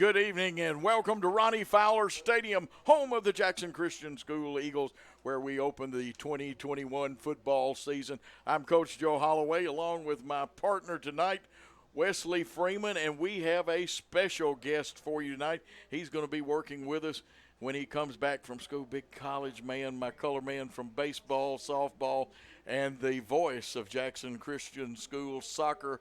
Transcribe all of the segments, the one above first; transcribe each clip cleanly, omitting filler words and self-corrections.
good evening, and welcome to Ronnie Fowler Stadium, home of the Jackson Christian School Eagles, where we open the 2021 football season. I'm Coach Joe Holloway, along with my partner tonight, Wesley Freeman, and we have a special guest for you tonight. He's going to be working with us when he comes back from school. Big college man, my color man from baseball, softball, and the voice of Jackson Christian School soccer,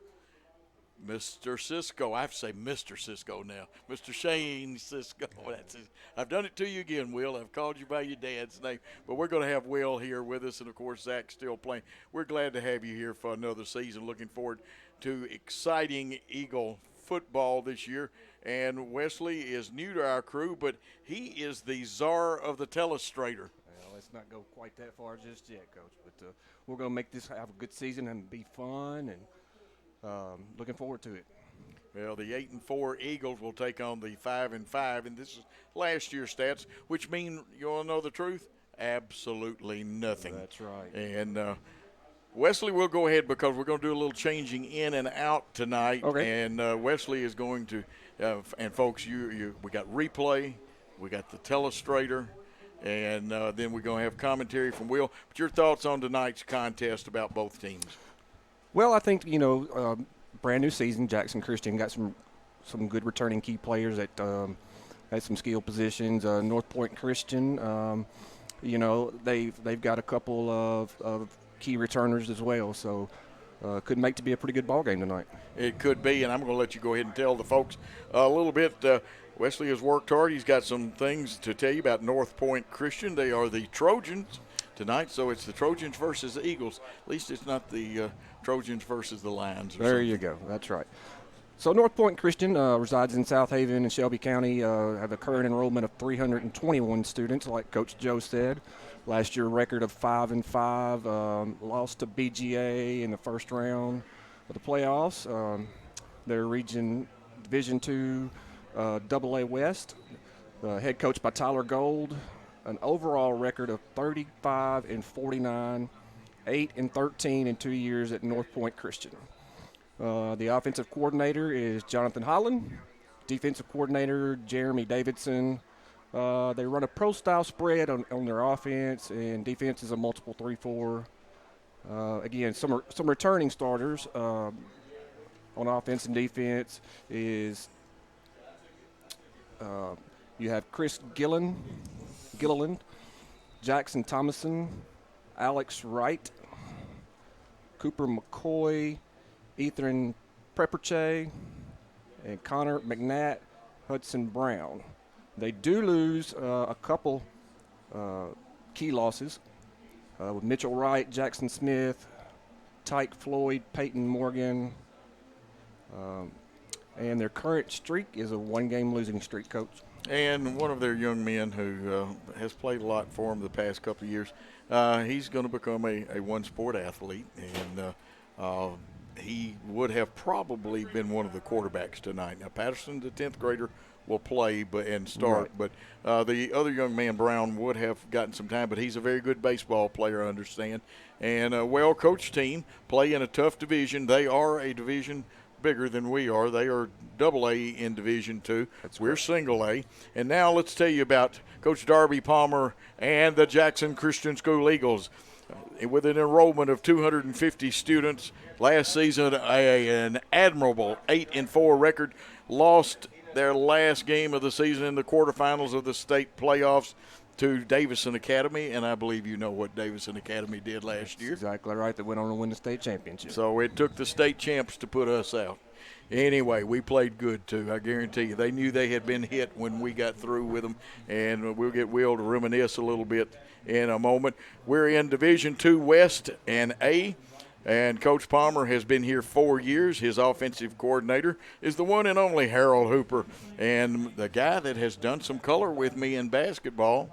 Mr. Cisco. I have to say Mr. Cisco now. Mr. Shane Cisco. That's his. I've done it to you again, Will. I've called you by your dad's name. But we're going to have Will here with us, and, of course, Zach's still playing. We're glad to have you here for another season. Looking forward to exciting Eagle football this year. And Wesley is new to our crew, but he is the czar of the telestrator. Well, let's not go quite that far just yet, Coach. But we're going to make this have a good season and be fun, and looking forward to it. Well, the 8-4 Eagles will take on the 5-5, and this is last year's stats, which mean, you want to know the truth? Absolutely nothing. That's right. And Wesley, we'll go ahead because we're going to do a little changing in and out tonight. Okay. And Wesley is going to, and folks, we got replay, we got the telestrator, and then we're going to have commentary from Will. But your thoughts on tonight's contest about both teams? Well, I think, brand new season, Jackson Christian got some good returning key players that had some skill positions. Northpoint Christian, they've got a couple of key returners as well, so could make to be a pretty good ball game tonight. It could be, and I'm going to let you go ahead and tell the folks a little bit. Wesley has worked hard. He's got some things to tell you about Northpoint Christian. They are the Trojans tonight, so it's the Trojans versus the Eagles. At least it's not the Trojans versus the Lions. There you go. That's right. So Northpoint Christian resides in South Haven and Shelby County, have a current enrollment of 321 students, like Coach Joe said. Last year record of 5-5, lost to BGA in the first round of the playoffs. They're Region Division II AA West, head coach by Tyler Gold. An overall record of 35-49, 8-13 in 2 years at Northpoint Christian. The offensive coordinator is Jonathan Holland. Defensive coordinator Jeremy Davidson. They run a pro-style spread on their offense, and defense is a multiple 3-4. Again, some returning starters on offense and defense is you have Chris Gilliland, Jackson Thomason, Alex Wright, Cooper McCoy, Ethan Prepperche, and Connor McNatt, Hudson Brown. They do lose a couple key losses with Mitchell Wright, Jackson Smith, Tyke Floyd, Peyton Morgan, and their current streak is a one-game losing streak, Coach. And one of their young men who has played a lot for them the past couple of years, he's going to become a one-sport athlete, and he would have probably been one of the quarterbacks tonight. Now, Patterson, the 10th grader, will play and start, right. But the other young man, Brown, would have gotten some time, but he's a very good baseball player, I understand, and a well-coached team, play in a tough division. They are a division bigger than we are. They are AA in Division II. We're single A. And now let's tell you about Coach Darby Palmer and the Jackson Christian School Eagles. With an enrollment of 250 students, last season an admirable 8-4 record, lost their last game of the season in the quarterfinals of the state playoffs to Davison Academy, and I believe you know what Davison Academy did last year. Exactly right. They went on to win the state championship. So it took the state champs to put us out. Anyway, we played good, too, I guarantee you. They knew they had been hit when we got through with them, and we'll get Will to reminisce a little bit in a moment. We're in Division II West and A, and Coach Palmer has been here 4 years. His offensive coordinator is the one and only Harold Hooper, and the guy that has done some color with me in basketball,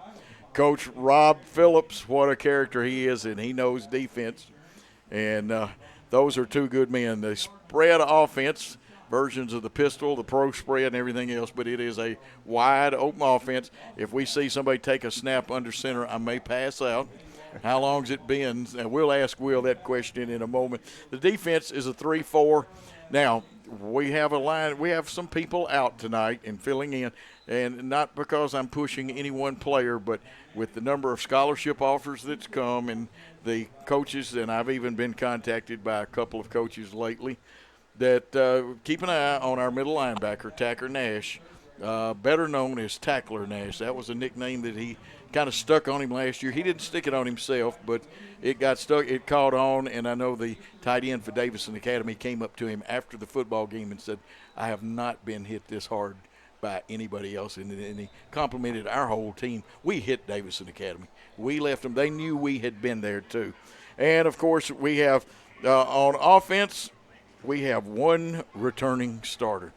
Coach Rob Phillips. What a character he is, and he knows defense. And those are two good men. The spread offense, versions of the pistol, the pro spread, and everything else, but it is a wide open offense. If we see somebody take a snap under center, I may pass out. How long's it been? And we'll ask Will that question in a moment. The defense is a 3-4. Now, we have some people out tonight and filling in, and not because I'm pushing any one player, but with the number of scholarship offers that's come and the coaches, and I've even been contacted by a couple of coaches lately, that keep an eye on our middle linebacker, Tacker Nash, better known as Tackler Nash. That was a nickname that he kind of stuck on him last year. He didn't stick it on himself, but it got stuck. It caught on, and I know the tight end for Davison Academy came up to him after the football game and said, I have not been hit this hard by anybody else. And he complimented our whole team. We hit Davison Academy. We left them. They knew we had been there too. And, of course, we have on offense, we have one returning starter.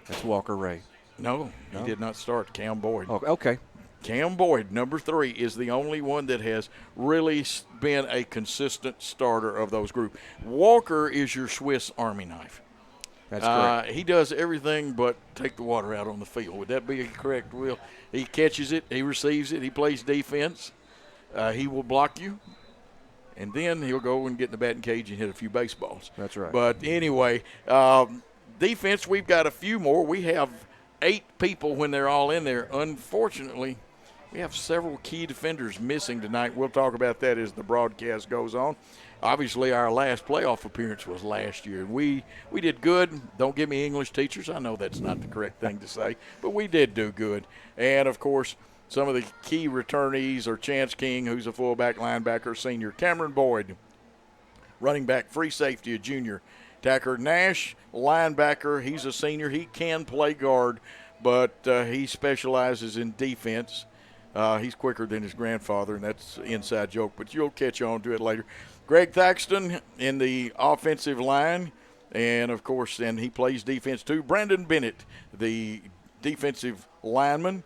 That's Walker Ray. No, he did not start. Cam Boyd. Oh, okay. Cam Boyd, number 3, is the only one that has really been a consistent starter of those group. Walker is your Swiss Army knife. That's correct. He does everything but take the water out on the field. Would that be correct, Will? He catches it, he receives it, he plays defense. He will block you, and then he'll go and get in the batting cage and hit a few baseballs. That's right. But anyway, defense, we've got a few more. We have 8 people when they're all in there. Unfortunately, we have several key defenders missing tonight. We'll talk about that as the broadcast goes on. Obviously, our last playoff appearance was last year. We did good. Don't give me English teachers. I know that's not the correct thing to say, but we did do good. And, of course, some of the key returnees are Chance King, who's a fullback linebacker, senior. Cameron Boyd, running back, free safety, a junior. Tacker Nash, linebacker. He's a senior. He can play guard, but he specializes in defense. He's quicker than his grandfather, and that's an inside joke, but you'll catch on to it later. Greg Thaxton in the offensive line, and, of course, then he plays defense too. Brandon Bennett, the defensive lineman.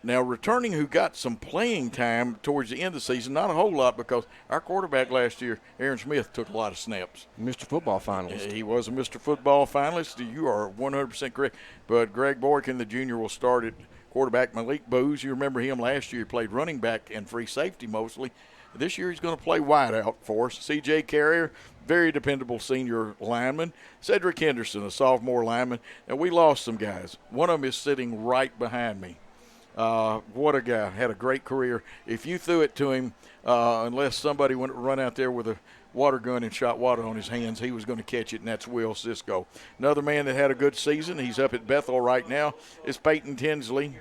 Now, returning who got some playing time towards the end of the season, not a whole lot because our quarterback last year, Aaron Smith, took a lot of snaps. Mr. Football finalist. He was a Mr. Football finalist. You are 100% correct. But Greg Boykin, the junior, will start at quarterback. Malik Booz, you remember him last year, he played running back and free safety mostly. This year he's going to play wide out for us. C.J. Carrier, very dependable senior lineman. Cedric Henderson, a sophomore lineman. And we lost some guys. One of them is sitting right behind me. What a guy. Had a great career. If you threw it to him, unless somebody went run out there with a water gun and shot water on his hands, he was going to catch it, and that's Will Cisco. Another man that had a good season, he's up at Bethel right now, is Peyton Tinsley.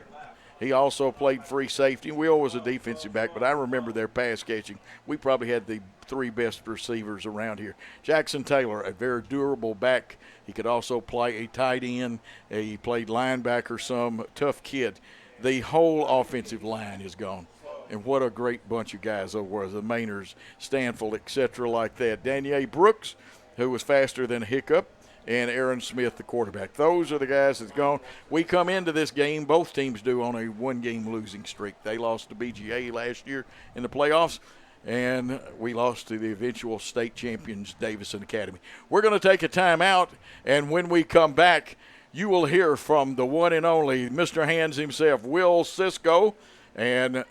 He also played free safety. Will was a defensive back, but I remember their pass catching. We probably had the 3 best receivers around here. Jackson Taylor, a very durable back. He could also play a tight end. He played linebacker some. Tough kid. The whole offensive line is gone. And what a great bunch of guys there were, the Mainers, Stanfield, etc. like that. Danielle Brooks, who was faster than a hiccup, and Aaron Smith, the quarterback. Those are the guys that's gone. We come into this game, both teams do, on a 1-game losing streak. They lost to BGA last year in the playoffs, and we lost to the eventual state champions, Davison Academy. We're going to take a timeout, and when we come back, you will hear from the one and only Mr. Hands himself, Will Cisco, and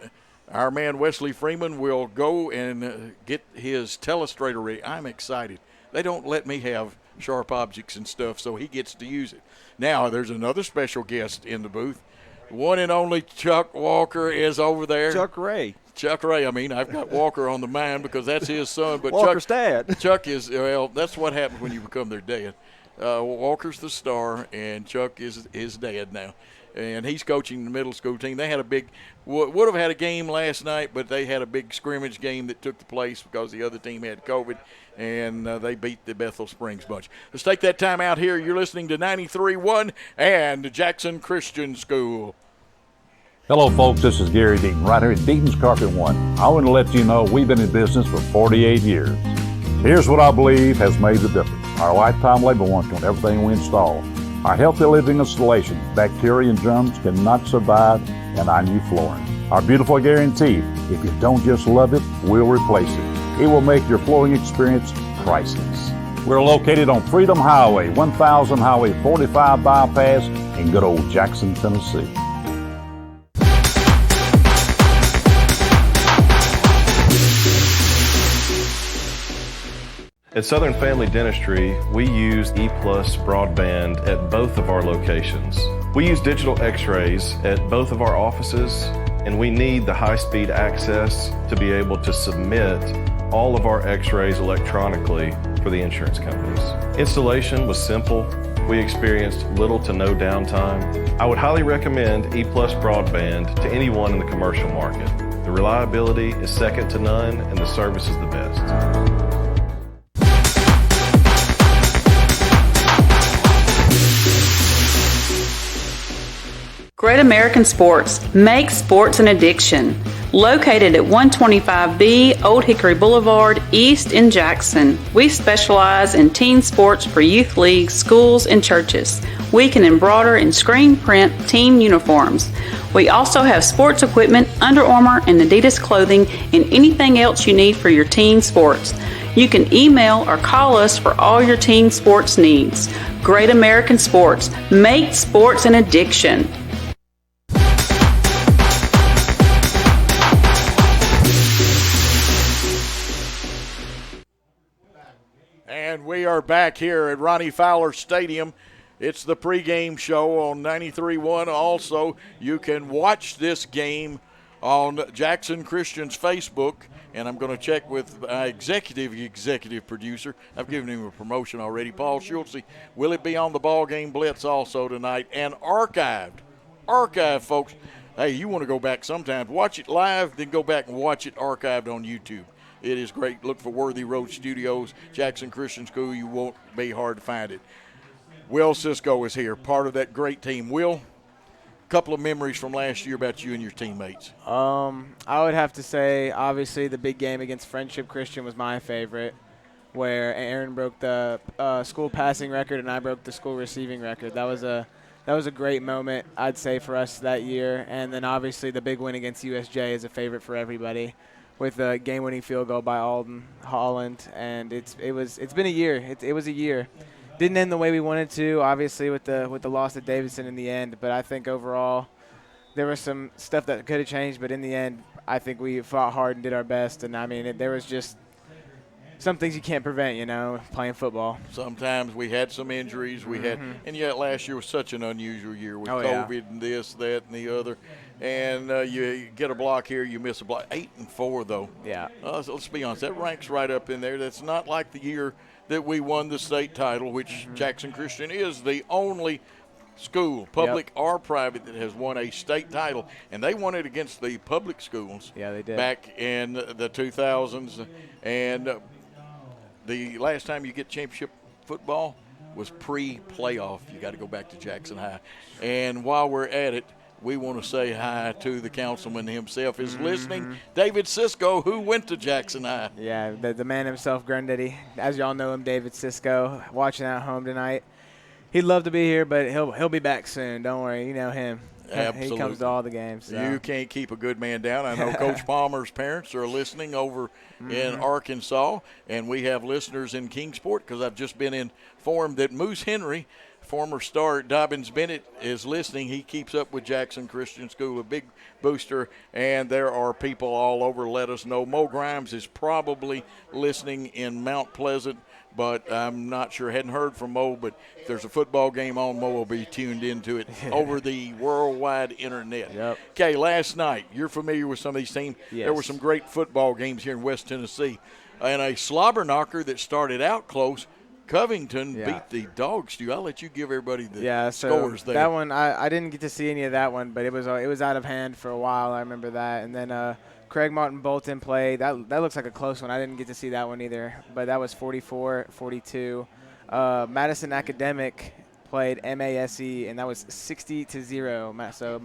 our man Wesley Freeman will go and get his telestrator ready. I'm excited. They don't let me have sharp objects and stuff, so he gets to use it. Now, there's another special guest in the booth. One and only Chuck Walker is over there. Chuck Ray. I mean, I've got Walker on the mind because that's his son. But Walker's dad. Chuck is, well, that's what happens when you become their dad. Walker's the star, and Chuck is his dad now. And he's coaching the middle school team. They had a big – would have had a game last night, but they had a big scrimmage game that took the place because the other team had COVID, and they beat the Bethel Springs bunch. Let's take that time out here. You're listening to 93.1 and Jackson Christian School. Hello, folks. This is Gary Deaton, right here at Deaton's Carpet One. I want to let you know we've been in business for 48 years. Here's what I believe has made the difference. Our lifetime labor warranty on everything we install. Our healthy living installations, bacteria and germs cannot survive in our new flooring. Our beautiful guarantee, if you don't just love it, we'll replace it. It will make your flooring experience priceless. We're located on Freedom Highway, 1000 Highway 45 bypass in good old Jackson, Tennessee. At Southern Family Dentistry, we use E+ broadband at both of our locations. We use digital x-rays at both of our offices, and we need the high-speed access to be able to submit all of our x-rays electronically for the insurance companies. Installation was simple. We experienced little to no downtime. I would highly recommend E+ broadband to anyone in the commercial market. The reliability is second to none, and the service is the best. Great American Sports. Make sports an addiction. Located at 125B Old Hickory Boulevard, East in Jackson. We specialize in teen sports for youth leagues, schools, and churches. We can embroider and screen print team uniforms. We also have sports equipment, Under Armour, and Adidas clothing, and anything else you need for your teen sports. You can email or call us for all your teen sports needs. Great American Sports. Make sports an addiction. And we are back here at Ronnie Fowler Stadium. It's the pregame show on 93.1. Also, you can watch this game on Jackson Christian's Facebook. And I'm going to check with my executive producer. I've given him a promotion already, Paul Schultze. Will it be on the Ball Game Blitz also tonight? And archived, folks. Hey, you want to go back sometimes. Watch it live, then go back and watch it archived on YouTube. It is great. Look for Worthy Road Studios, Jackson Christian School. You won't be hard to find it. Will Cisco is here, part of that great team. Will, a couple of memories from last year about you and your teammates. I would have to say, obviously, the big game against Friendship Christian was my favorite, where Aaron broke the school passing record and I broke the school receiving record. That was a great moment, I'd say, for us that year. And then, obviously, the big win against USJ is a favorite for everybody, with a game-winning field goal by Alden Holland, and it's been a year. It was a year. Didn't end the way we wanted to, obviously, with the loss at Davidson in the end. But I think overall, there was some stuff that could have changed. But in the end, I think we fought hard and did our best. And I mean, there was just some things you can't prevent, playing football. Sometimes we had some injuries. And yet last year was such an unusual year with COVID and this, that, and the other. And you get a block here, you miss a block. 8-4, though. Yeah. So let's be honest, that ranks right up in there. That's not like the year that we won the state title, which Jackson Christian is the only school, public or private, that has won a state title. And they won it against the public schools. Yeah, they did. Back in the 2000s. And the last time you get championship football was pre-playoff. You got to go back to Jackson High. And while we're at it, we want to say hi to the councilman himself is listening, David Cisco, who went to Jackson High. Yeah, the man himself, Granddaddy. As y'all know him, David Cisco, watching at home tonight. He'd love to be here, but he'll be back soon. Don't worry, you know him. Absolutely. He comes to all the games. So. You can't keep a good man down. I know Coach Palmer's parents are listening over in Arkansas, and we have listeners in Kingsport because I've just been informed that Moose Henry, former star Dobbins Bennett, is listening. He keeps up with Jackson Christian School, a big booster, and there are people all over. Let us know. Mo Grimes is probably listening in Mount Pleasant, but I'm not sure. Hadn't heard from Mo, but if there's a football game on, Mo will be tuned into it over the worldwide internet. Yep. Okay, last night, you're familiar with some of these teams. Yes. There were some great football games here in West Tennessee. And a slobber knocker that started out close, Covington beat the Dog Stew. I'll let you give everybody the scores there. That one, I didn't get to see any of that one, but it was out of hand for a while. I remember that. And then Craig Martin Bolton played. That looks like a close one. I didn't get to see that one either, but that was 44-42. Madison Academic played MASE, and that was 60-0. So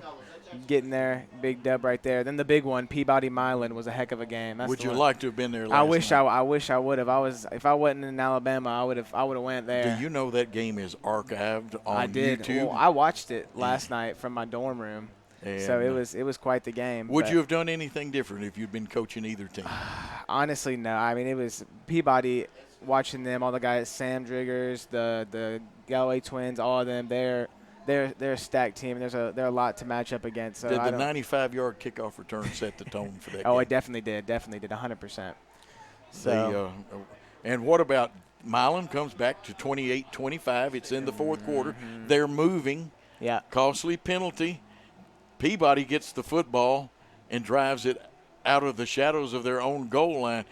getting there, big dub right there. Then the big one, Peabody Milan, was a heck of a game. That's would you like to have been there last I wish night? I wish I would have. If I wasn't in Alabama, I would have went there. Do you know that game is archived on YouTube? Well, I watched it last night from my dorm room. And so it was quite the game. Would you have done anything different if you'd been coaching either team? Honestly, no. I mean, it was Peabody. Watching them, all the guys, Sam Driggers, the Galloway twins, all of them. They're a stacked team. They're a lot to match up against. So did the 95-yard kickoff return set the tone for that game? Oh, it definitely did. Definitely did. 100%. So And what about Milan comes back to 28-25. It's in the fourth quarter. They're moving. Yeah. Costly penalty. Peabody gets the football and drives it out of the shadows of their own goal line.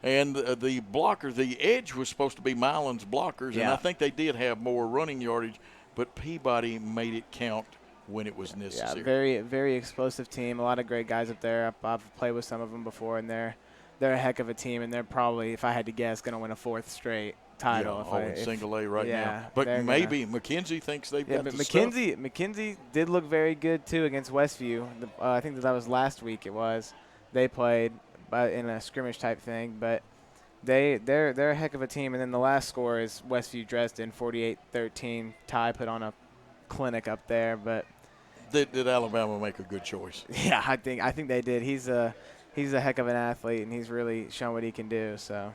And the blocker, the edge was supposed to be Milan's blockers, and I think they did have more running yardage, but Peabody made it count when it was necessary. Yeah, very, very explosive team. A lot of great guys up there. I've played with some of them before, and they're a heck of a team, and they're probably, if I had to guess, going to win a fourth straight title. Yeah, single A right now. But maybe McKenzie thinks they've got the McKenzie did look very good, too, against Westview. I think that was last week it was. They played in a scrimmage type thing, but they're a heck of a team. And then the last score is Westview Dresden, 48-13. Ty put on a clinic up there, but did Alabama make a good choice? Yeah, I think they did. He's a heck of an athlete, and he's really shown what he can do. So,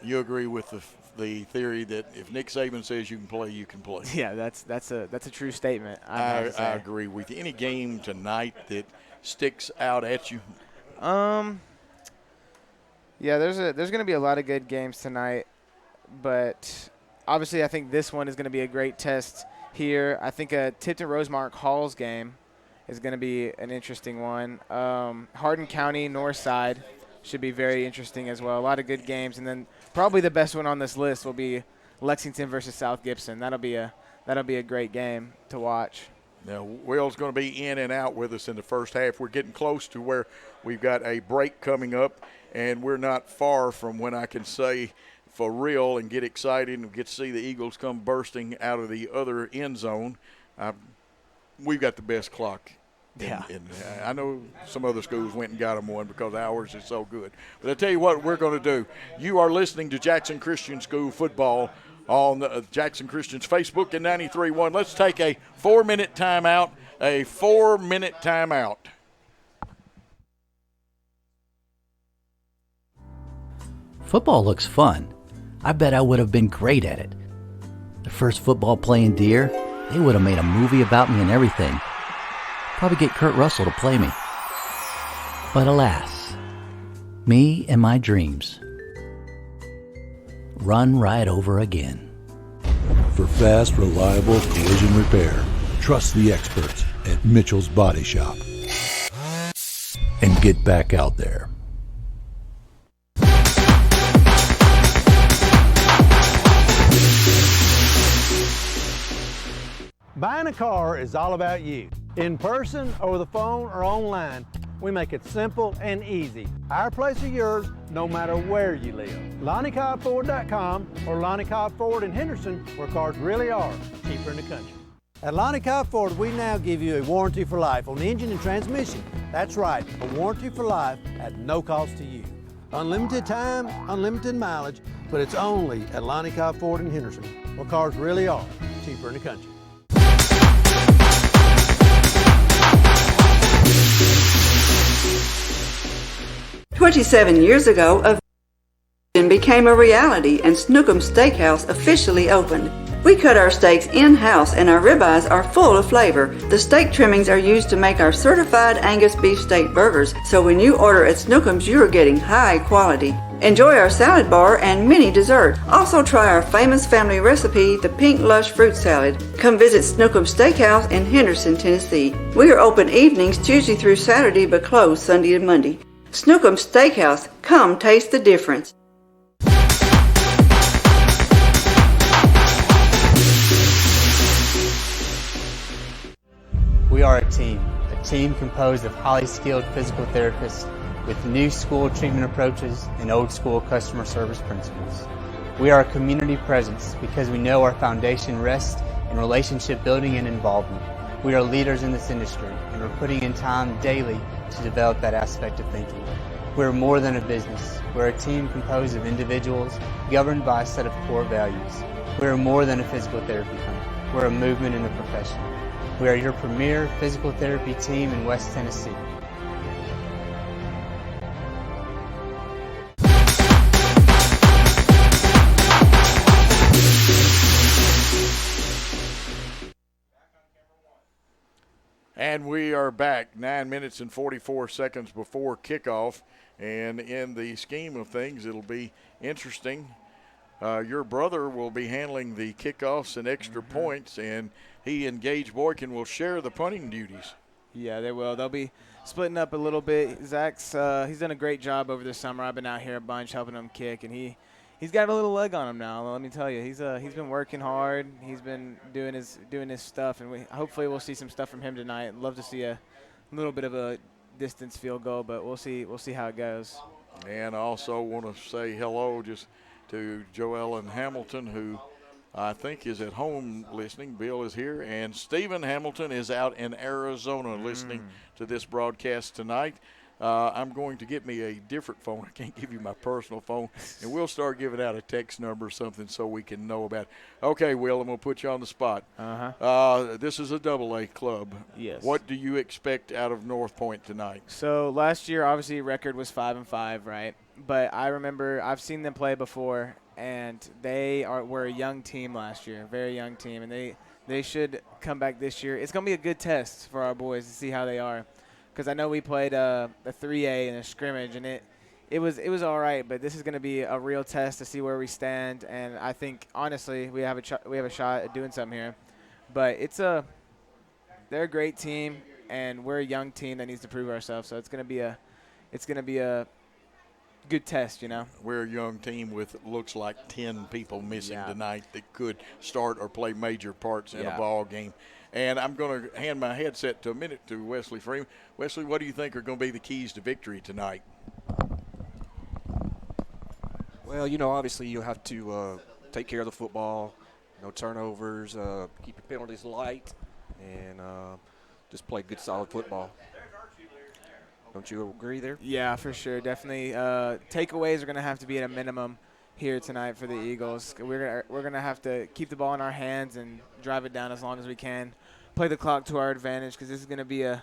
you agree with the theory that if Nick Saban says you can play, you can play? Yeah, that's a true statement. I agree with you. Any game tonight that sticks out at you? Yeah, there's going to be a lot of good games tonight, but obviously I think this one is going to be a great test here. I think a Tipton-Rosemark Halls game is going to be an interesting one. Hardin County Northside should be very interesting as well. A lot of good games, and then probably the best one on this list will be Lexington versus South Gibson. That'll be a great game to watch. Now, Will's going to be in and out with us in the first half. We're getting close to where we've got a break coming up, and we're not far from when I can say for real and get excited and get to see the Eagles come bursting out of the other end zone. We've got the best clock. Yeah. I know some other schools went and got them one because ours is so good. But I tell you what we're going to do. You are listening to Jackson Christian School football on Jackson Christian's Facebook and 93.1. Let's take a 4-minute timeout. A 4-minute timeout. Football looks fun. I bet I would have been great at it. The first football playing deer, they would have made a movie about me and everything. Probably get Kurt Russell to play me. But alas, me and my dreams run right over again. For fast, reliable collision repair, trust the experts at Mitchell's Body Shop. And get back out there. Buying a car is all about you. In person, over the phone, or online, we make it simple and easy. Our place or yours, no matter where you live. LonnieCobbFord.com or Lonnie Cobb Ford in Henderson, where cars really are cheaper in the country. At Lonnie Cobb Ford, we now give you a warranty for life on the engine and transmission. That's right, a warranty for life at no cost to you. Unlimited time, unlimited mileage, but it's only at Lonnie Cobb Ford in Henderson, where cars really are cheaper in the country. 27 years ago, a vision became a reality and Snookum Steakhouse officially opened. We cut our steaks in-house and our ribeyes are full of flavor. The steak trimmings are used to make our certified Angus beef steak burgers, so when you order at Snookum's, you are getting high quality. Enjoy our salad bar and mini dessert. Also try our famous family recipe, the Pink Lush Fruit Salad. Come visit Snookum Steakhouse in Henderson, Tennessee. We are open evenings Tuesday through Saturday but closed Sunday and Monday. Snookum Steakhouse. Come taste the difference. We are a team composed of highly skilled physical therapists with new school treatment approaches and old school customer service principles. We are a community presence because we know our foundation rests in relationship building and involvement. We are leaders in this industry and we're putting in time daily to develop that aspect of thinking. We're more than a business. We're a team composed of individuals governed by a set of core values. We're more than a physical therapy company. We're a movement in the profession. We are your premier physical therapy team in West Tennessee. And we are back 9 minutes and 44 seconds before kickoff. And in the scheme of things, it'll be interesting. your brother will be handling the kickoffs and extra points, and he and Gage Boykin will share the punting duties. Yeah, they will. They'll be splitting up a little bit. Zach's he's done a great job over the summer. I've been out here a bunch helping him kick, and he's got a little leg on him now. Let me tell you, he's been working hard. He's been doing his stuff, and hopefully we'll see some stuff from him tonight. I'd love to see a little bit of a distance field goal, but we'll see how it goes. And I also want to say hello just to Joellen Hamilton, who I think is at home listening. Bill is here, and Stephen Hamilton is out in Arizona listening to this broadcast tonight. I'm going to get me a different phone. I can't give you my personal phone, and we'll start giving out a text number or something so we can know about it. Okay, Will, I'm going to put you on the spot. This is a AA club. Yes. What do you expect out of Northpoint tonight? So last year, obviously, record was 5-5, right? But I remember I've seen them play before, and were a young team last year, very young team, and they should come back this year. It's going to be a good test for our boys to see how they are. Because I know we played a 3A in a scrimmage, and it was all right. But this is going to be a real test to see where we stand. And I think honestly we have a shot at doing something here. But they're a great team, and we're a young team that needs to prove ourselves. So it's going to be a good test, you know. We're a young team with looks like 10 people missing tonight that could start or play major parts in a ball game. And I'm going to hand my headset to a minute to Wesley Freeman. Wesley, what do you think are going to be the keys to victory tonight? Well, obviously you have to take care of the football, no turnovers, keep your penalties light, and just play good, solid football. Don't you agree there? Yeah, for sure. Definitely. Takeaways are going to have to be at a minimum here tonight for the Eagles. We're gonna have to keep the ball in our hands and drive it down as long as we can. Play the clock to our advantage because this is going to be a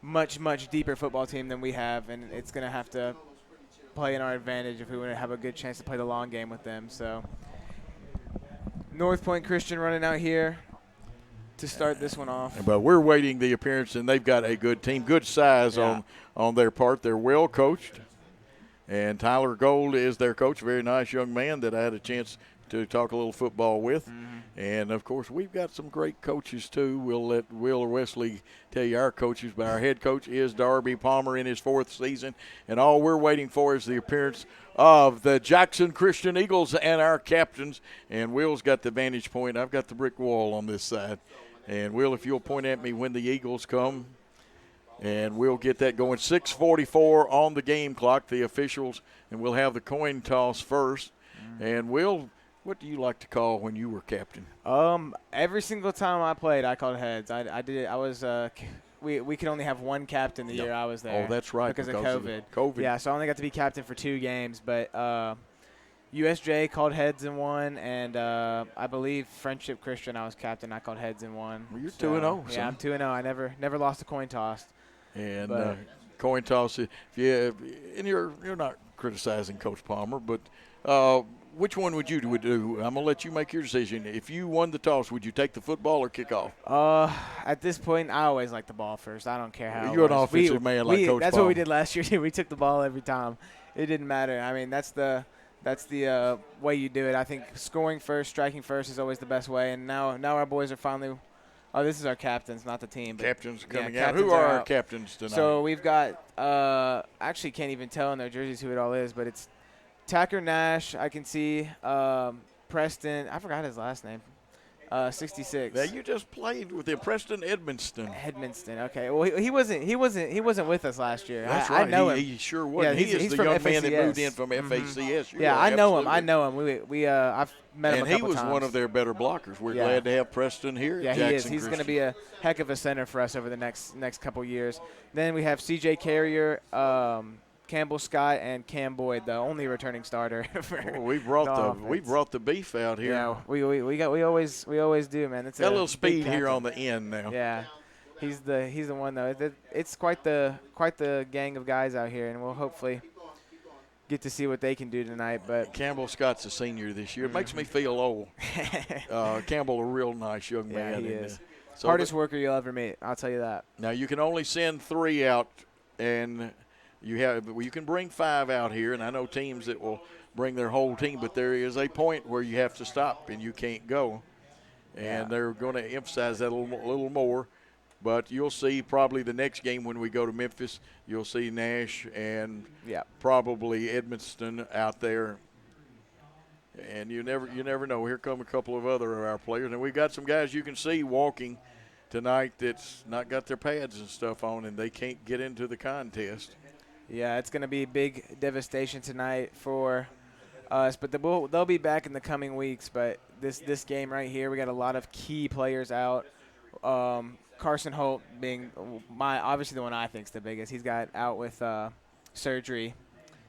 much deeper football team than we have, and it's going to have to play in our advantage if we want to have a good chance to play the long game with them. So Northpoint Christian running out here to start this one off. But we're waiting the appearance, and they've got a good team, good size on their part. They're well coached. And Tyler Gold is their coach, a very nice young man that I had a chance to talk a little football with. And, of course, we've got some great coaches, too. We'll let Will or Wesley tell you our coaches, but our head coach is Darby Palmer in his 4th season. And all we're waiting for is the appearance of the Jackson Christian Eagles and our captains. And Will's got the vantage point. I've got the brick wall on this side. And, Will, if you'll point at me when the Eagles come. And we'll get that going. 6:44 on the game clock, the officials, and we'll have the coin toss first. And Will, what do you like to call when you were captain? Every single time I played, I called heads. I did it. I was we could only have one captain the year I was there. Oh, that's right, because of COVID. COVID. Yeah, so I only got to be captain for 2 games, but USJ called heads in one, and I believe Friendship Christian, I was captain. I called heads in one. Well, you're 2-0. Yeah, I'm 2-0. I never lost a coin toss. And coin toss, and you're not criticizing Coach Palmer, but which one would you do? I'm going to let you make your decision. If you won the toss, would you take the football or kick off? At this point, I always like the ball first. I don't care how. You're an offensive man like Coach That's Palmer. what we did last year. We took the ball every time. It didn't matter. I mean, that's the way you do it. I think scoring first, striking first is always the best way. And now our boys are finally – oh, this is our captains, not the team. Captains coming out. Who are our captains tonight? So we've got actually can't even tell in their jerseys who it all is, but it's Tacker Nash. I can see Preston. I forgot his last name. 66. Now you just played with him, Preston Edmonston. Edmonston. Okay. Well, he wasn't with us last year. That's right. I know him. He sure wasn't. Yeah, he is the young man that moved in from FACS. Yeah, I know him. I've met him a couple times. And he was one of their better blockers. We're glad to have Preston here. Yeah, at he is. Jackson He's going to Christian. be a heck of a center for us over the next couple years. Then we have C.J. Carrier, Campbell Scott, and Cam Boyd, the only returning starter. We brought the beef out here. Yeah, we always do, man. It's got a little speed here on the end now. Yeah, he's the one though. It's quite the gang of guys out here, and we'll hopefully get to see what they can do tonight. But Campbell Scott's a senior this year. It makes me feel old. Campbell, a real nice young man. Yeah, he is. So hardest worker you'll ever meet. I'll tell you that. Now you can only send 3 out, and you can bring 5 out here, and I know teams that will bring their whole team, but there is a point where you have to stop and you can't go. And they're going to emphasize that a little more. But you'll see probably the next game when we go to Memphis, you'll see Nash and probably Edmonston out there. And you never know. Here come a couple of other of our players. And we got some guys you can see walking tonight that's not got their pads and stuff on, and they can't get into the contest. Yeah, it's going to be big devastation tonight for us, but they'll be back in the coming weeks. But this game right here, we got a lot of key players out. Carson Holt being obviously the one I think is the biggest. He's got out with surgery.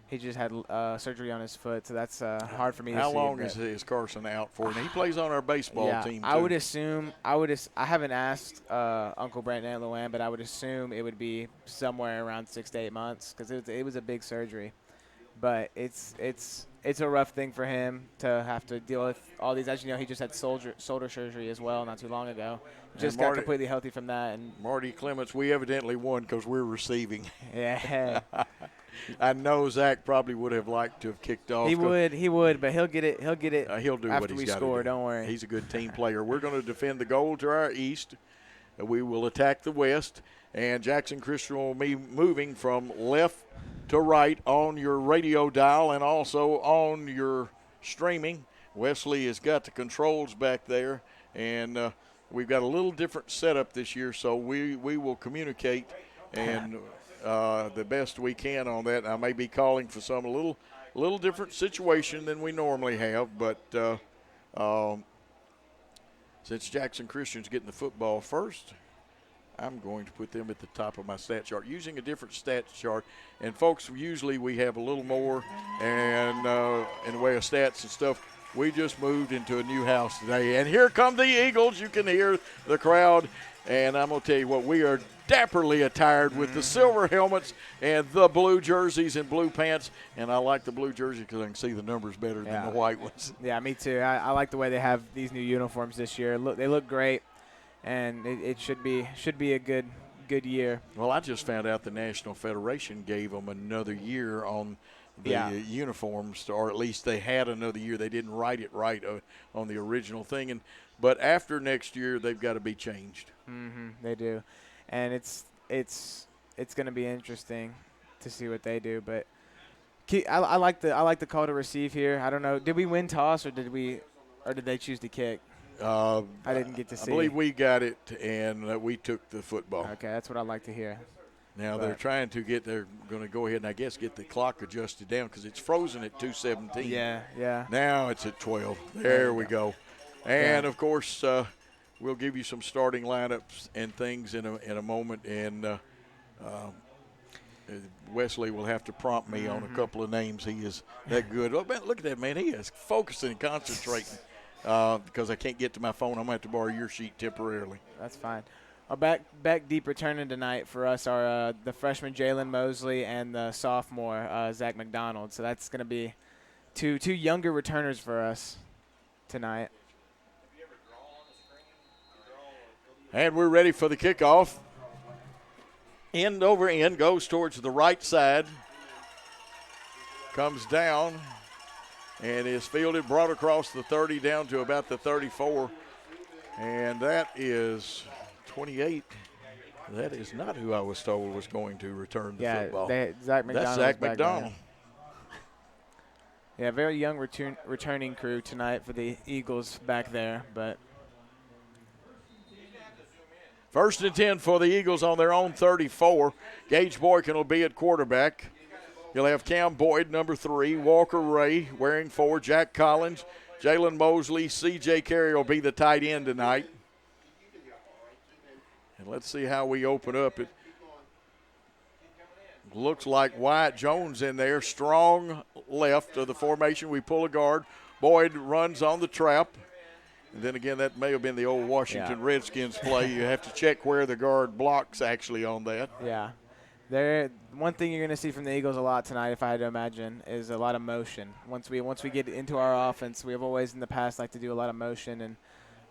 He just had surgery on his foot, so that's hard for me to see. How long is Carson out for? And he plays on our baseball team, too. I would assume – I haven't asked Uncle Brent and Aunt Luann, but I would assume it would be somewhere around 6 to 8 months because it was a big surgery. But it's a rough thing for him to have to deal with all these. As you know, he just had shoulder surgery as well not too long ago. Just got completely healthy from that. And Marty Clements, we evidently won because we're receiving. Yeah. I know Zach probably would have liked to have kicked off. He would, but he'll get it. He'll do after what he's we got score. to do. Don't worry. He's a good team player. We're going to defend the goal to our east. We will attack the west, and Jackson Christian will be moving from left to right on your radio dial and also on your streaming. Wesley has got the controls back there, and we've got a little different setup this year, so we will communicate and the best we can on that. I may be calling for some a little different situation than we normally have, but since Jackson Christian's getting the football first, I'm going to put them at the top of my stat chart using a different stat chart. And, folks, usually we have a little more and in the way of stats and stuff. We just moved into a new house today. And here come the Eagles. You can hear the crowd. And I'm going to tell you what, we are dapperly attired with the silver helmets and the blue jerseys and blue pants. And I like the blue jersey because I can see the numbers better than the white ones. Yeah, me too. I like the way they have these new uniforms this year. They look great, and it should be a good year. Well, I just found out the National Federation gave them another year on the uniforms, or at least they had another year. They didn't write it right on the original thing, but after next year, they've got to be changed. Mm-hmm, they do, and it's going to be interesting to see what they do. But I like the call to receive here. I don't know, did we win toss or did they choose to kick? I didn't get to see. I believe we got it, and we took the football. Okay, that's what I'd like to hear. Now they're going to go ahead and I guess get the clock adjusted down because it's frozen at 2:17. Yeah. Now it's at 12. There we go. And of course, we'll give you some starting lineups and things in a moment. And Wesley will have to prompt me on a couple of names. He is that good. Oh, man, look at that, man. He is focusing and concentrating. Because I can't get to my phone, I'm going to have to borrow your sheet temporarily. That's fine. Our back deep returning tonight for us are the freshman Jalen Mosley and the sophomore Zach McDonald. So that's going to be two younger returners for us tonight. And we're ready for the kickoff. End over end, goes towards the right side. Comes down. And is fielded, brought across the 30 down to about the 34. And that is 28. That is not who I was told was going to return the football. Zach McDonald. That's Zach McDonald. Yeah, very young returning crew tonight for the Eagles back there. But first and 10 for the Eagles on their own 34. Gage Boykin will be at quarterback. You'll have Cam Boyd, number 3, Walker Ray wearing 4, Jack Collins, Jalen Mosley, C.J. Carey will be the tight end tonight. And let's see how we open up. It looks like Wyatt Jones in there, strong left of the formation. We pull a guard. Boyd runs on the trap. And then again, that may have been the old Washington Redskins play. You have to check where the guard blocks actually on that. Yeah. One thing you're going to see from the Eagles a lot tonight, if I had to imagine, is a lot of motion. Once we get into our offense, we have always in the past liked to do a lot of motion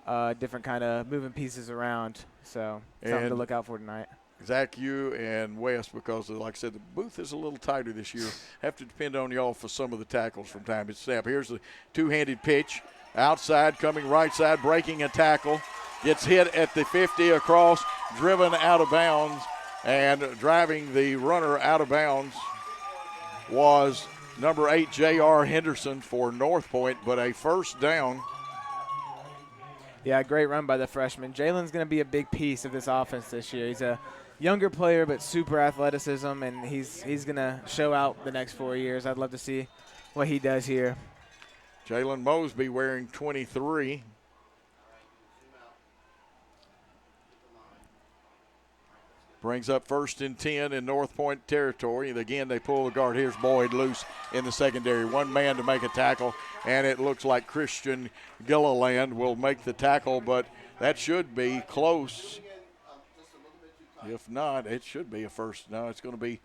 and different kind of moving pieces around. So something to look out for tonight. Zach, you and Wes, because, like I said, the booth is a little tighter this year. Have to depend on y'all for some of the tackles from time to snap. Here's the two-handed pitch. Outside, coming right side, breaking a tackle. Gets hit at the 50 across, driven out of bounds, and driving the runner out of bounds was number 8, J.R. Henderson for Northpoint, but a first down. Yeah, great run by the freshman. Jalen's going to be a big piece of this offense this year. He's a younger player, but super athleticism, and he's going to show out the next 4 years. I'd love to see what he does here. Jalen Mosby wearing 23. Brings up 1st and 10 in Northpoint territory. And again, they pull the guard. Here's Boyd loose in the secondary. One man to make a tackle, and it looks like Christian Gilliland will make the tackle, but that should be close. If not, it should be a first. No, it's going to be,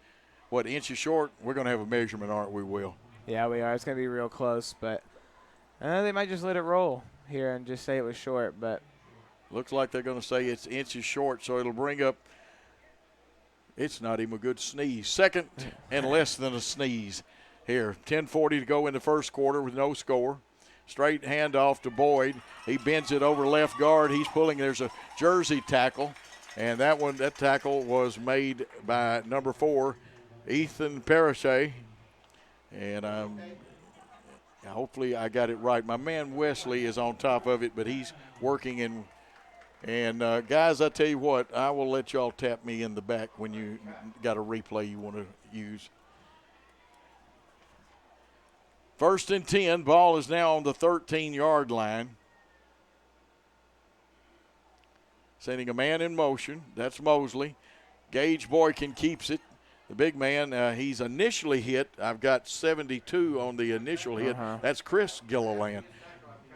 inches short? We're going to have a measurement, aren't we, Will? Yeah, we are. It's going to be real close, but they might just let it roll here and just say it was short, but. Looks like they're going to say it's inches short, so it'll bring up. It's not even a good sneeze. Second and less than a sneeze here. 10:40 to go in the first quarter with no score. Straight handoff to Boyd. He bends it over left guard. He's pulling. There's a jersey tackle, and that tackle was made by number 4, Ethan Parachet. And hopefully I got it right. My man Wesley is on top of it, but he's working in. And, guys, I tell you what, I will let y'all tap me in the back when you got a replay you want to use. 1st and 10. Ball is now on the 13-yard line. Sending a man in motion. That's Mosley. Gage Boykin keeps it. The big man, he's initially hit. I've got 72 on the initial hit. That's Chris Gilliland.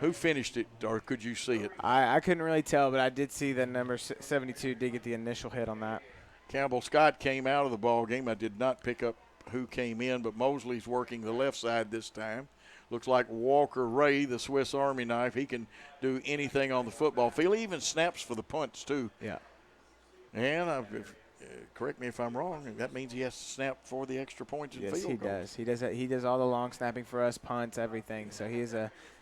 Who finished it, or could you see it? I couldn't really tell, but I did see that number 72 did get the initial hit on that. Campbell Scott came out of the ball game. I did not pick up who came in, but Mosley's working the left side this time. Looks like Walker Ray, the Swiss Army knife. He can do anything on the football field. He even snaps for the punts, too. Yeah. And correct me if I'm wrong, that means he has to snap for the extra points and field goals. He does. He does all the long snapping for us, punts, everything. So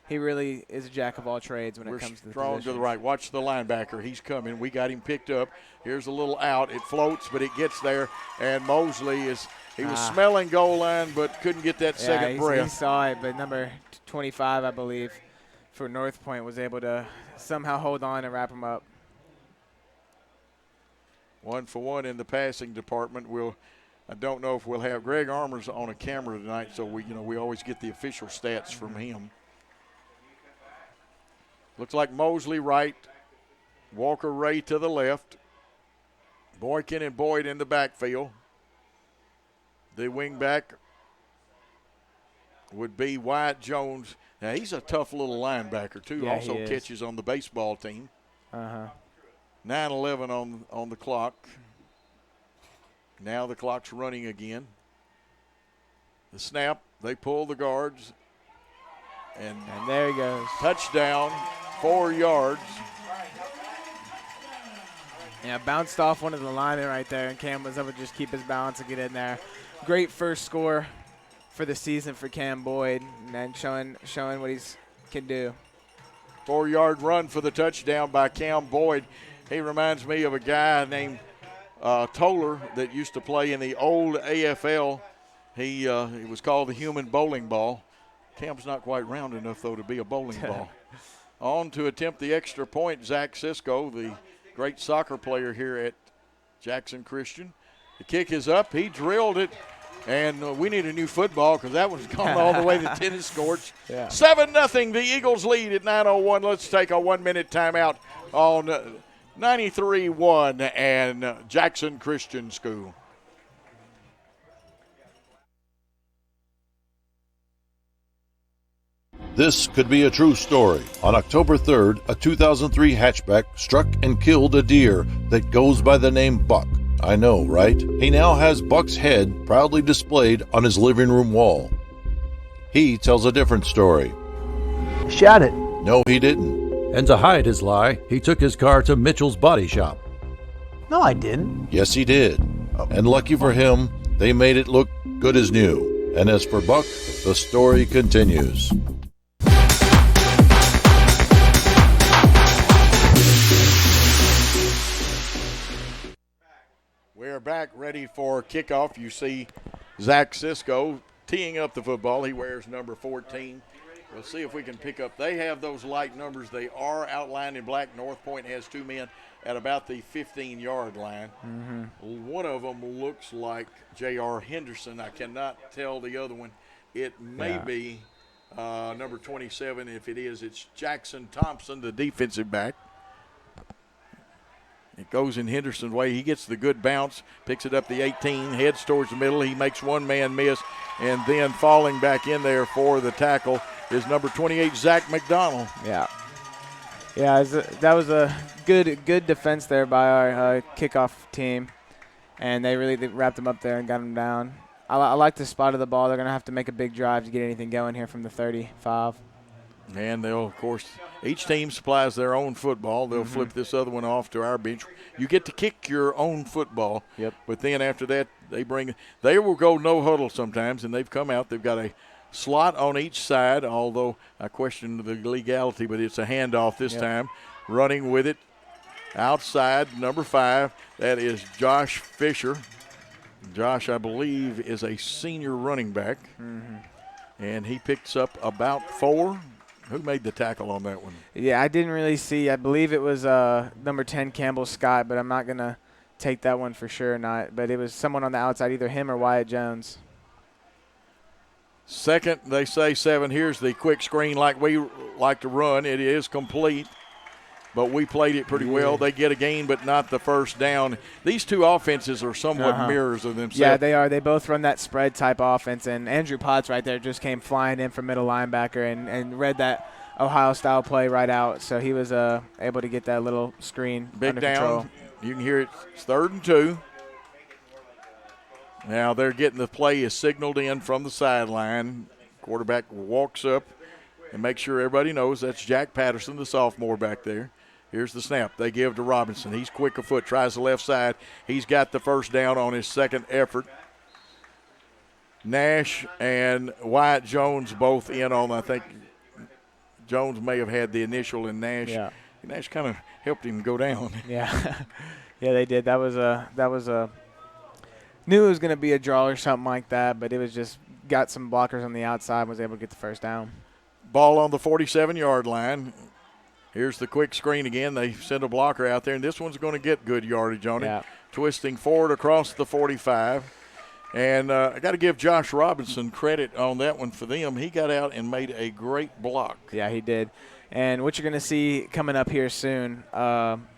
he really is a jack of all trades when it comes to the strong to the right. Watch the linebacker. He's coming. We got him picked up. Here's a little out. It floats, but it gets there. And Mosley was smelling goal line, but couldn't get that second breath. He saw it, but number 25, I believe, for Northpoint was able to somehow hold on and wrap him up. 1 for 1 in the passing department. I don't know if we'll have Greg Armour's on a camera tonight, so we always get the official stats from him. Looks like Mosley right, Walker Ray to the left, Boykin and Boyd in the backfield. The wing back would be Wyatt Jones. Now, he's a tough little linebacker, too. Yeah, also catches on the baseball team. 9:11 on the clock. Now the clock's running again. The snap, they pull the guards. And there he goes. Touchdown, 4 yards. Yeah, bounced off one of the linemen right there, and Cam was able to just keep his balance and get in there. Great first score for the season for Cam Boyd, and showing what he can do. 4-yard run for the touchdown by Cam Boyd. He reminds me of a guy named Toller that used to play in the old AFL. He was called the human bowling ball. Cam's not quite round enough, though, to be a bowling ball. On to attempt the extra point, Zach Cisco, the great soccer player here at Jackson Christian. The kick is up. He drilled it, and we need a new football because that one's gone all the way to tennis courts. 7-0, the Eagles lead at 9:01. Let's take a 1-minute timeout on 93-1 and Jackson Christian School. This could be a true story. On October 3rd, a 2003 hatchback struck and killed a deer that goes by the name Buck. I know, right? He now has Buck's head proudly displayed on his living room wall. He tells a different story. Shot it. No, he didn't. And to hide his lie, he took his car to Mitchell's Body Shop. No, I didn't. Yes, he did. And lucky for him, they made it look good as new. And as for Buck, the story continues. We're back ready for kickoff. You see Zach Cisco teeing up the football. He wears number 14. We'll see if we can pick up. They have those light numbers. They are outlined in black. Northpoint has two men at about the 15-yard line. Mm-hmm. One of them looks like J.R. Henderson. I cannot tell the other one. It may be number 27. If it is, it's Jackson Thompson, the defensive back. It goes in Henderson's way. He gets the good bounce, picks it up the 18, heads towards the middle. He makes one man miss, and then falling back in there for the tackle is number 28, Zach McDonald. Yeah, that was a good defense there by our kickoff team, and they really wrapped him up there and got him down. I like the spot of the ball. They're going to have to make a big drive to get anything going here from the 35. And they'll, of course, each team supplies their own football. They'll flip this other one off to our bench. You get to kick your own football. Yep. But then after that, they will go no huddle sometimes, and they've come out. They've got a slot on each side, although I question the legality, but it's a handoff this time. Running with it outside, number 5, that is Josh Fisher. Josh, I believe, is a senior running back, and he picks up about 4. Who made the tackle on that one? Yeah, I didn't really see. I believe it was number 10, Campbell Scott, but I'm not going to take that one for sure or not. But it was someone on the outside, either him or Wyatt Jones. Second, they say 7. Here's the quick screen like we like to run. It is complete, but we played it pretty well. They get a gain, but not the first down. These two offenses are somewhat mirrors of themselves. Yeah, they are. They both run that spread type offense, and Andrew Potts right there just came flying in from middle linebacker and read that Ohio-style play right out. So he was able to get that little screen Big under down. control. You can hear it. It's 3rd and 2. Now they're getting the play is signaled in from the sideline. Quarterback walks up and makes sure everybody knows that's Jack Patterson, the sophomore back there. Here's the snap. They give to Robinson. He's quick of foot, tries the left side. He's got the first down on his second effort. Nash and Wyatt Jones both in on, I think Jones may have had the initial in Nash. Yeah. Nash kind of helped him go down. Yeah. Yeah, they did. That was a knew it was going to be a draw or something like that, but it was just got some blockers on the outside and was able to get the first down. Ball on the 47-yard line. Here's the quick screen again. They send a blocker out there, and this one's going to get good yardage on it. Twisting forward across the 45. And I got to give Josh Robinson credit on that one for them. He got out and made a great block. Yeah, he did. And what you're going to see coming up here soon,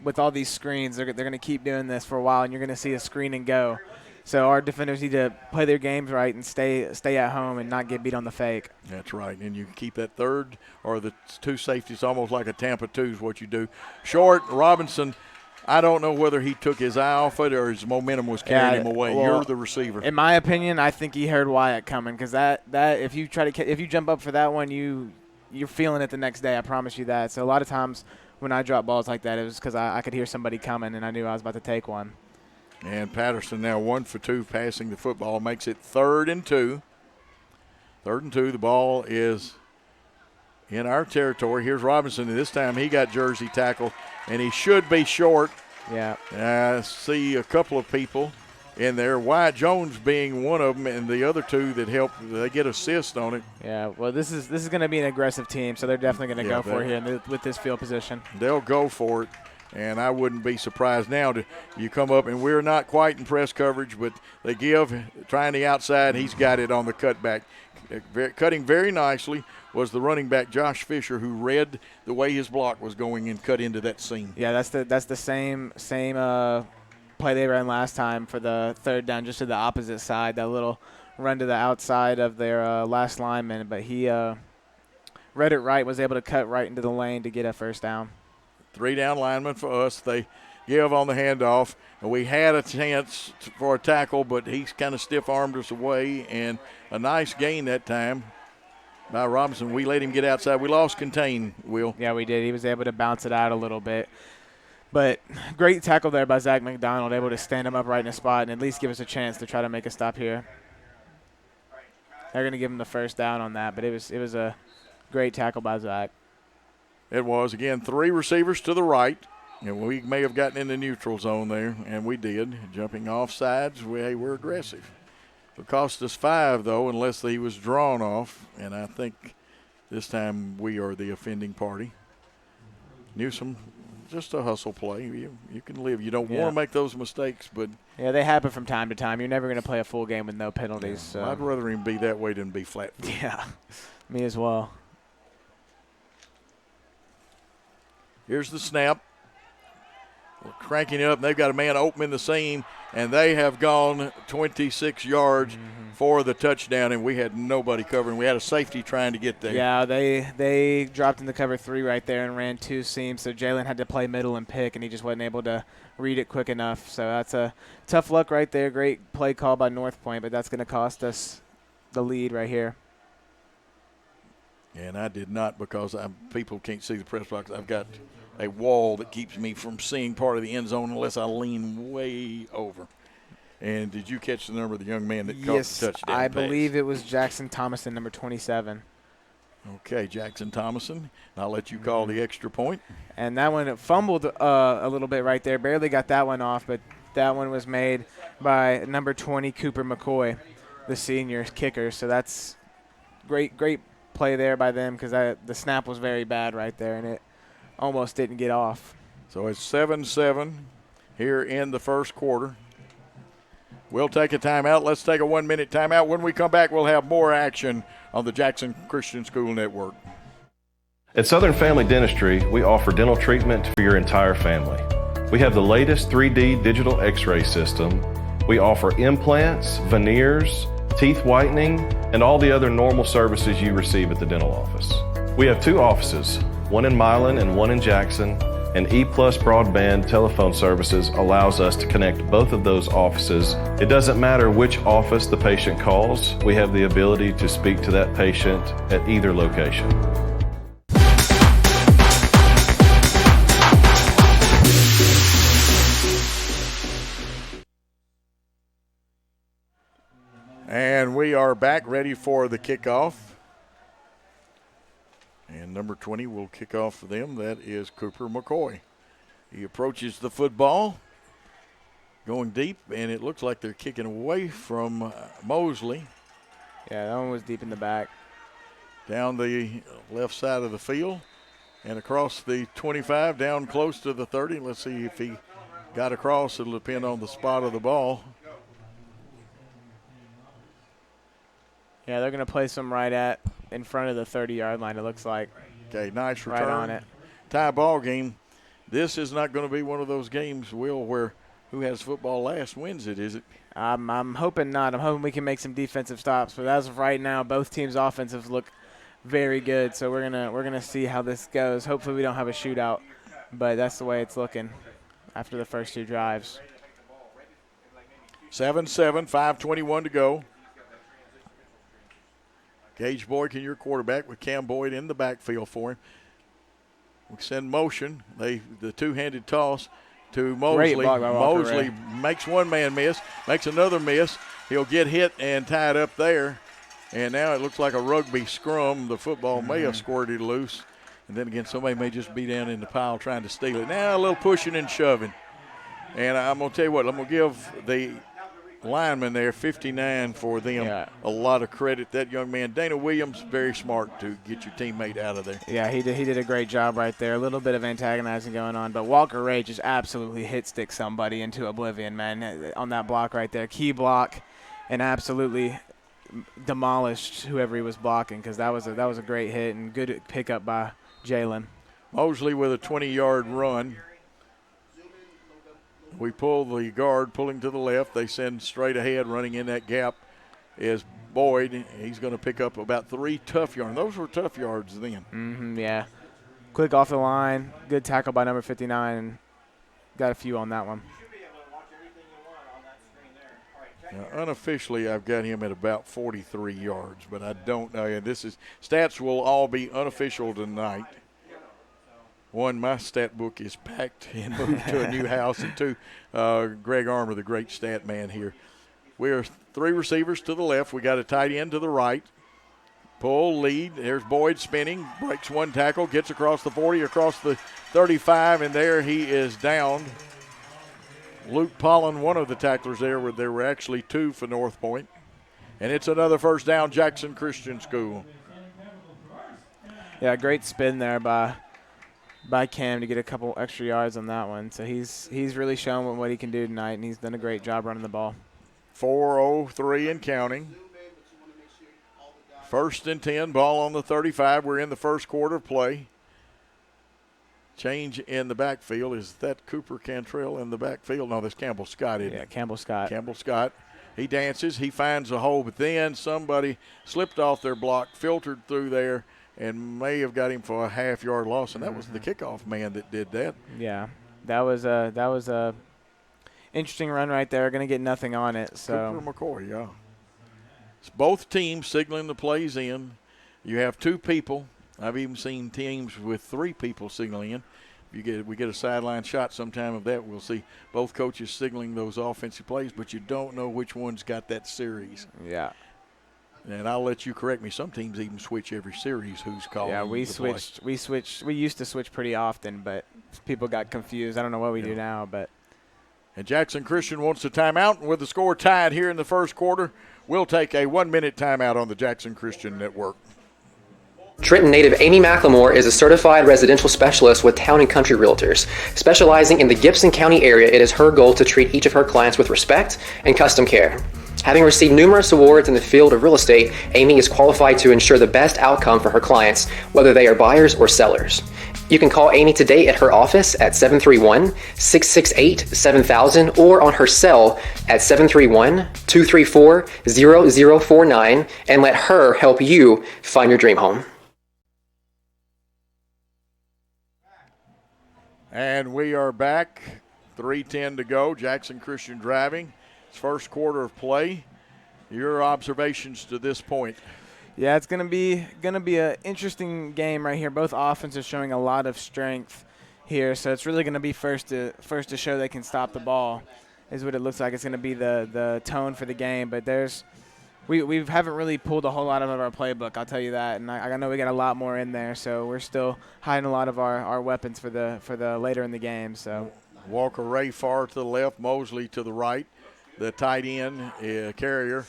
with all these screens, they're going to keep doing this for a while, and you're going to see a screen and go. So our defenders need to play their games right and stay at home and not get beat on the fake. That's right, and you keep that third or the two safeties almost like a Tampa 2 is what you do. Short, Robinson, I don't know whether he took his eye off it or his momentum was carrying him away. Well, you're the receiver. In my opinion, I think he heard Wyatt coming because that if you jump up for that one, you're feeling it the next day. I promise you that. So a lot of times when I drop balls like that, it was because I could hear somebody coming and I knew I was about to take one. And Patterson now 1 for 2 passing the football, makes it 3rd and 2. 3rd and 2, the ball is in our territory. Here's Robinson, and this time he got jersey tackled, and he should be short. Yeah. I see a couple of people in there, Wyatt Jones being one of them, and the other two that help, they get assists on it. Yeah, well, this is going to be an aggressive team, so they're definitely going to go for it here with this field position. They'll go for it. And I wouldn't be surprised now to you come up, and we're not quite in press coverage, but they give, trying the outside. He's got it on the cutback. Cutting very nicely was the running back, Josh Fisher, who read the way his block was going and cut into that seam. Yeah, that's the same play they ran last time for the 3rd down, just to the opposite side, that little run to the outside of their last lineman. But he read it right, was able to cut right into the lane to get a first down. 3 down linemen for us. They give on the handoff. We had a chance for a tackle, but he's kind of stiff-armed us away, and a nice gain that time by Robinson. We let him get outside. We lost contain, Will. Yeah, we did. He was able to bounce it out a little bit. But great tackle there by Zach McDonald, able to stand him up right in a spot and at least give us a chance to try to make a stop here. They're going to give him the first down on that, but it was a great tackle by Zach. It was, again, 3 receivers to the right. And we may have gotten in the neutral zone there, and we did. Jumping off sides, we're aggressive. It cost us 5, though, unless he was drawn off. And I think this time we are the offending party. Newsom, just a hustle play. You can live. You don't want to make those mistakes, but yeah, they happen from time to time. You're never going to play a full game with no penalties. So. I'd rather him be that way than be flat. Yeah, me as well. Here's the snap. We're cranking it up. They've got a man open in the seam, and they have gone 26 yards for the touchdown, and we had nobody covering. We had a safety trying to get there. Yeah, they dropped into cover 3 right there and ran 2 seams, so Jalen had to play middle and pick, and he just wasn't able to read it quick enough. So that's a tough luck right there. Great play call by Northpoint, but that's going to cost us the lead right here. And I did not, because people can't see the press box. I've got a wall that keeps me from seeing part of the end zone unless I lean way over. And did you catch the number of the young man that caught the touchdown I pass? believe it was Jackson Thomason, number 27. Okay, Jackson Thomason. I'll let you call the extra point. And that one fumbled a little bit right there. Barely got that one off, but that one was made by number 20, Cooper McCoy, the senior kicker. So that's great play there by them, because the snap was very bad right there, and it almost didn't get off. So it's 7-7 here in the first quarter. We'll take a timeout. Let's take a 1-minute timeout. When we come back, we'll have more action on the Jackson Christian School Network. At Southern Family Dentistry, we offer dental treatment for your entire family. We have the latest 3D digital x-ray system. We offer implants, veneers, teeth whitening, and all the other normal services you receive at the dental office. We have 2 offices, one in Milan and one in Jackson, and E+ broadband telephone services allows us to connect both of those offices. It doesn't matter which office the patient calls, we have the ability to speak to that patient at either location. And we are back ready for the kickoff. And number 20 will kick off for them. That is Cooper McCoy. He approaches the football, going deep, and it looks like they're kicking away from Mosley. Yeah, that one was deep in the back. Down the left side of the field and across the 25, down close to the 30. Let's see if he got across. It'll depend on the spot of the ball. Yeah, they're going to place him right in front of the 30-yard line, it looks like. Okay, nice return. Right on it. Tie ball game. This is not going to be one of those games, Will, where who has football last wins it, is it? I'm hoping not. I'm hoping we can make some defensive stops. But as of right now, both teams' offensives look very good. So we're gonna see how this goes. Hopefully we don't have a shootout, but that's the way it's looking after the first 2 drives. 7-7, 5:21 to go. Gage Boykin, your quarterback, with Cam Boyd in the backfield for him. We send motion. The 2-handed toss to Mosley. Mosley makes one man miss, makes another miss. He'll get hit and tied up there. And now it looks like a rugby scrum. The football may have squirted loose. And then again, somebody may just be down in the pile trying to steal it. Now a little pushing and shoving. And I'm going to tell you what, I'm going to give the lineman there, 59, for them a lot of credit. That young man, Dana Williams, very smart to get your teammate out of there. Yeah, he did a great job right there. A little bit of antagonizing going on, but Walker Ray just absolutely hit stick somebody into oblivion, man, on that block right there. Key block, and absolutely demolished whoever he was blocking, because that was a great hit and good pickup by Jalen. Mosley with a 20-yard run. We pull the guard, pulling to the left. They send straight ahead. Running in that gap is Boyd. He's going to pick up about 3 tough yards. Those were tough yards then. Yeah. Quick off the line. Good tackle by number 59. And got a few on that one. Now, unofficially, I've got him at about 43 yards, but I don't know. And this is stats will all be unofficial tonight. One, my stat book is packed and moved to a new house. And two, Greg Armour, the great stat man here. We are 3 receivers to the left. We got a tight end to the right. Pull, lead. There's Boyd spinning, breaks 1 tackle, gets across the 40, across the 35, and there he is downed. Luke Pollen, one of the tacklers there were actually 2 for Northpoint. And it's another first down, Jackson Christian School. Yeah, great spin there by Cam to get a couple extra yards on that one. So he's really shown what he can do tonight, and he's done a great job running the ball. 4:03 and counting. 1st and 10, ball on the 35. We're in the first quarter of play. Change in the backfield. Is that Cooper Cantrell in the backfield? No, that's Campbell Scott, isn't it? Campbell Scott. Campbell Scott. He dances. He finds a hole, but then somebody slipped off their block, filtered through there, and may have got him for a half-yard loss, and that was the kickoff man that did that. Yeah, that was a interesting run right there. Going to get nothing on it. So Cooper McCoy, yeah. It's both teams signaling the plays in. You have 2 people. I've even seen teams with 3 people signaling in. We get a sideline shot sometime of that. We'll see both coaches signaling those offensive plays, but you don't know which one's got that series. Yeah. And I'll let you correct me. Some teams even switch every series who's calling. Yeah, we switched. We used to switch pretty often, but people got confused. I don't know what we do now, but. And Jackson Christian wants a timeout, and with the score tied here in the first quarter, we'll take a 1-minute timeout on the Jackson Christian Network. Trenton native Amy McLemore is a certified residential specialist with Town & Country Realtors. Specializing in the Gibson County area, it is her goal to treat each of her clients with respect and custom care. Having received numerous awards in the field of real estate, Amy is qualified to ensure the best outcome for her clients, whether they are buyers or sellers. You can call Amy today at her office at 731-668-7000 or on her cell at 731-234-0049 and let her help you find your dream home. And we are back. 3:10 to go. Jackson Christian driving. It's first quarter of play. Your observations to this point? Yeah, it's gonna be an interesting game right here. Both offenses showing a lot of strength here, so it's really gonna be first to show they can stop the ball, is what it looks like. It's gonna be the tone for the game. But we haven't really pulled a whole lot out of our playbook, I'll tell you that, and I know we got a lot more in there. So we're still hiding a lot of our weapons for the later in the game. So Walker Ray far to the left, Mosley to the right. The tight end Carrier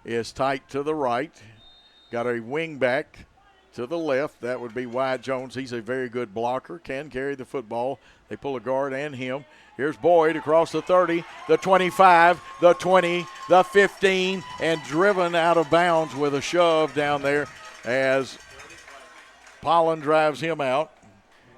is tight to the right. Got a wing back to the left. That would be Wyatt Jones. He's a very good blocker, can carry the football. They pull a guard and him. Here's Boyd across the 30, the 25, the 20, the 15, and driven out of bounds with a shove down there as Pollen drives him out.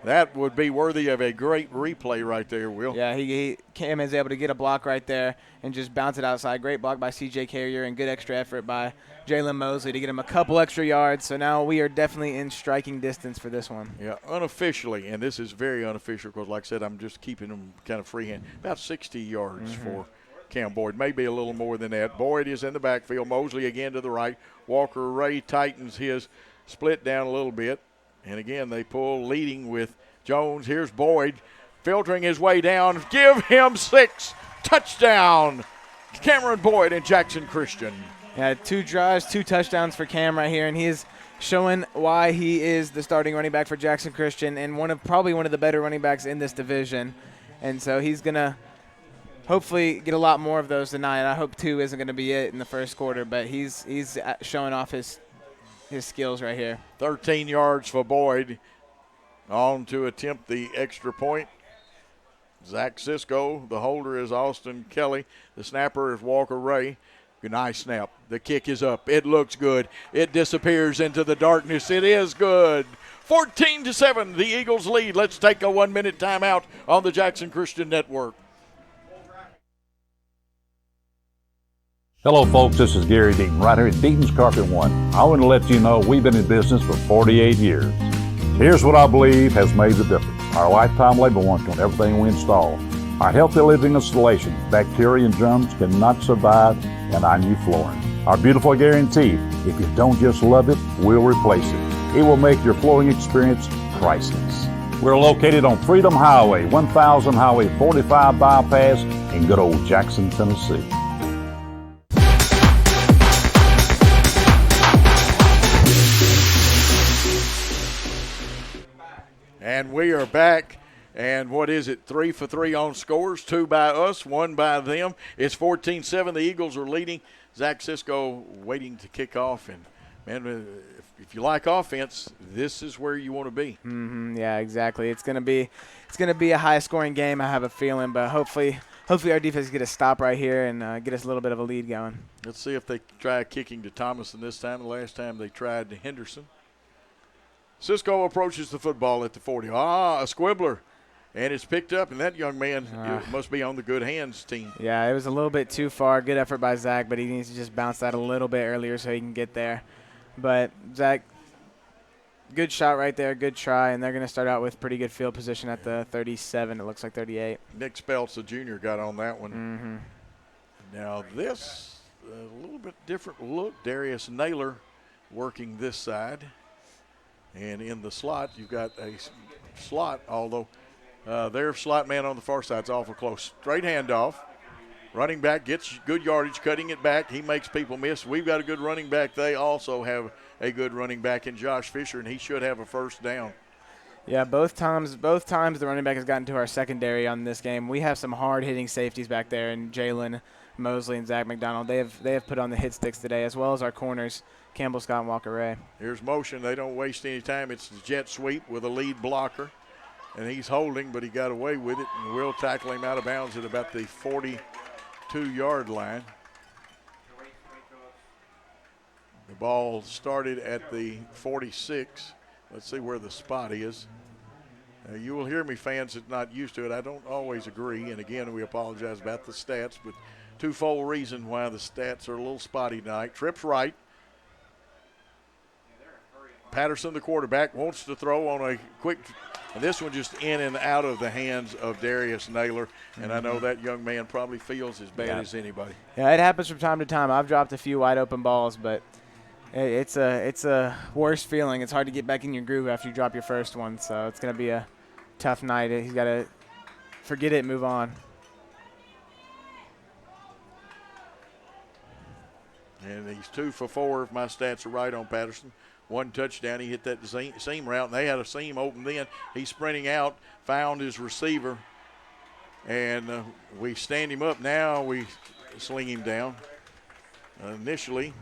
That would be worthy of a great replay right there, Will. Yeah, Cam is able to get a block right there and just bounce it outside. Great block by C.J. Carrier and good extra effort by Jalen Mosley to get him a couple extra yards. So now we are definitely in striking distance for this one. Yeah, unofficially, and this is very unofficial because, like I said, I'm just keeping them kind of freehand. About 60 yards for Cam Boyd, maybe a little more than that. Boyd is in the backfield. Mosley again to the right. Walker Ray tightens his split down a little bit. And again, they pull, leading with Jones. Here's Boyd filtering his way down. Give him 6. Touchdown. Cameron Boyd and Jackson Christian. Yeah, 2 drives, 2 touchdowns for Cam right here, and he is showing why he is the starting running back for Jackson Christian and probably one of the better running backs in this division. And so he's going to hopefully get a lot more of those tonight. I hope 2 isn't going to be it in the first quarter, but he's showing off his skills right here. 13 yards for Boyd. On to attempt the extra point. Zach Cisco. The holder is Austin Kelly. The snapper is Walker Ray. Nice snap. The kick is up. It looks good. It disappears into the darkness. It is good. 14-7, the Eagles lead. Let's take a 1-minute timeout on the Jackson Christian Network. Hello, folks. This is Gary Deaton, right here at Deaton's Carpet One. I want to let you know we've been in business for 48 years. Here's what I believe has made the difference. Our lifetime labor warranty on everything we install. Our healthy living installations, bacteria and germs cannot survive in our new flooring. Our beautiful guarantee, if you don't just love it, we'll replace it. It will make your flooring experience priceless. We're located on Freedom Highway, 1000 Highway 45 bypass in good old Jackson, Tennessee. And we are back. And what is it? 3 for 3 on scores, 2 by us, 1 by them. It's 14-7. The Eagles are leading. Zach Cisco waiting to kick off. And, man, if you like offense, this is where you want to be. Yeah, exactly. It's gonna be a high-scoring game, I have a feeling. But hopefully our defense get a stop right here and get us a little bit of a lead going. Let's see if they try kicking to Thomason this time. The last time they tried to Henderson. Cisco approaches the football at the 40. A squibbler. And it's picked up, and that young man must be on the good hands team. Yeah, it was a little bit too far. Good effort by Zach, but he needs to just bounce that a little bit earlier so he can get there. But Zach, good shot right there, good try, and they're going to start out with pretty good field position at the 37. It looks like 38. Nick Speltz, the junior, got on that one. Now this, a little bit different look. Darius Naylor working this side. And in the slot, you've got a slot, although their slot man on the far side is awful close. Straight handoff. Running back gets good yardage, cutting it back. He makes people miss. We've got a good running back. They also have a good running back in Josh Fisher, and he should have a first down. Yeah, both times the running back has gotten to our secondary on this game. We have some hard-hitting safeties back there, and Jalen Mosley and Zach McDonald. They have put on the hit sticks today, as well as our corners, Campbell Scott and Walker Ray. Here's motion. They don't waste any time. It's the jet sweep with a lead blocker, and he's holding, but he got away with it, and we'll tackle him out of bounds at about the 42-yard line. The ball started at the 46. Let's see where the spot is. You will hear me, fans that not used to it. I don't always agree, and again, we apologize about the stats, but twofold reason why the stats are a little spotty tonight. Trips right. Patterson, the quarterback, wants to throw on a quick, and this one just in and out of the hands of Darius Naylor, and I know that young man probably feels as bad as anybody. Yeah, it happens from time to time. I've dropped a few wide open balls, but it's a worse feeling. It's hard to get back in your groove after you drop your first one, so it's going to be a tough night. He's got to forget it and move on. And he's 2 for 4 if my stats are right on Patterson. 1 touchdown. He hit that seam route, and they had a seam open then. He's sprinting out, found his receiver, and we stand him up. Now we sling him down. Initially,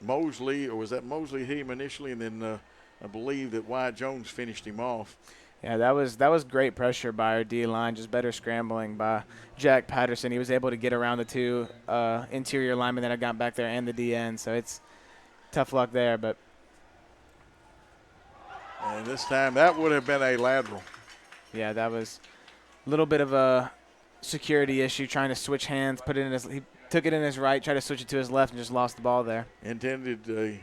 Mosley, or was that Mosley hit him initially, and then I believe that Wyatt Jones finished him off. Yeah, that was great pressure by our D-line, just better scrambling by Jack Patterson. He was able to get around the 2 interior linemen that I got back there and the DN, so it's tough luck there. But and this time that would have been a lateral. Yeah, that was a little bit of a security issue, trying to switch hands, he took it in his right, tried to switch it to his left, and just lost the ball there. Intended a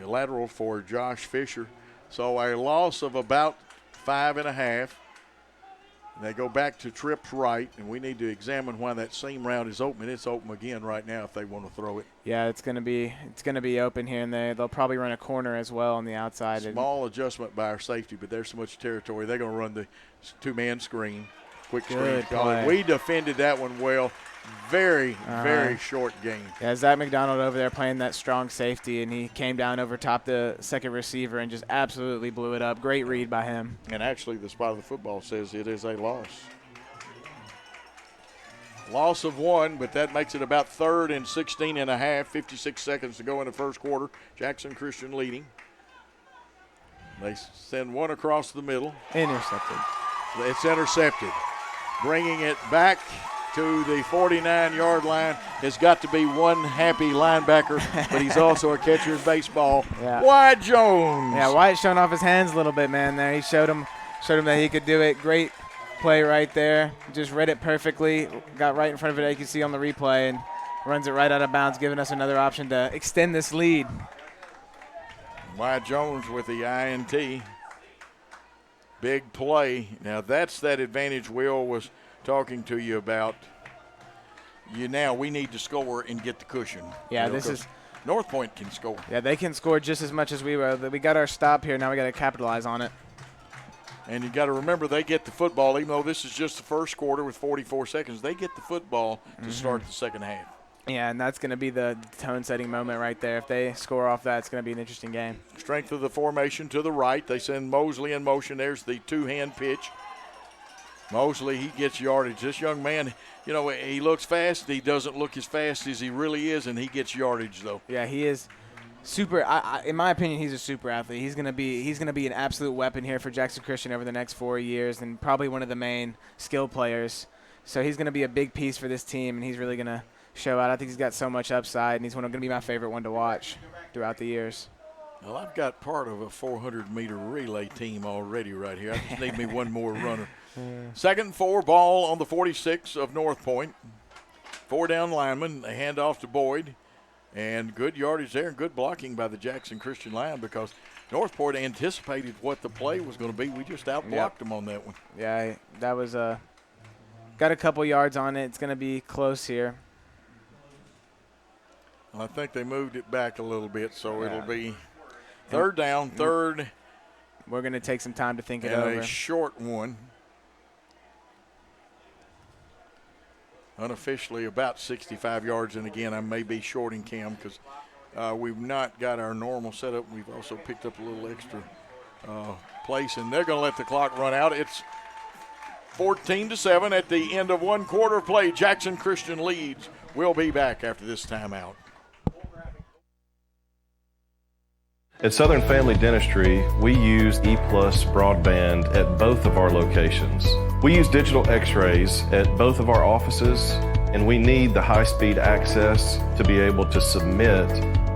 lateral for Josh Fisher. So a loss of about 5.5. They go back to trips right, and we need to examine why that seam route is open. It's open again right now if they want to throw it. Yeah, it's gonna be open here and there. They'll probably run a corner as well on the outside. Small adjustment by our safety, but there's so much territory. They're going to run the 2-man screen, quick screen. We defended that one well. Very short game. Yeah, Zach McDonald over there playing that strong safety, and he came down over top the second receiver and just absolutely blew it up. Great read by him. And actually the spot of the football says it is a loss. Loss of 1, but that makes it about 3rd and 16.5, 56 seconds to go in the first quarter. Jackson Christian leading. They send one across the middle. Intercepted. It's intercepted. Bringing it back to the 49-yard line has got to be one happy linebacker, but he's also a catcher of baseball. Yeah. Wyatt Jones. Yeah, Wyatt showing off his hands a little bit, man. There, he showed him that he could do it. Great play right there. Just read it perfectly. Got right in front of it. You can see on the replay and runs it right out of bounds, giving us another option to extend this lead. Wyatt Jones with the INT. Big play. Now that's that advantage Will was talking to you about. We need to score and get the cushion. Yeah, this is Northpoint can score. Yeah, they can score just as much as we will. We got our stop here. Now we got to capitalize on it. And you got to remember, they get the football, even though this is just the first quarter with 44 seconds. They get the football to start the second half. Yeah, and that's going to be the tone-setting moment right there. If they score off that, it's going to be an interesting game. Strength of the formation to the right. They send Mosley in motion. There's the two-hand pitch. Mosley, he gets yardage. This young man, you know, he looks fast. He doesn't look as fast as he really is, and he gets yardage, though. Yeah, he is super. In my opinion, he's a super athlete. He's gonna be an absolute weapon here for Jackson Christian over the next 4 years, and probably one of the main skill players. So he's gonna be a big piece for this team, and he's really gonna show out. I think he's got so much upside, and he's gonna be my favorite one to watch throughout the years. Well, I've got part of a 400-meter relay team already right here. I just need me one more runner. Second and 4, ball on the 46 of Northpoint. 4 down linemen. They hand off to Boyd. And good yardage there and good blocking by the Jackson Christian line because Northpoint anticipated what the play was going to be. We just outblocked them on that one. Yeah, that was got a couple yards on it. It's going to be close here. I think they moved it back a little bit, so it'll be third down, third. We're going to take some time to think it and over. A short one. Unofficially about 65 yards, and again, I may be shorting Cam because we've not got our normal setup. We've also picked up a little extra place, and they're going to let the clock run out. It's 14-7 at the end of one quarter of play. Jackson Christian leads. We'll be back after this timeout. At Southern Family Dentistry, we use E+ broadband at both of our locations. We use digital x-rays at both of our offices, and we need the high-speed access to be able to submit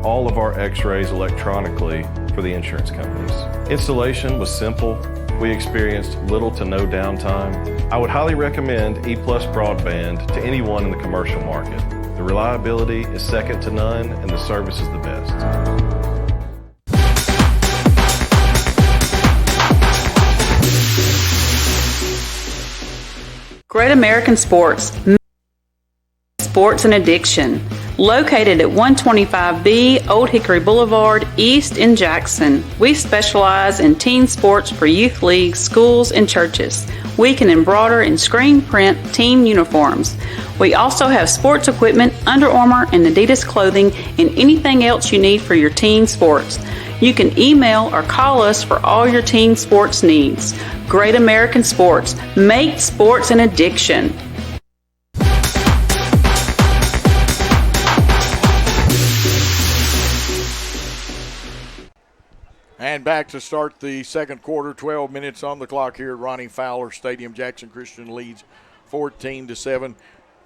all of our x-rays electronically for the insurance companies. Installation was simple. We experienced little to no downtime. I would highly recommend E+ broadband to anyone in the commercial market. The reliability is second to none, and the service is the best. Great American Sports and Addiction, located at 125B Old Hickory Boulevard, East in Jackson. We specialize in teen sports for youth leagues, schools, and churches. We can embroider and screen print team uniforms. We also have sports equipment, Under Armour, and Adidas clothing, and anything else you need for your teen sports. You can email or call us for all your teen sports needs. Great American Sports. Make sports an addiction. And back to start the second quarter, 12 minutes on the clock here at Ronnie Fowler Stadium. Jackson Christian leads 14-7.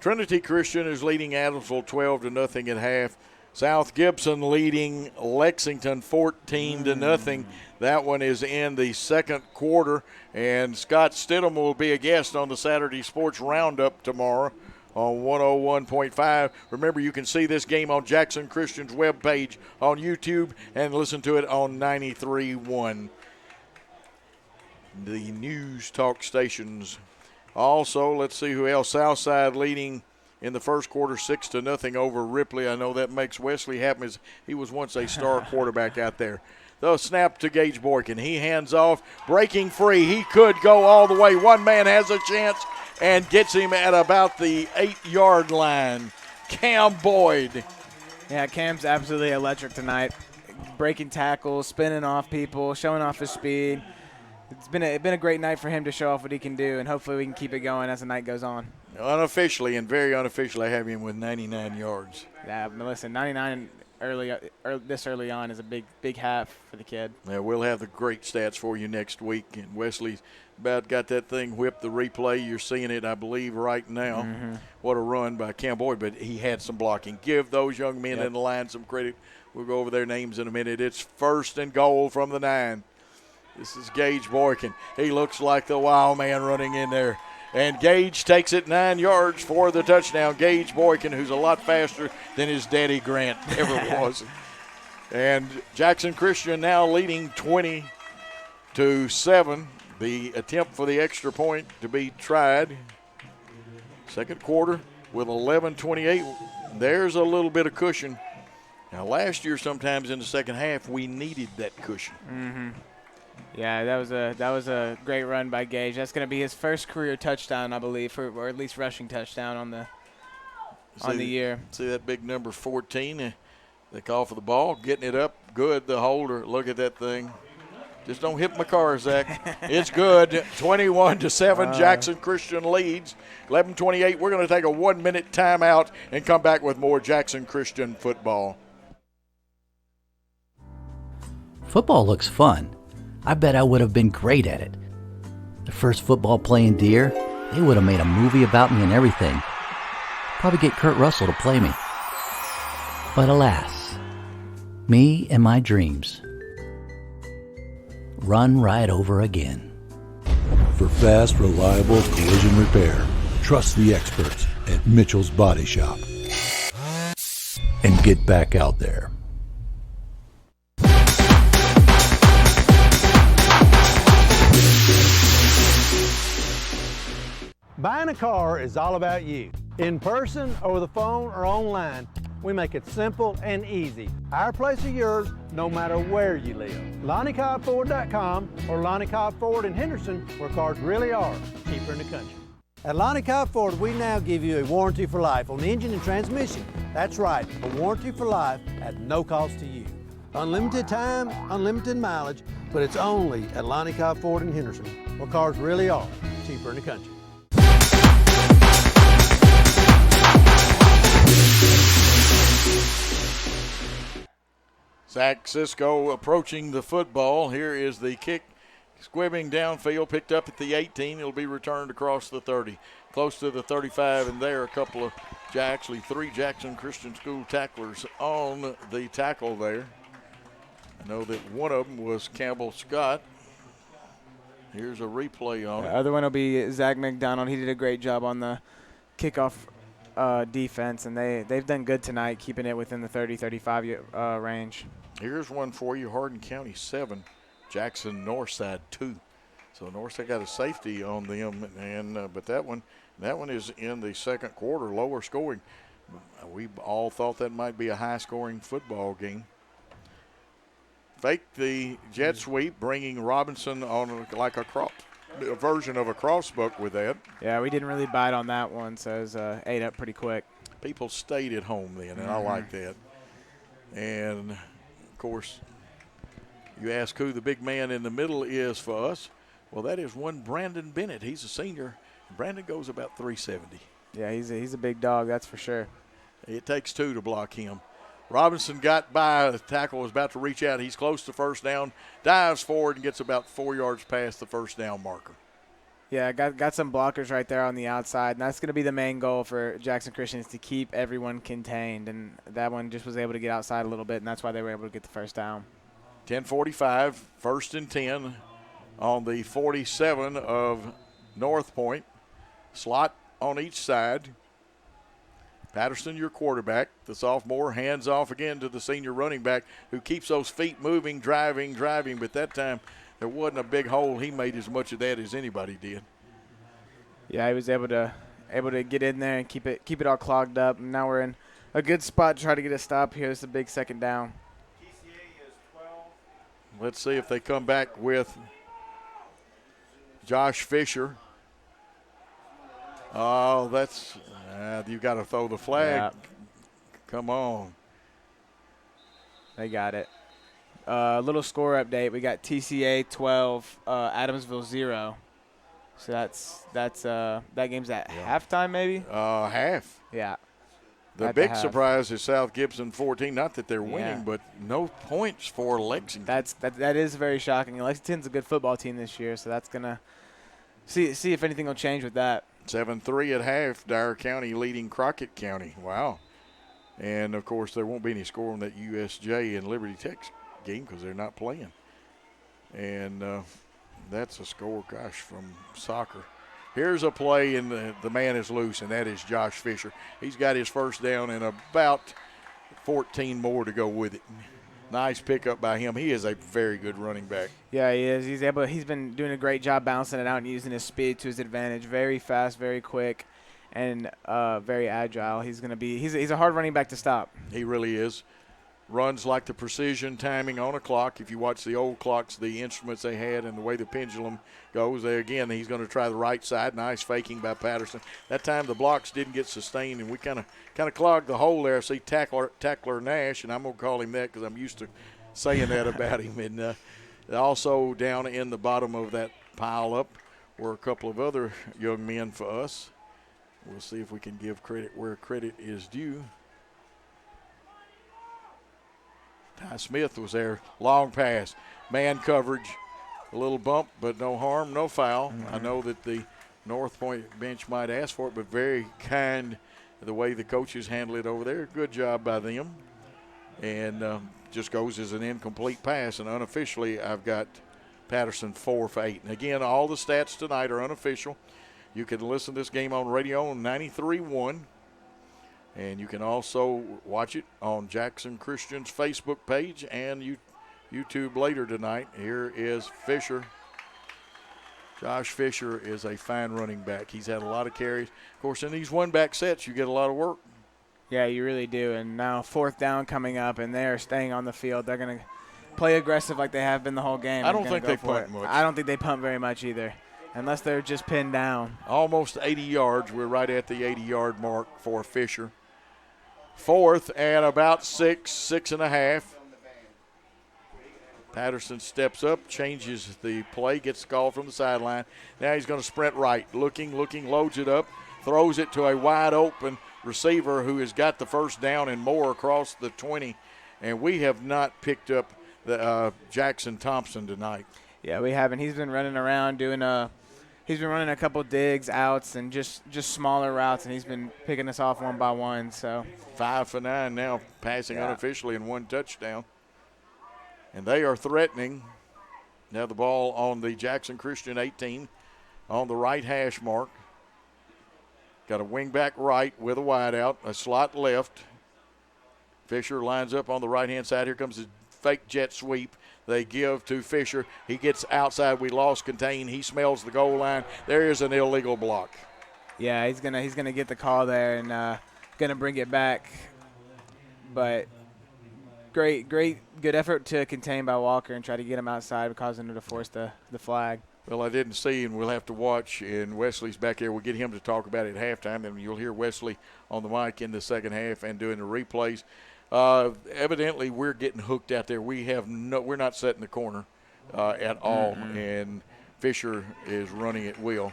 Trinity Christian is leading Adamsville 12-0 at half. South Gibson leading Lexington 14-0. That one is in the second quarter. And Scott Stidham will be a guest on the Saturday Sports Roundup tomorrow on 101.5. Remember, you can see this game on Jackson Christian's webpage on YouTube and listen to it on 93.1. The news talk stations. Also, let's see who else. Southside leading in the first quarter 6-0 over Ripley. I know that makes Wesley happy as he was once a star quarterback out there. The snap to Gage Boykin. He hands off, breaking free. He could go all the way. One man has a chance and gets him at about the 8-yard line. Cam Boyd. Yeah, Cam's absolutely electric tonight. Breaking tackles, spinning off people, showing off his speed. It's been a great night for him to show off what he can do, and hopefully we can keep it going as the night goes on. Unofficially and very unofficially, I have him with 99 yards. Yeah, but listen, 99 this early on is a big half for the kid. Yeah, we'll have the great stats for you next week. And Wesley's about got that thing whipped, the replay. You're seeing it, I believe, right now. Mm-hmm. What a run by Cam Boyd, but he had some blocking. Give those young men in the line some credit. We'll go over their names in a minute. It's 1st and goal from the 9. This is Gage Boykin. He looks like the wild man running in there. And Gage takes it 9 yards for the touchdown. Gage Boykin, who's a lot faster than his daddy Grant ever was. And Jackson Christian now leading 20-7. The attempt for the extra point to be tried. Second quarter with 11:28. There's a little bit of cushion. Now, last year, sometimes in the second half, we needed that cushion. Mm-hmm. Yeah, that was a great run by Gage. That's going to be his first career touchdown, I believe, or at least rushing touchdown on the year. See that big number 14? They call for the ball, getting it up, good. The holder, look at that thing. Just don't hit my car, Zach. It's good. 21-7, Jackson Christian leads. 11:28. We're going to take a 1-minute timeout and come back with more Jackson Christian football. Football looks fun. I bet I would have been great at it. The first football playing deer, they would have made a movie about me and everything. Probably get Kurt Russell to play me. But alas, me and my dreams run right over again. For fast, reliable collision repair, trust the experts at Mitchell's Body Shop. And get back out there. Buying a car is all about you. In person, over the phone, or online, we make it simple and easy. Our place or yours, no matter where you live. LonnieCobbFord.com or Lonnie Cobb Ford in Henderson, where cars really are cheaper in the country. At Lonnie Cobb Ford, we now give you a warranty for life on engine and transmission. That's right, a warranty for life at no cost to you. Unlimited time, unlimited mileage, but it's only at Lonnie Cobb Ford in Henderson, where cars really are cheaper in the country. Zach Cisco approaching the football. Here is the kick. Squibbing downfield, picked up at the 18. It'll be returned across the 30. Close to the 35, and there actually three Jackson Christian School tacklers on the tackle there. I know that one of them was Campbell Scott. Here's a replay on it. The other one will be Zach McDonald. He did a great job on the kickoff defense, and they've done good tonight, keeping it within the 30-35 range. Here's one for you. Hardin County 7, Jackson Northside 2. So Northside got a safety on them, and but that one is in the second quarter, lower scoring. We all thought that might be a high-scoring football game. Fake the jet sweep, bringing Robinson on like a version of a crossbuck with that. Yeah, we didn't really bite on that one, so it was ate up pretty quick. People stayed at home then, and I like that. And, of course, you ask who the big man in the middle is for us. Well, that is one Brandon Bennett. He's a senior. Brandon goes about 370. Yeah, he's a big dog, that's for sure. It takes two to block him. Robinson got by. The tackle was about to reach out. He's close to first down, dives forward, and gets about 4 yards past the first down marker. Yeah, got some blockers right there on the outside, and that's going to be the main goal for Jackson Christian, is to keep everyone contained, and that one just was able to get outside a little bit, and that's why they were able to get the first down. 10:45, first and 10 on the 47 of Northpoint. Slot on each side. Patterson, your quarterback. The sophomore hands off again to the senior running back, who keeps those feet moving, driving. But that time there wasn't a big hole. He made as much of that as anybody did. Yeah, he was able to get in there and keep it all clogged up. And now we're in a good spot to try to get a stop here. This is a big second down. TCA is 12. Let's see if they come back with Josh Fisher. Oh, that's you got to throw the flag. Yeah. Come on. They got it. Little score update. We got TCA 12, Adamsville 0. So that game's at halftime maybe? Half. Yeah. The big surprise is South Gibson 14. Not that they're winning, but no points for Lexington. That is very shocking. Lexington's a good football team this year, so that's gonna see if anything will change with that. 7-3 at half. Dyer County leading Crockett County. Wow. And, of course, there won't be any score on that USJ and Liberty Tech game because they're not playing. And that's a score, from soccer. Here's a play, and the man is loose, and that is Josh Fisher. He's got his first down and about 14 more to go with it. Nice pickup by him. He is a very good running back. Yeah, he is. He's been doing a great job bouncing it out and using his speed to his advantage. Very fast, very quick, and very agile. He's a hard running back to stop. He really is. runs like the precision timing on a clock. If you watch the old clocks, the instruments they had and the way the pendulum goes, again, he's going to try the right side. Nice faking by Patterson. That time the blocks didn't get sustained, and we kind of clogged the hole there. See Tackler Nash, and I'm going to call him that because I'm used to saying that about him. And also down in the bottom of that pile up were a couple of other young men for us. We'll see if we can give credit where credit is due. Ty Smith was there. Long pass. Man coverage. A little bump, but no harm, no foul. I know that the North Point bench might ask for it, but very kind the way the coaches handle it over there. Good job by them. And just goes as an incomplete pass. And unofficially, I've got Patterson 4 for 8. And again, all the stats tonight are unofficial. You can listen to this game on radio on 93.1. And you can also watch it on Jackson Christian's Facebook page and YouTube later tonight. Here is Fisher. Josh Fisher is a fine running back. He's had a lot of carries. Of course, in these one-back sets, you get a lot of work. Yeah, you really do. And now 4th down coming up, and they're staying on the field. They're going to play aggressive like they have been the whole game. I don't think they punt much. I don't think they punt very much either, unless they're just pinned down. Almost 80 yards. We're right at the 80-yard mark for Fisher. 4th and about 6.5. Patterson steps up, changes the play, gets the call from the sideline. Now he's going to sprint right, looking, loads it up, throws it to a wide-open receiver who has got the first down and more across the 20. And we have not picked up the Jackson Thompson tonight. Yeah, we haven't. He's been running around doing he's been running a couple digs, outs, and just smaller routes, and he's been picking us off one by one. So 5 for 9 now, passing unofficially and 1 touchdown. And they are threatening. Now the ball on the Jackson Christian 18 on the right hash mark. Got a wing back right with a wide out, a slot left. Fisher lines up on the right-hand side. Here comes the fake jet sweep. They give to Fisher. He gets outside. We lost contain. He smells the goal line. There is an illegal block. Yeah, he's gonna get the call there and gonna bring it back. But good effort to contain by Walker and try to get him outside, causing him to force the flag. Well, I didn't see, and we'll have to watch. And Wesley's back here. We'll get him to talk about it at halftime. Then you'll hear Wesley on the mic in the second half and doing the replays. Evidently, we're getting hooked out there. We're not setting the corner at all, and Fisher is running at will.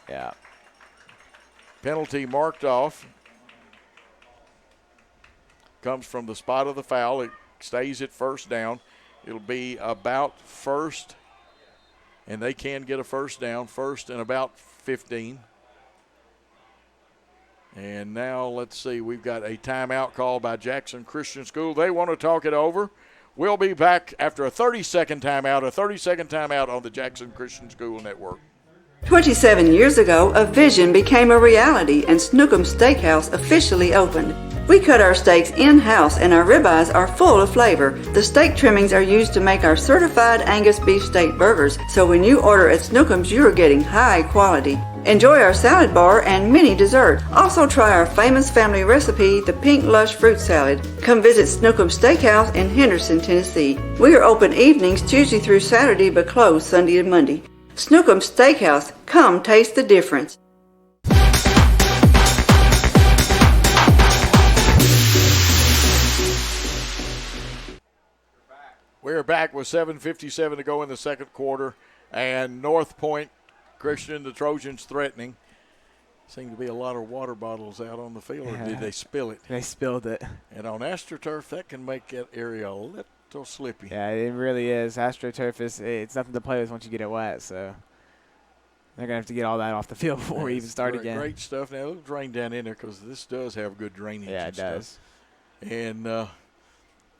Yeah. Penalty marked off. Comes from the spot of the foul. It stays at first down. It'll be about first, and they can get a first down, first and about 15. And now let's see, we've got a timeout call by Jackson Christian School. They want to talk it over. We'll be back after a 30-second timeout on the Jackson Christian School Network. 27 years ago, a vision became a reality and Snookum Steakhouse officially opened. We cut our steaks in-house and our ribeyes are full of flavor. The steak trimmings are used to make our certified Angus beef steak burgers, so when you order at Snookum's, you are getting high quality. Enjoy our salad bar and mini dessert. Also try our famous family recipe, the Pink Lush Fruit Salad. Come visit Snookum Steakhouse in Henderson, Tennessee. We are open evenings Tuesday through Saturday but closed Sunday and Monday. Snookum Steakhouse, come taste the difference. We're back with 7:57 to go in the second quarter, and Northpoint Christian, the Trojans threatening. Seemed to be a lot of water bottles out on the field, or did they spill it? They spilled it. And on AstroTurf, that can make that area a little slippy. Yeah, it really is. AstroTurf it's nothing to play with once you get it wet, so they're going to have to get all that off the field before we even start again. Great stuff. Now, it'll drain down in there because this does have good drainage. Yeah, it does. And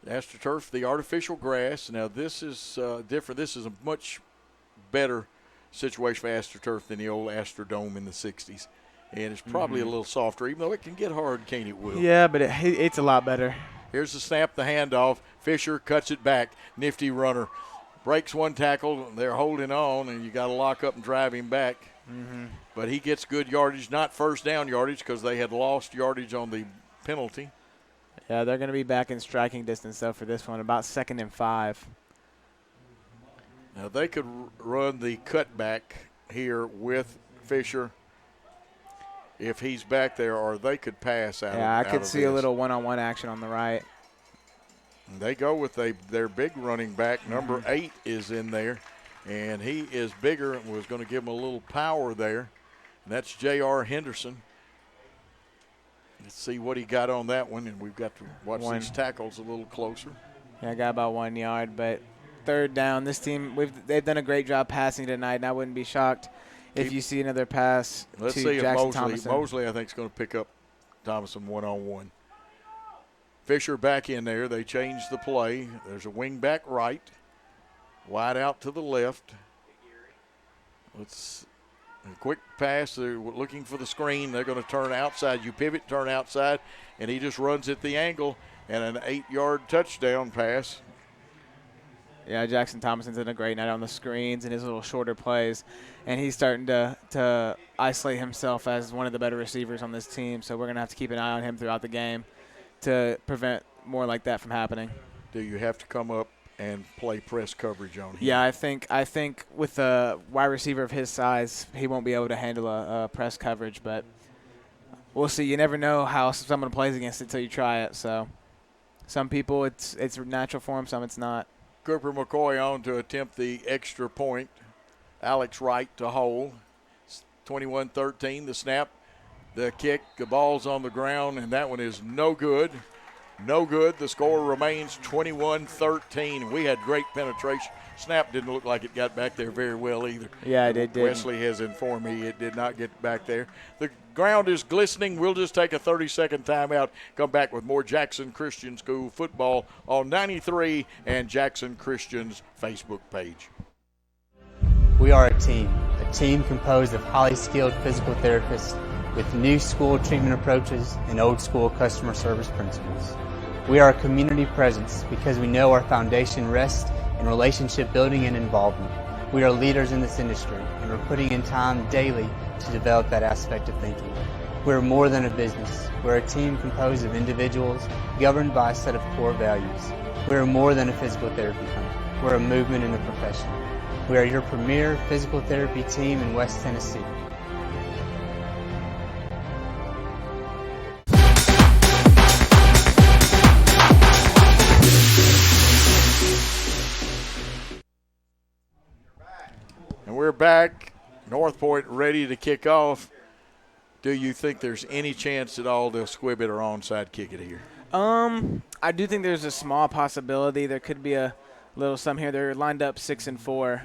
AstroTurf, the artificial grass. Now, this is different. This is a much better situation for AstroTurf than the old Astrodome in the 60s. And it's probably a little softer, even though it can get hard, can't it, Will? Yeah, but it's a lot better. Here's the snap, the handoff. Fisher cuts it back. Nifty runner. Breaks one tackle. They're holding on, and you got to lock up and drive him back. But he gets good yardage, not first down yardage because they had lost yardage on the penalty. Yeah, they're going to be back in striking distance, though, for this one, about 2nd and 5. Now, they could run the cutback here with Fisher if he's back there, or they could pass out. Yeah, I could see a this. little one-on-one action on the right. And they go with their big running back. Number 8 is in there, and he is bigger and was going to give him a little power there. And that's J.R. Henderson. Let's see what he got on that one, and we've got to watch these tackles a little closer. Yeah, I got about 1 yard, but third down. This team, they've done a great job passing tonight, and I wouldn't be shocked if you see another pass Let's to see Jackson if Thomason. Mosley, I think, is going to pick up Thomason one-on-one. Fisher back in there. They changed the play. There's a wing back right, wide out to the left. A quick pass. They're looking for the screen. They're going to turn outside. You pivot, turn outside, and he just runs at the angle, and an 8-yard touchdown pass. Yeah, Jackson Thomason's done a great night on the screens and his little shorter plays, and he's starting to isolate himself as one of the better receivers on this team, so we're going to have to keep an eye on him throughout the game to prevent more like that from happening. Do you have to come up and play press coverage on him? Yeah, I think with a wide receiver of his size, he won't be able to handle a press coverage, but we'll see. You never know how someone plays against it until you try it, so some people it's natural for them, some it's not. Cooper McCoy on to attempt the extra point. Alex Wright to hold. 21-13, the snap, the kick, the ball's on the ground, and that one is no good. No good. The score remains 21-13. We had great penetration. Snap didn't look like it got back there very well either. Yeah, it did. Wesley has informed me it did not get back there. The ground is glistening. We'll just take a 30-second timeout, come back with more Jackson Christian School football on 93 and Jackson Christian's Facebook page. We are a team composed of highly skilled physical therapists with new school treatment approaches and old school customer service principles. We are a community presence because we know our foundation rests in relationship building and involvement. We are leaders in this industry, and we're putting in time daily to develop that aspect of thinking. We're more than a business. We're a team composed of individuals governed by a set of core values. We're more than a physical therapy clinic. We're a movement in the profession. We are your premier physical therapy team in West Tennessee. We're back. Northpoint ready to kick off. Do you think there's any chance at all they'll squib it or onside kick it here? I do think there's a small possibility. There could be a little some here. They're lined up 6 and 4.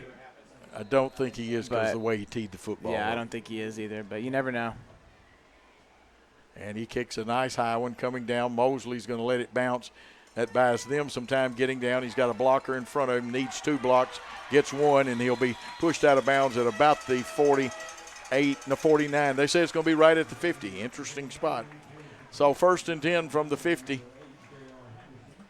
I don't think he is because of the way he teed the football. Yeah, I don't think he is either, but you never know. And he kicks a nice high one coming down. Mosley's going to let it bounce. That buys them some time getting down. He's got a blocker in front of him, needs 2 blocks, gets 1, and he'll be pushed out of bounds at about the 49. They say it's going to be right at the 50. Interesting spot. So 1st and 10 from the 50.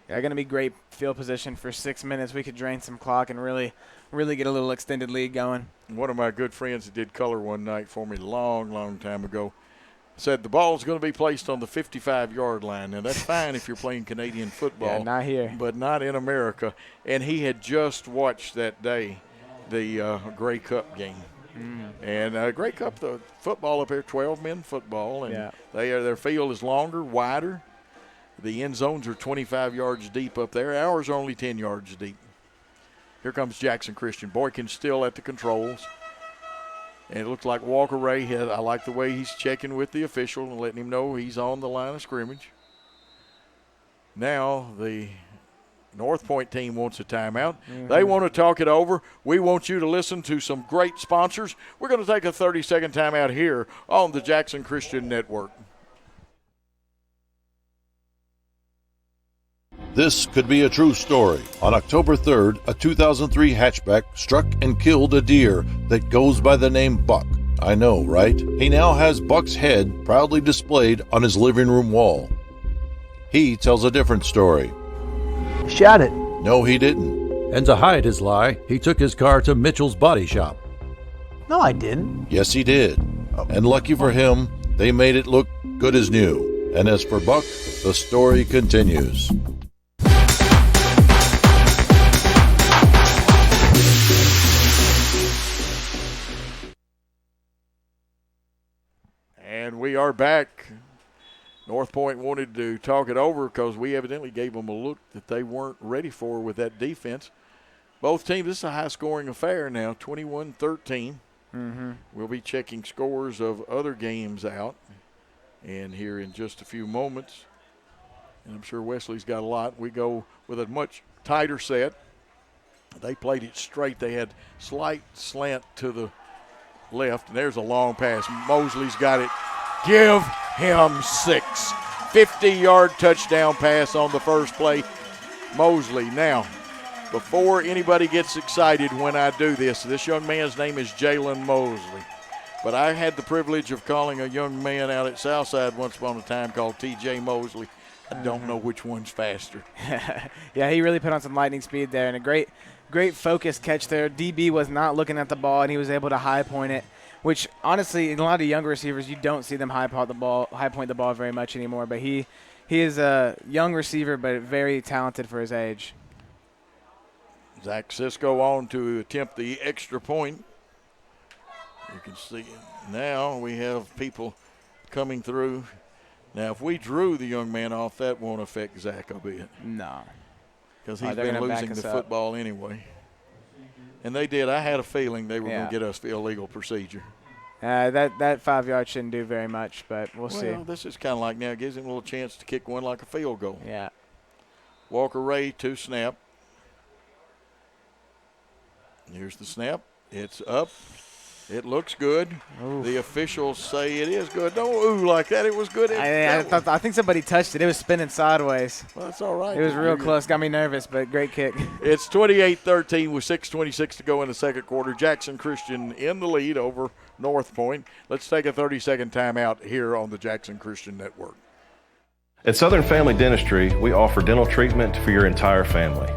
Yeah, going to be great field position for 6 minutes. We could drain some clock and really get a little extended lead going. One of my good friends that did color one night for me long time ago said the ball's going to be placed on the 55-yard line. Now, that's fine if you're playing Canadian football. Yeah, not here. But not in America. And he had just watched that day the Grey Cup game. And Grey Cup, the football up here, 12-men football. And their field is longer, wider. The end zones are 25 yards deep up there. Ours are only 10 yards deep. Here comes Jackson Christian. Boykin still at the controls. And it looks like Walker Ray. I like the way he's checking with the official and letting him know he's on the line of scrimmage. Now the Northpoint team wants a timeout. They want to talk it over. We want you to listen to some great sponsors. We're going to take a 30-second timeout here on the Jackson Christian Network. This could be a true story. On October 3rd, a 2003 hatchback struck and killed a deer that goes by the name Buck. I know, right? He now has Buck's head proudly displayed on his living room wall. He tells a different story. Shot it. No, he didn't. And to hide his lie, he took his car to Mitchell's Body Shop. No, I didn't. Yes, he did. And lucky for him, they made it look good as new. And as for Buck, the story continues. And we are back. Northpoint wanted to talk it over because we evidently gave them a look that they weren't ready for with that defense. Both teams, this is a high-scoring affair now, 21-13. We'll be checking scores of other games out and here in just a few moments. And I'm sure Wesley's got a lot. We go with a much tighter set. They played it straight. They had slight slant to the left, and there's a long pass. Mosley's got it. Give him 6. 50-yard touchdown pass on the first play. Mosley. Now, before anybody gets excited when I do this young man's name is Jalen Mosley. But I had the privilege of calling a young man out at Southside once upon a time called T.J. Mosley. I don't know which one's faster. Yeah, he really put on some lightning speed there, and a great focused catch there. DB was not looking at the ball, and he was able to high point it, which honestly, in a lot of younger receivers, you don't see them high point the ball very much anymore. But he is a young receiver, but very talented for his age. Zach Cisco on to attempt the extra point. You can see now we have people coming through. Now, if we drew the young man off, that won't affect Zach a bit. No. Because he's been losing the football anyway. And they did. I had a feeling they were going to get us the illegal procedure. That 5 yards shouldn't do very much, but we'll see. Well, this is kind of like now. It gives him a little chance to kick one like a field goal. Yeah. Walker Ray to snap. Here's the snap. It's up. It looks good. Oof. The officials say it is good. Don't ooh like that. It was good. I think somebody touched it. It was spinning sideways. Well, that's all right. It was real close. Got me nervous, but great kick. It's 28-13 with 6:26 to go in the second quarter. Jackson Christian in the lead over North Point. Let's take a 30-second timeout here on the Jackson Christian Network. At Southern Family Dentistry, we offer dental treatment for your entire family.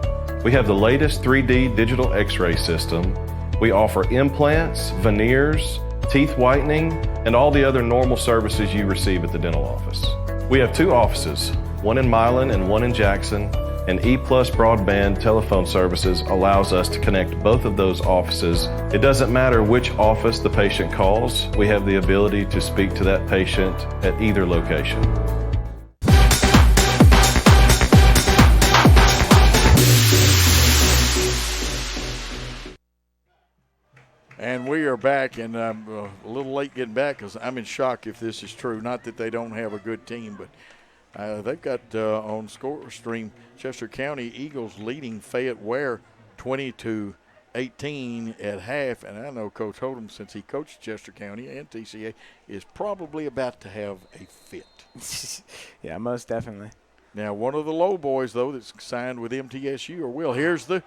We have the latest 3D digital x-ray system. We offer implants, veneers, teeth whitening, and all the other normal services you receive at the dental office. We have 2 offices, one in Milan and one in Jackson, and E+ broadband telephone services allows us to connect both of those offices. It doesn't matter which office the patient calls, we have the ability to speak to that patient at either location. And we are back, and I'm a little late getting back because I'm in shock if this is true. Not that they don't have a good team, but they've got on score stream Chester County Eagles leading Fayette Ware 20-18 at half. And I know Coach Hold'em, since he coached Chester County and TCA, is probably about to have a fit. Yeah, most definitely. Now, one of the low boys, though, that's signed with MTSU or Will. Here's the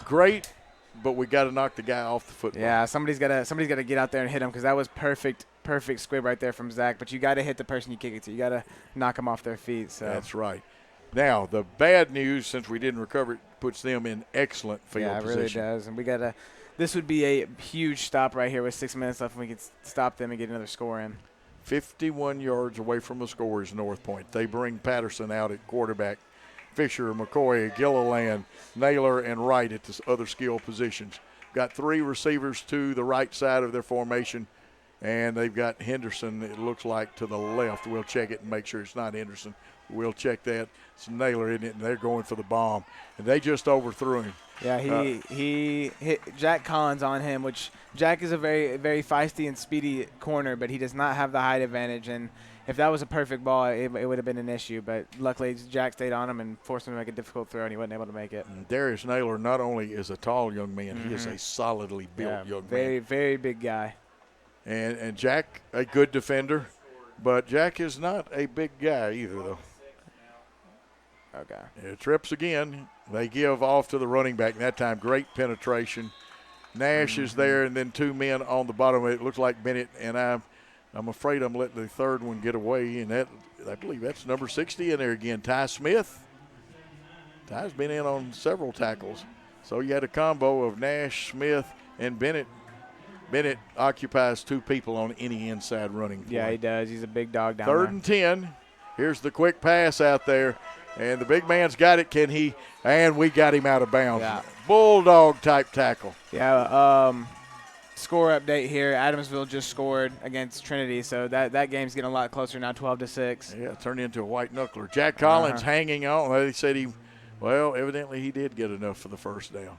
great. But we got to knock the guy off the football. Yeah, somebody's got to get out there and hit him because that was perfect squib right there from Zach. But you got to hit the person you kick it to. You got to knock them off their feet. So that's right. Now the bad news, since we didn't recover it, puts them in excellent field position. Yeah, it really does. And we got to. This would be a huge stop right here with 6 minutes left, and we could stop them and get another score in. 51 yards away from the score is North Point. They bring Patterson out at quarterback. Fisher, McCoy, Gilliland, Naylor, and Wright at the other skill positions. Got 3 receivers to the right side of their formation, and they've got Henderson, it looks like, to the left. We'll check it and make sure it's not Henderson. We'll check that. It's Naylor, isn't it? And they're going for the bomb. And they just overthrew him. Yeah, he hit Jack Collins on him, which Jack is a very, very feisty and speedy corner, but he does not have the height advantage. And if that was a perfect ball, it would have been an issue. But luckily, Jack stayed on him and forced him to make a difficult throw, and he wasn't able to make it. And Darius Naylor not only is a tall young man, he is a solidly built young man. Very, very big guy. And Jack, a good defender, but Jack is not a big guy either, though. Okay. It trips again. They give off to the running back. That time, great penetration. Nash is there, and then 2 men on the bottom. It looks like Bennett, and I'm afraid I'm letting the third one get away, and that I believe that's number 60 in there again, Ty Smith. Ty's been in on several tackles. So you had a combo of Nash, Smith, and Bennett. Bennett occupies 2 people on any inside running play. Yeah, he does. He's a big dog down there. there. 3rd and 10. Here's the quick pass out there, and the big man's got it. Can he? And we got him out of bounds. Yeah. Bulldog-type tackle. Yeah, score update here. Adamsville just scored against Trinity, so that game's getting a lot closer now, 12-6. Yeah, it turned into a white knuckler. Jack Collins hanging on. They said evidently he did get enough for the first down.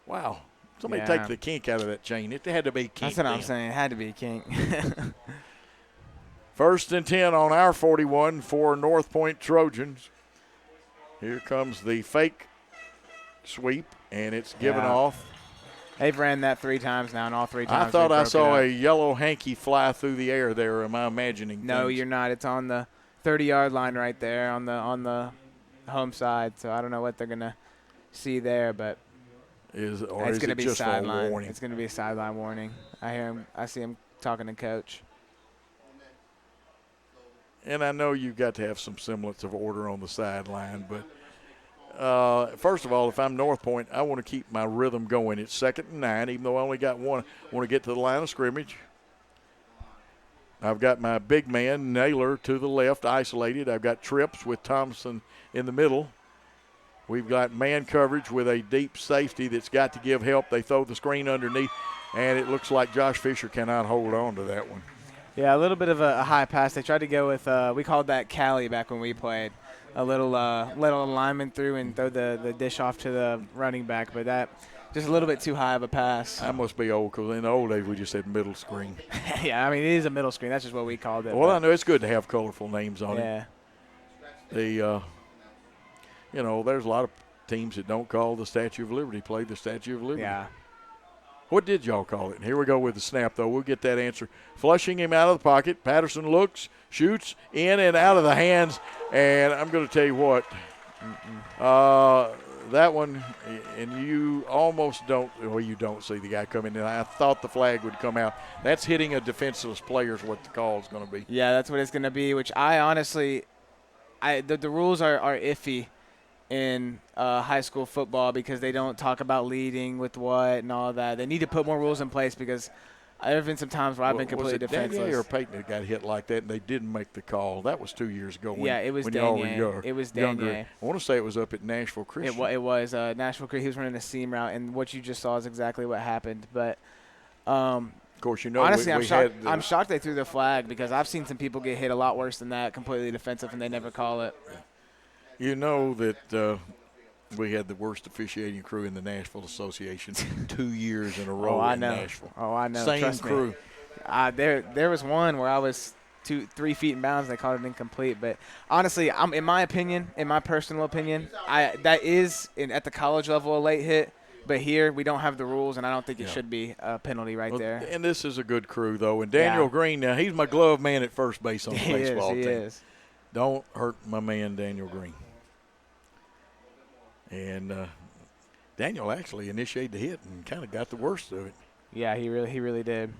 Wow. Somebody take the kink out of that chain. It had to be kink. That's what I'm saying. It had to be kink. 1st and 10 on our 41 for Northpoint Trojans. Here comes the fake sweep, and it's given off. They've ran that 3 times now, and all 3 times. I thought I saw a yellow hanky fly through the air there. Am I imagining No, things? you're not. It's on the 30-yard line right there on the home side. So I don't know what they're going to see there, but it's going to be just sideline. a warning? It's going to be a sideline warning. I see him talking to coach. And I know you've got to have some semblance of order on the sideline, but first of all, if I'm North Point, I want to keep my rhythm going. It's 2nd and 9, even though I only got one. I want to get to the line of scrimmage. I've got my big man, Naylor, to the left, isolated. I've got Trips with Thompson in the middle. We've got man coverage with a deep safety that's got to give help. They throw the screen underneath, and it looks like Josh Fisher cannot hold on to that one. Yeah, a little bit of a high pass. They tried to go with we called that Cali back when we played. A little alignment through and throw the dish off to the running back, but that just a little bit too high of a pass. I must be old because in the old days we just said middle screen. Yeah, I mean, it is a middle screen. That's just what we called it. Well, I know it's good to have colorful names on it. Yeah. There's a lot of teams that don't call the Statue of Liberty play the Statue of Liberty. Yeah. What did y'all call it? Here we go with the snap, though. We'll get that answer. Flushing him out of the pocket. Patterson looks, shoots, in and out of the hands. And I'm going to tell you what, that one, and you almost don't see the guy coming in. I thought the flag would come out. That's hitting a defenseless player is what the call is going to be. Yeah, that's what it's going to be, which I honestly the rules are iffy in high school football because they don't talk about leading with what and all that. They need to put more rules in place because there have been some times where I've been completely defenseless. Was it Danier or Peyton that got hit like that and they didn't make the call? That was 2 years ago. It was Danier. It was Danier. I want to say it was up at Nashville Christian. It was Nashville Christian. He was running a seam route, and what you just saw is exactly what happened. But of course, honestly, I'm shocked they threw the flag because I've seen some people get hit a lot worse than that, completely defensive, and they never call it. You know that we had the worst officiating crew in the Nashville Association 2 years in a row in Nashville. Oh, I know. Same Trust crew. Me. There was one where I was 3 feet in bounds. They called it incomplete. But honestly, in my personal opinion, that is at the college level a late hit. But here we don't have the rules, and I don't think it should be a penalty there. And this is a good crew, though. And Daniel Green, now he's my glove man at first base on the baseball team. He is. Don't hurt my man Daniel Green. And Daniel actually initiated the hit and kind of got the worst of it. Yeah, he really did.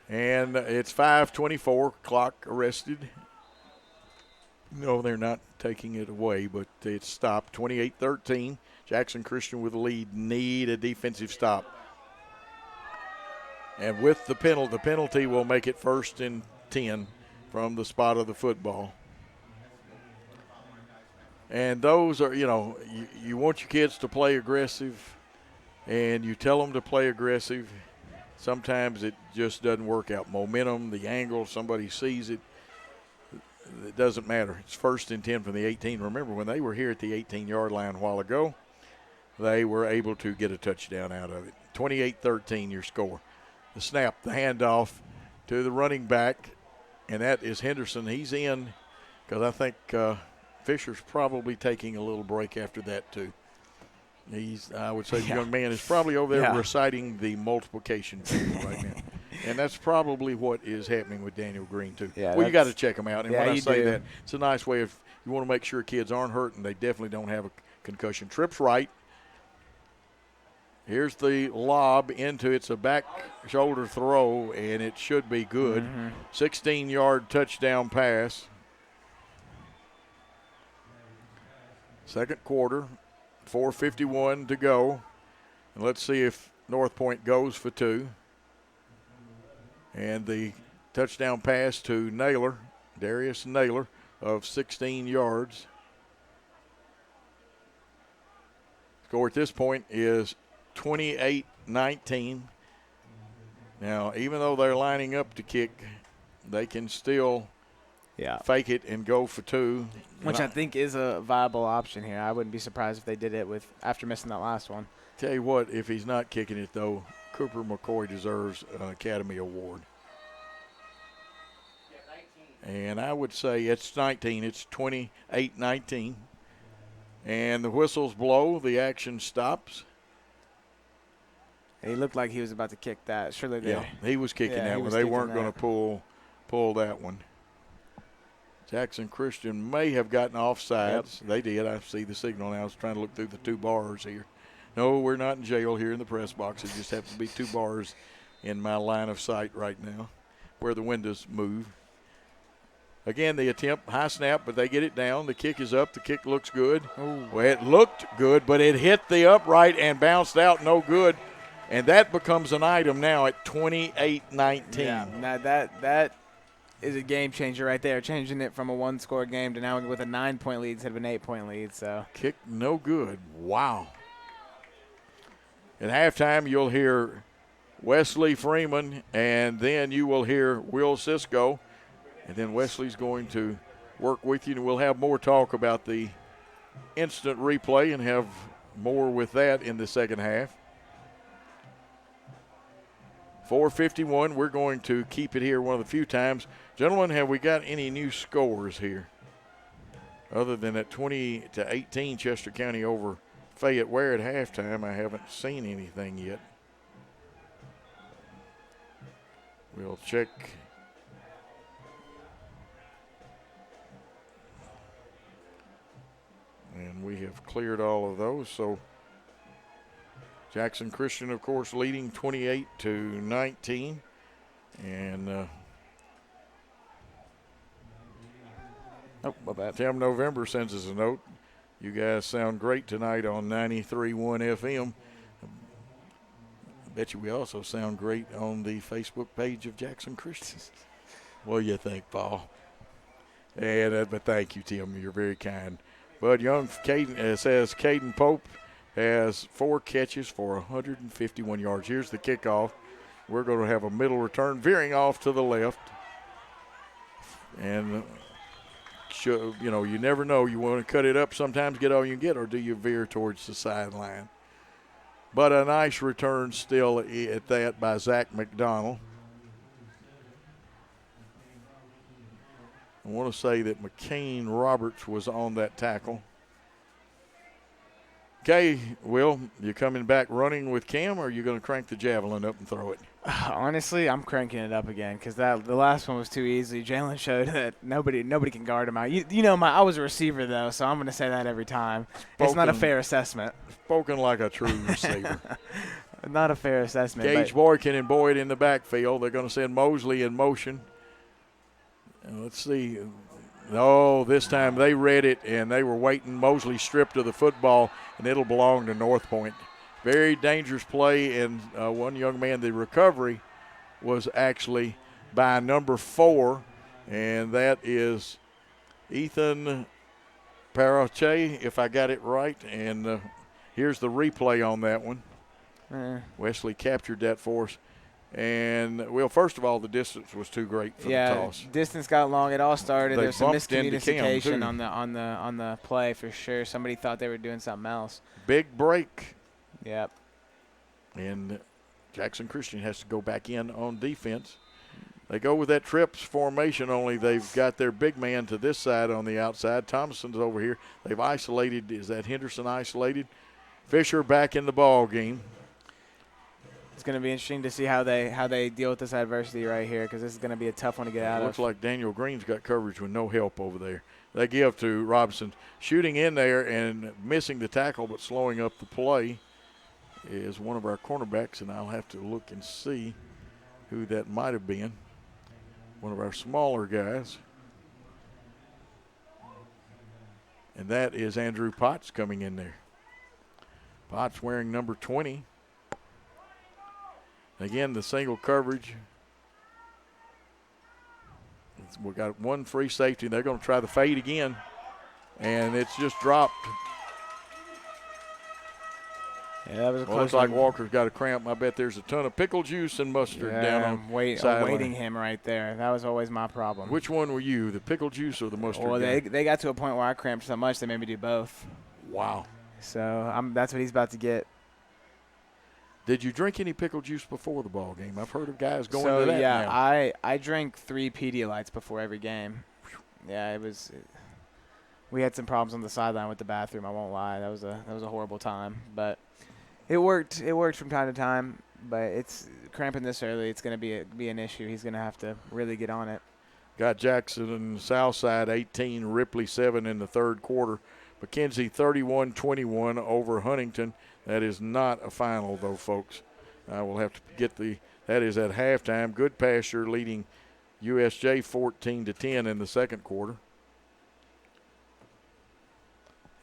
And it's 5:24, clock arrested. No, they're not taking it away, but it's stopped. 28-13. Jackson Christian with the lead need a defensive stop. And with the penalty will make it 1st and 10 from the spot of the football. And those are, you want your kids to play aggressive, and you tell them to play aggressive. Sometimes it just doesn't work out. Momentum, the angle, somebody sees it. It doesn't matter. It's 1st and 10 from the 18. Remember, when they were here at the 18-yard line a while ago, they were able to get a touchdown out of it. 28-13 your score. The snap, the handoff to the running back, and that is Henderson. He's in because I think Fisher's probably taking a little break after that too. I would say the young man is probably over there reciting the multiplication table right now. And that's probably what is happening with Daniel Green too. Yeah, well, you got to check him out. And when I say do. that, it's a nice way of you want to make sure kids aren't hurt and they definitely don't have a concussion. Trips right. Here's the lob into it's a back shoulder throw, and it should be good. 16-yard touchdown pass. Second quarter, 4:51 to go. And let's see if North Point goes for 2. And the touchdown pass to Naylor Darius Naylor of 16 yards. Score at this point is 28-19. Now, even though they're lining up to kick, they can still fake it and go for two. Which I think is a viable option here. I wouldn't be surprised if they did it after missing that last one. Tell you what, if he's not kicking it, though, Cooper McCoy deserves an Academy Award. And I would say it's 19. It's 28-19. And the whistles blow. The action stops. He looked like he was about to kick that. Surely they. Yeah, he was kicking that one. They weren't going to pull that one. Jackson Christian may have gotten offsides. Yep. They did. I see the signal now. I was trying to look through the two bars here. No, we're not in jail here in the press box. It just happens to be two bars in my line of sight right now where the windows move. Again, the attempt, high snap, but they get it down. The kick is up. The kick looks good. Ooh. Well, it looked good, but it hit the upright and bounced out no good. And that becomes an item now at 28-19. Yeah, now that is a game changer right there, changing it from a one-score game to now with a 9-point lead instead of an 8-point lead. So kick no good. Wow. At halftime, you'll hear Wesley Freeman, and then you will hear Will Cisco. And then Wesley's going to work with you, and we'll have more talk about the instant replay and have more with that in the second half. 4:51, we're going to keep it here one of the few times. Gentlemen, have we got any new scores here? Other than that 20-18 Chester County over Fayette Ware at halftime, I haven't seen anything yet. We'll check. And we have cleared all of those. So Jackson Christian, of course, leading 28-19. And Tim November sends us a note. You guys sound great tonight on 93.1 FM. I bet you we also sound great on the Facebook page of Jackson Christian. What do you think, Paul? And but thank you, Tim. You're very kind. Bud Young says Caden Pope has 4 catches for 151 yards. Here's the kickoff. We're going to have a middle return veering off to the left. And, you never know. You want to cut it up, sometimes get all you can get, or do you veer towards the sideline? But a nice return still at that by Zach McDonald. I want to say that McCain Roberts was on that tackle. Okay, Will, you coming back running with Cam, or are you going to crank the javelin up and throw it? Honestly, I'm cranking it up again because the last one was too easy. Jalen showed that nobody can guard him out. I was a receiver, though, so I'm going to say that every time. It's not a fair assessment. Spoken like a true receiver. Not a fair assessment. Gage Boykin and Boyd in the backfield. They're going to send Mosley in motion. And let's see. No, this time they read it, and they were waiting. Mosley stripped of the football, and it'll belong to Northpoint. Very dangerous play, and one young man, the recovery was actually by number 4, and that is Ethan Parache, if I got it right. And here's the replay on that one. Wesley captured that for us. And, well, first of all, the distance was too great for the toss. Yeah, distance got long. It all started. There's some miscommunication on the play for sure. Somebody thought they were doing something else. Big break. Yep. And Jackson Christian has to go back in on defense. They go with that trips formation, only they've got their big man to this side on the outside. Thomason's over here. They've isolated. Is that Henderson isolated? Fisher back in the ball game. It's going to be interesting to see how they deal with this adversity right here, because this is going to be a tough one to get out of. Looks like Daniel Green's got coverage with no help over there. They give to Robinson. Shooting in there and missing the tackle but slowing up the play is one of our cornerbacks, and I'll have to look and see who that might have been. One of our smaller guys. And that is Andrew Potts coming in there. Potts wearing number 20. Again, the single coverage. We got one free safety. They're going to try the fade again, and it's just dropped. Yeah, that was a close looks like one. Walker's got a cramp. I bet there's a ton of pickle juice and mustard down on awaiting him right there. That was always my problem. Which one were you, the pickle juice or the mustard? Well, they got to a point where I cramped so much they made me do both. Wow. So that's what he's about to get. Did you drink any pickle juice before the ball game? I've heard of guys going to that now. I drank 3 Pedialytes before every game. Yeah, we had some problems on the sideline with the bathroom. I won't lie. That was a horrible time, but it worked. It worked from time to time. But it's cramping this early. It's going to be an issue. He's going to have to really get on it. Got Jackson and Southside 18, Ripley 7 in the third quarter. McKenzie 31-21 over Huntington. That is not a final, though, folks. We'll have to get that is at halftime. Good Pasture leading USJ 14-10 in the second quarter.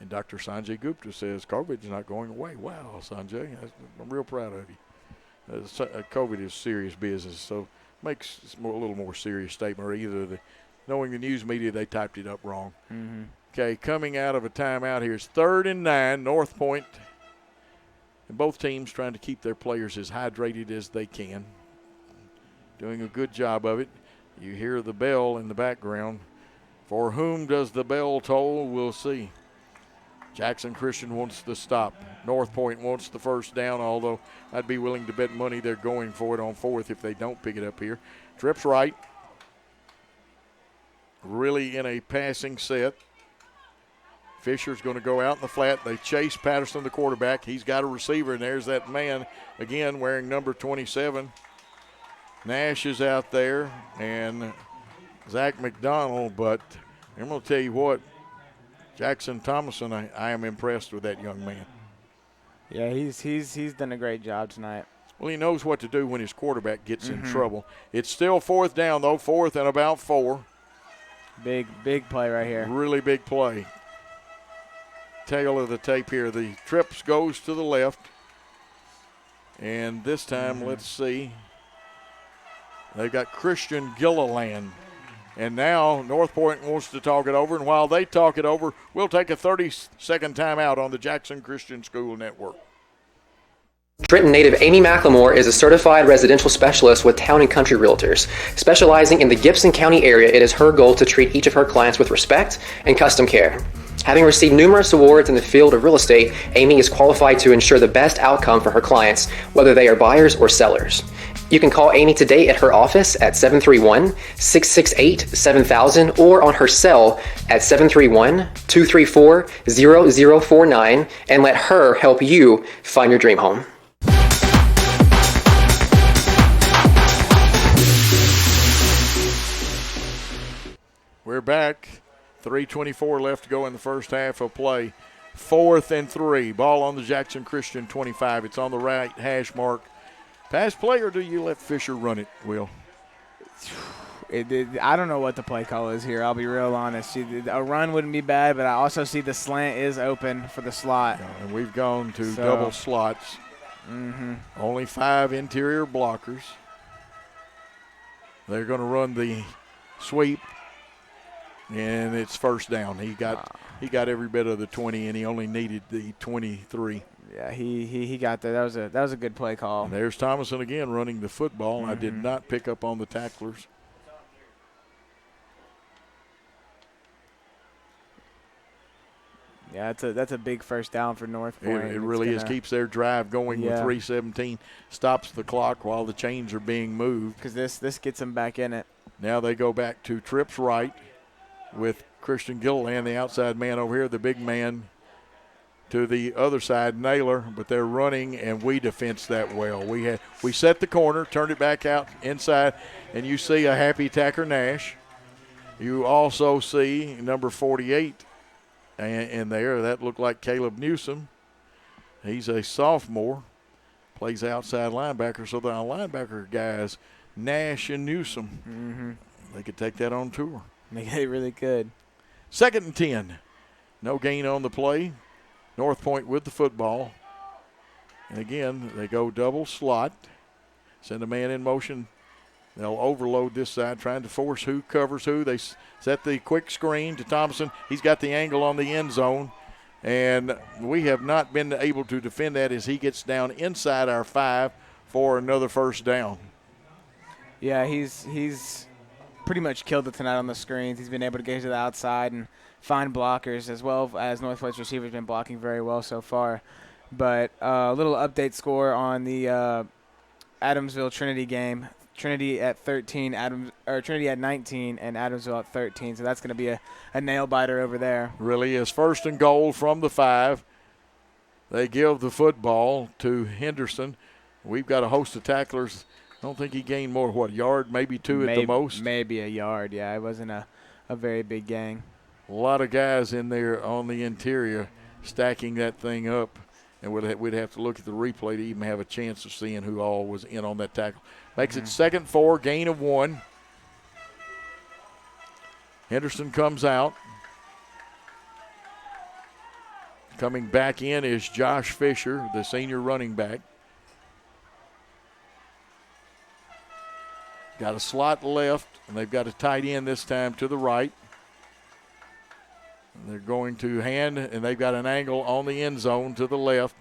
And Dr. Sanjay Gupta says COVID's not going away. Wow, Sanjay, I'm real proud of you. COVID is serious business, so makes a little more serious statement. Or either knowing the news media, they typed it up wrong. Mm-hmm. Okay, coming out of a timeout here is 3rd and 9, Northpoint. And both teams trying to keep their players as hydrated as they can. Doing a good job of it. You hear the bell in the background. For whom does the bell toll? We'll see. Jackson Christian wants the stop. Northpoint wants the first down, although I'd be willing to bet money they're going for it on 4th if they don't pick it up here. Trips right. Really in a passing set. Fisher's going to go out in the flat. They chase Patterson, the quarterback. He's got a receiver, and there's that man again wearing number 27. Nash is out there, and Zach McDonald. But I'm going to tell you what, Jackson Thomason, I am impressed with that young man. Yeah, he's done a great job tonight. Well, he knows what to do when his quarterback gets in trouble. It's still 4th down, though, 4th and about 4. Big play right here. Really big play. Tail of the tape here. The trips goes to the left. And this time, let's see. They've got Christian Gilliland. And now Northpoint wants to talk it over. And while they talk it over, we'll take a 30-second timeout on the Jackson Christian School Network. Trenton native Amy McLemore is a certified residential specialist with Town and Country Realtors. Specializing in the Gibson County area, it is her goal to treat each of her clients with respect and custom care. Having received numerous awards in the field of real estate, Amy is qualified to ensure the best outcome for her clients, whether they are buyers or sellers. You can call Amy today at her office at 731-668-7000 or on her cell at 731-234-0049 and let her help you find your dream home. We're back. 3:24 left to go in the first half of play. 4th and 3. Ball on the Jackson Christian 25. It's on the right hash mark. Pass play, or do you let Fisher run it, Will? I don't know what the play call is here. I'll be real honest. A run wouldn't be bad, but I also see the slant is open for the slot. Yeah, and we've gone to double slots. Only 5 interior blockers. They're going to run the sweep. And it's first down. He got every bit of the 20, and he only needed the 23. Yeah, he got there. That was a good play call. And there's Thomason again running the football. I did not pick up on the tacklers. Yeah, that's a big first down for Northpoint. It really is. Keeps their drive going with 3:17. Stops the clock while the chains are being moved. Because this gets them back in it. Now they go back to trips right with Christian Gilliland, the outside man over here, the big man to the other side, Naylor, but they're running, and we defense that well. We set the corner, turned it back out inside, and you see a happy Tacker Nash. You also see number 48 in there. That looked like Caleb Newsom. He's a sophomore, plays outside linebacker, so the linebacker guys, Nash and Newsom, they could take that on tour. They really could. 2nd and 10. No gain on the play. Northpoint with the football. And again, they go double slot. Send a man in motion They'll overload this side, trying to force who covers who. They set the quick screen to Thompson. He's got the angle on the end zone, and we have not been able to defend that as he gets down inside our 5 for another first down. Yeah, he's pretty much killed it tonight on the screens. He's been able to get to the outside and find blockers, as well as Northpoint's receivers been blocking very well so far. But a little update score on the Adamsville Trinity game. Trinity at 13, Trinity at 19, and Adamsville at 13. So that's going to be a nail biter over there. Really is. First and goal from the 5. They give the football to Henderson. We've got a host of tacklers. I don't think he gained more, a yard, maybe 2 at the most? Maybe a yard, yeah. It wasn't a very big gang. A lot of guys in there on the interior stacking that thing up, and we'd have to look at the replay to even have a chance of seeing who all was in on that tackle. Makes it 2nd 4, gain of 1. Henderson comes out. Coming back in is Josh Fisher, the senior running back. Got a slot left, and they've got a tight end this time to the right. And they're going to hand, and they've got an angle on the end zone to the left.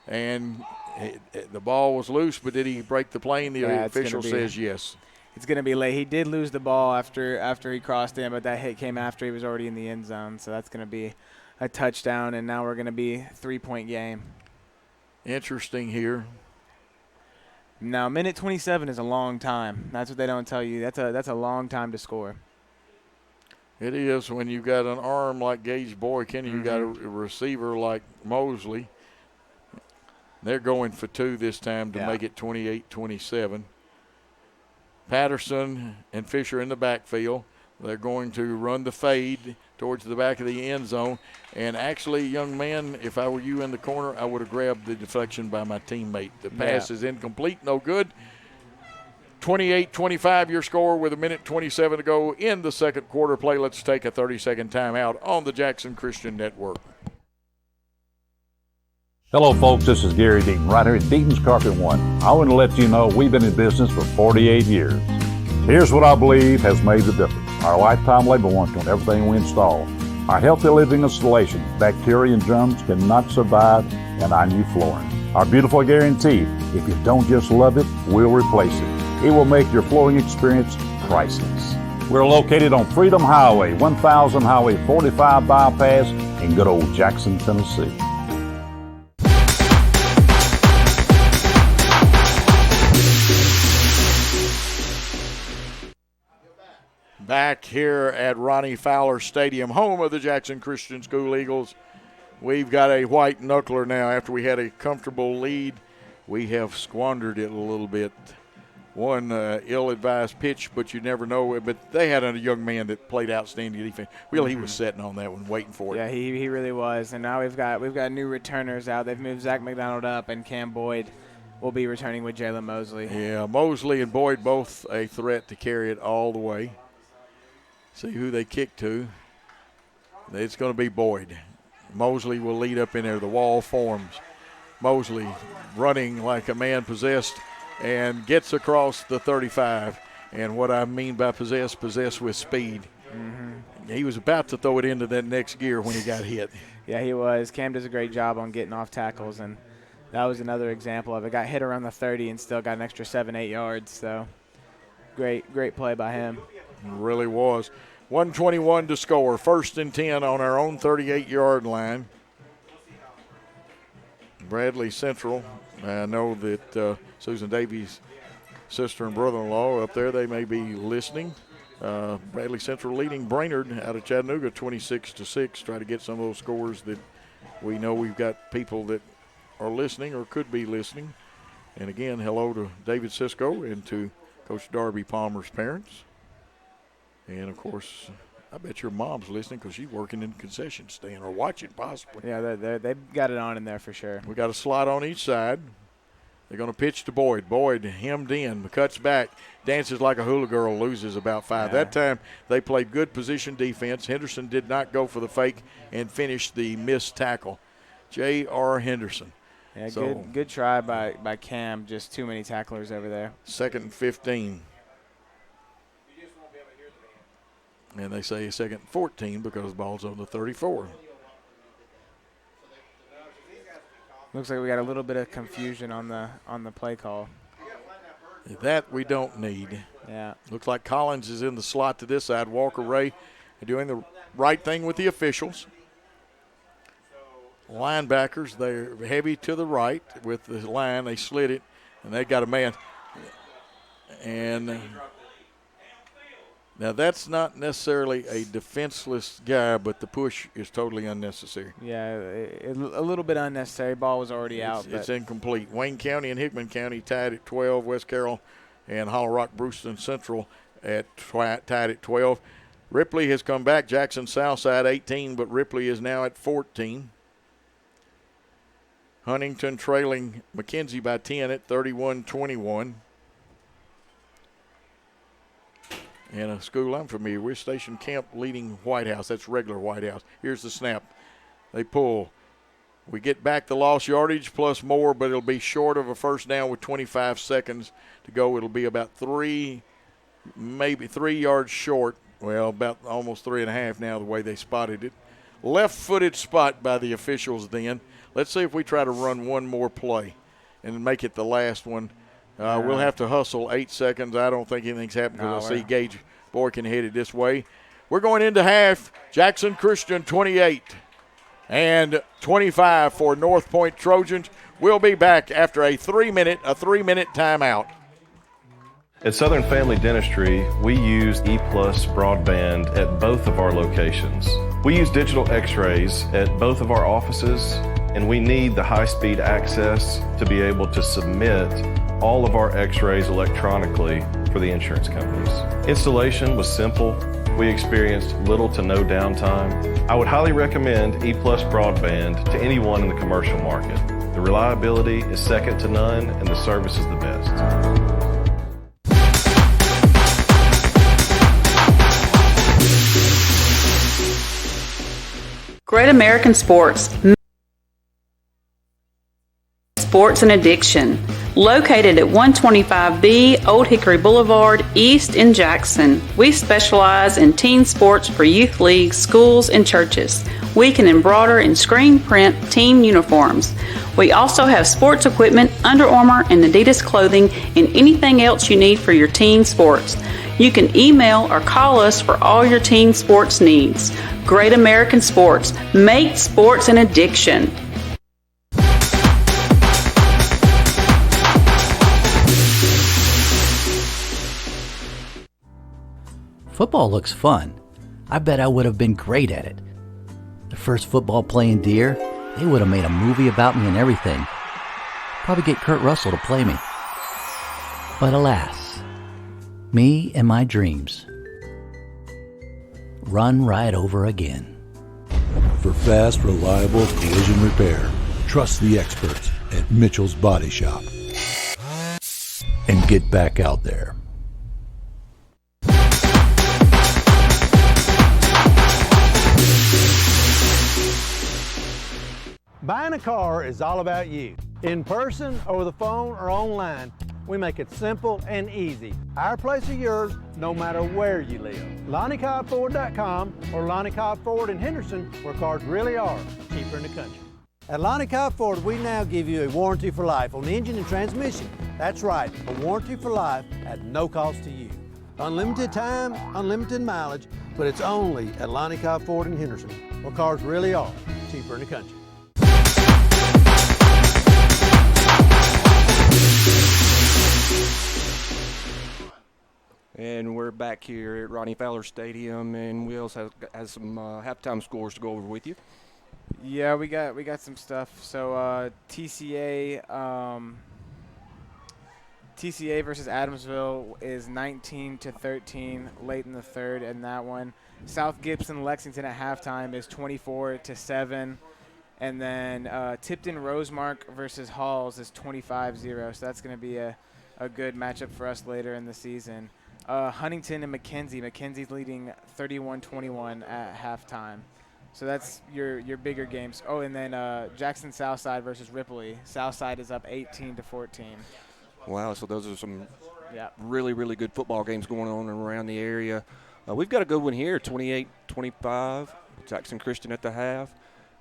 And the ball was loose, but did he break the plane? The official says yes. It's going to be late. He did lose the ball after he crossed in, but that hit came after he was already in the end zone. So that's going to be a touchdown, and now we're going to be 3-point game. Interesting here. Now, minute 27 is a long time. That's what they don't tell you. That's a long time to score. It is when you've got an arm like Gage Boykin, you've got a receiver like Mosley. They're going for 2 this time to make it 28-27. Patterson and Fisher in the backfield. They're going to run the fade towards the back of the end zone. And actually, young man, if I were you in the corner, I would have grabbed the deflection by my teammate. The pass is incomplete, no good. 28-25 your score with 1:27 to go in the second quarter play. Let's take a 30-second timeout on the Jackson Christian Network. Hello, folks. This is Gary Deaton, right here at Deaton's Carpet One. I want to let you know we've been in business for 48 years. Here's what I believe has made the difference. Our lifetime labor warranty on everything we install. Our healthy living installations, bacteria and germs cannot survive in our new flooring. Our beautiful guarantee, if you don't just love it, we'll replace it. It will make your flooring experience priceless. We're located on Freedom Highway, 1000 Highway 45 bypass in good old Jackson, Tennessee. Back here at Ronnie Fowler Stadium, home of the Jackson Christian School Eagles. We've got a white knuckler now. After we had a comfortable lead, we have squandered it a little bit. One ill-advised pitch, but you never know. But they had a young man that played outstanding defense. Really, he was sitting on that one, waiting for it. Yeah, he really was. And now we've got new returners out. They've moved Zach McDonald up, and Cam Boyd will be returning with Jalen Mosley. Yeah, Mosley and Boyd both a threat to carry it all the way. See who they kick to. It's going to be Boyd. Mosley will lead up in there. The wall forms. Mosley running like a man possessed and gets across the 35. And what I mean by possessed with speed. Mm-hmm. He was about to throw it into that next gear when he got hit. Yeah, he was. Cam does a great job on getting off tackles, and that was another example of it. Got hit around the 30 and still got an extra 7-8 yards. So great play by him. Really was. 1:21 to score. 1st and 10 on our own 38-yard line. Bradley Central. I know that Susan Davies' sister and brother-in-law up there, they may be listening. Bradley Central leading Brainerd out of Chattanooga 26-6. Try to get some of those scores that we know we've got people that are listening or could be listening. And again, hello to David Cisco and to Coach Darby Palmer's parents. And, of course, I bet your mom's listening because she's working in the concession stand or watching possibly. Yeah, they've got it on in there for sure. We got a slot on each side. They're going to pitch to Boyd. Boyd hemmed in, cuts back, dances like a hula girl, loses about 5. Yeah. That time they played good position defense. Henderson did not go for the fake and finished the missed tackle. J.R. Henderson. Yeah, good try by Cam. Just too many tacklers over there. 2nd and 15. And they say second and 14 because the ball's on the 34. Looks like we got a little bit of confusion on the play call. That we don't need. Yeah. Looks like Collins is in the slot to this side. Walker Ray doing the right thing with the officials. Linebackers, they're heavy to the right with the line. They slid it, and they got a man. And now that's not necessarily a defenseless guy, but the push is totally unnecessary. Yeah, a little bit unnecessary. Ball was already out. It's incomplete. Wayne County and Hickman County tied at 12. West Carroll and Hollow Rock Brewston Central tied at 12. Ripley has come back. Jackson Southside 18, but Ripley is now at 14. Huntington trailing McKenzie by 10 at 31-21. And a school I'm familiar with, Station Camp leading White House. That's regular White House. Here's the snap. They pull. We get back the lost yardage plus more, but it'll be short of a first down with 25 seconds to go. It'll be about maybe 3 yards short. Well, about almost 3.5 now, the way they spotted it. Left-footed spot by the officials then. Let's see if we try to run one more play and make it the last one. We'll have to hustle 8 seconds. I don't think anything's happened because I see Gage Boykin headed this way. We're going into half. Jackson Christian 28 and 25 for Northpoint Trojans. We'll be back after a 3-minute timeout. At Southern Family Dentistry, we use E-Plus broadband at both of our locations. We use digital x-rays at both of our offices, and we need the high-speed access to be able to submit all of our x-rays electronically for the insurance companies. Installation was simple. We experienced little to no downtime. I would highly recommend E-Plus broadband to anyone in the commercial market. The reliability is second to none, and the service is the best. Great American Sports and Addiction, located at 125B Old Hickory Boulevard, East in Jackson. We specialize in teen sports for youth leagues, schools, and churches. We can embroider and screen print team uniforms. We also have sports equipment, Under Armour, and Adidas clothing, and anything else you need for your teen sports. You can email or call us for all your teen sports needs. Great American Sports. Make sports an addiction. Football looks fun. I bet I would have been great at it. The first football playing Deer, they would have made a movie about me and everything. Probably get Kurt Russell to play me. But alas, me and my dreams run right over again. For fast, reliable collision repair, trust the experts at Mitchell's Body Shop. And get back out there. Buying a car is all about you. In person, over the phone, or online, we make it simple and easy. Our place or yours, no matter where you live. LonnieCobbFord.com or Lonnie Cobb Ford in Henderson, where cars really are cheaper in the country. At Lonnie Cobb Ford, we now give you a warranty for life on the engine and transmission. That's right, a warranty for life at no cost to you. Unlimited time, unlimited mileage, but it's only at Lonnie Cobb Ford in Henderson, where cars really are cheaper in the country. And we're back here at Ronnie Fowler Stadium, and we also have some halftime scores to go over with you. Yeah, we got some stuff. So TCA versus Adamsville is 19-13 late in the third in that one. South Gibson Lexington at halftime is 24-7. And then Tipton Rosemark versus Halls is 25-0. So that's going to be a good matchup for us later in the season. Huntington and McKenzie. McKenzie's leading 31-21 at halftime. So that's your bigger games. Oh, and then Jackson Southside versus Ripley. Southside is up 18-14. Wow, so those are some really, really good football games going on around the area. We've got a good one here, 28-25, Jackson Christian at the half.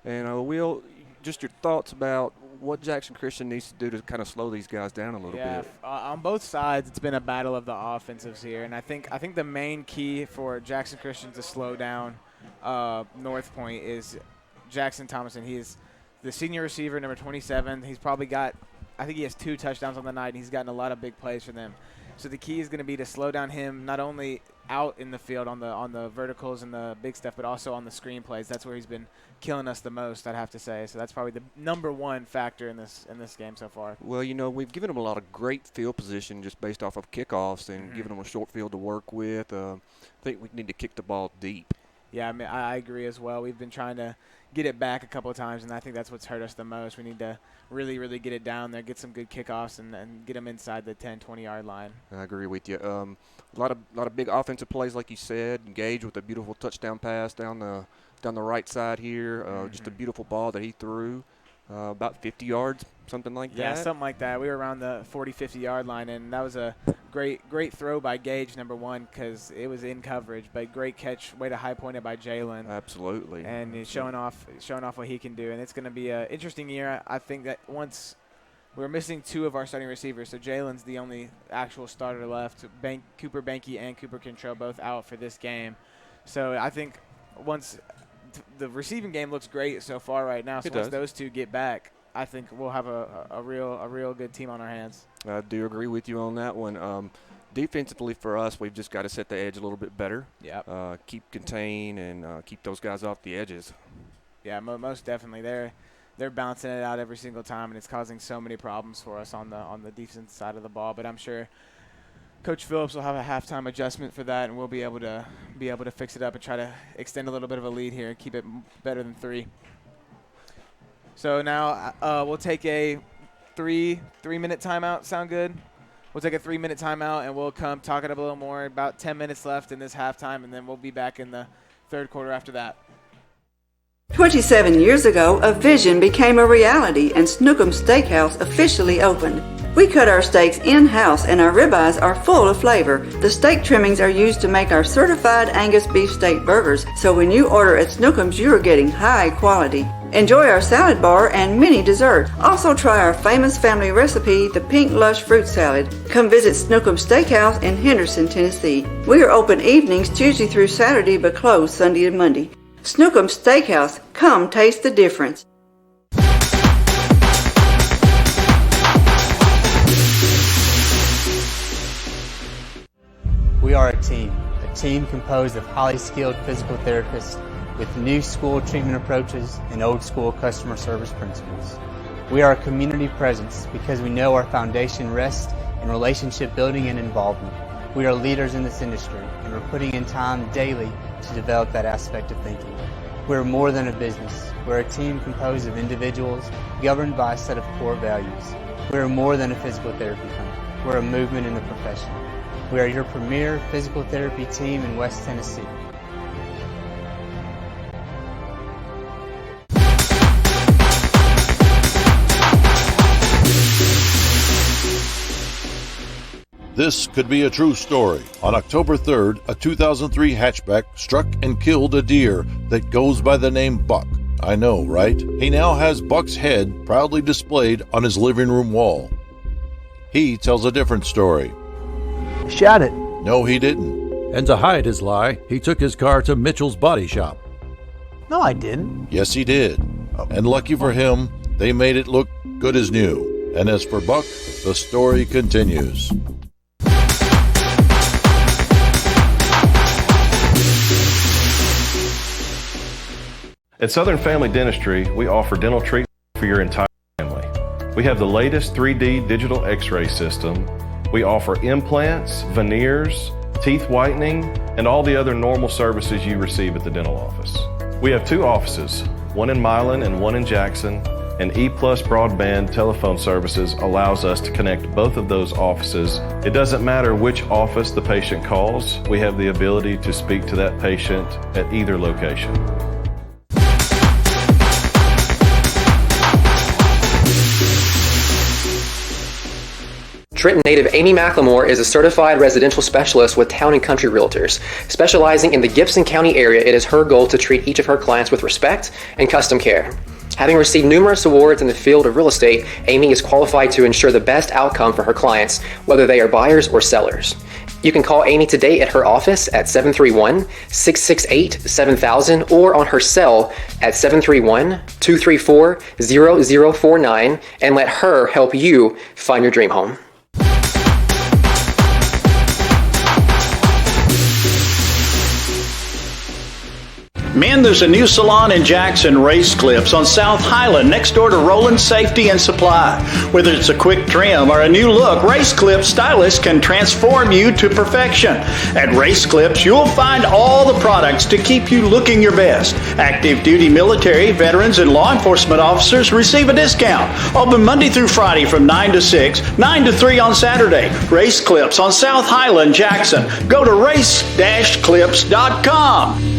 And Will, just your thoughts about what Jackson Christian needs to do to kind of slow these guys down a little bit. On both sides, it's been a battle of the offensives here, and I think the main key for Jackson Christian to slow down Northpoint is Jackson Thomason. He is the senior receiver, number 27. He's probably got, I think he has 2 touchdowns on the night, and he's gotten a lot of big plays for them. So the key is going to be to slow down him, not only out in the field on the verticals and the big stuff, but also on the screen plays. That's where he's been killing us the most, I'd have to say. So that's probably the number one factor in this game so far. Well, we've given them a lot of great field position just based off of kickoffs and giving them a short field to work with. I think we need to kick the ball deep. Yeah, I agree as well. We've been trying to get it back a couple of times, and I think that's what's hurt us the most. We need to really, really get it down there, get some good kickoffs, and get them inside the 10, 20-yard line. I agree with you. A lot of big offensive plays, like you said. Gage with a beautiful touchdown pass down the right side here. Just a beautiful ball that he threw. About 50 yards, something like that. Yeah, something like that. We were around the 40, 50-yard line, and that was a great throw by Gage, number one, because it was in coverage. But great catch, way to high point it by Jalen. Absolutely. And he's showing off what he can do. And it's going to be an interesting year. I think that once we're missing 2 of our starting receivers, so Jalen's the only actual starter left. Cooper Banky and Cooper Cantrell both out for this game. So I think once the receiving game looks great so far right now. So once those 2 get back, I think we'll have a real good team on our hands. I do agree with you on that one. Defensively for us, we've just got to set the edge a little bit better. Yep. Keep contain and keep those guys off the edges. Yeah, most definitely. They're bouncing it out every single time, and it's causing so many problems for us on the defense side of the ball. But I'm sure Coach Phillips will have a halftime adjustment for that, and we'll be able to fix it up and try to extend a little bit of a lead here and keep it better than 3. So now we'll take a 3-minute timeout. Sound good? We'll take a 3-minute timeout, and we'll come talk it up a little more. About 10 minutes left in this halftime, and then we'll be back in the third quarter after that. 27 years ago, a vision became a reality and Snookum Steakhouse officially opened. We cut our steaks in-house and our ribeyes are full of flavor. The steak trimmings are used to make our certified Angus beef steak burgers, so when you order at Snookum's, you are getting high quality. Enjoy our salad bar and mini dessert. Also try our famous family recipe, the Pink Lush Fruit Salad. Come visit Snookum Steakhouse in Henderson, Tennessee. We are open evenings Tuesday through Saturday but closed Sunday and Monday. Snookum Steakhouse, come taste the difference. We are a team composed of highly skilled physical therapists with new school treatment approaches and old school customer service principles. We are a community presence because we know our foundation rests in relationship building and involvement. We are leaders in this industry, and we're putting in time daily to develop that aspect of thinking. We're more than a business. We're a team composed of individuals governed by a set of core values. We're more than a physical therapy company. We're a movement in the profession. We are your premier physical therapy team in West Tennessee. This could be a true story. On October 3rd, a 2003 hatchback struck and killed a deer that goes by the name Buck. I know, right? He now has Buck's head proudly displayed on his living room wall. He tells a different story. Shot it. No, he didn't. And to hide his lie, he took his car to Mitchell's Body Shop. No, I didn't. Yes, he did. And lucky for him, they made it look good as new. And as for Buck, the story continues. At Southern Family Dentistry, we offer dental treatment for your entire family. We have the latest 3D digital x-ray system. We offer implants, veneers, teeth whitening, and all the other normal services you receive at the dental office. We have 2 offices, one in Milan and one in Jackson, and E+ broadband telephone services allows us to connect both of those offices. It doesn't matter which office the patient calls, we have the ability to speak to that patient at either location. Trenton native Amy McLemore is a certified residential specialist with Town and Country Realtors. Specializing in the Gibson County area, it is her goal to treat each of her clients with respect and custom care. Having received numerous awards in the field of real estate, Amy is qualified to ensure the best outcome for her clients, whether they are buyers or sellers. You can call Amy today at her office at 731-668-7000 or on her cell at 731-234-0049 and let her help you find your dream home. Man, there's a new salon in Jackson, Race Clips, on South Highland, next door to Roland Safety and Supply. Whether it's a quick trim or a new look, Race Clips stylists can transform you to perfection. At Race Clips, you'll find all the products to keep you looking your best. Active duty military, veterans, and law enforcement officers receive a discount. Open Monday through Friday from 9 to 6, 9 to 3 on Saturday. Race Clips on South Highland, Jackson. Go to race-clips.com.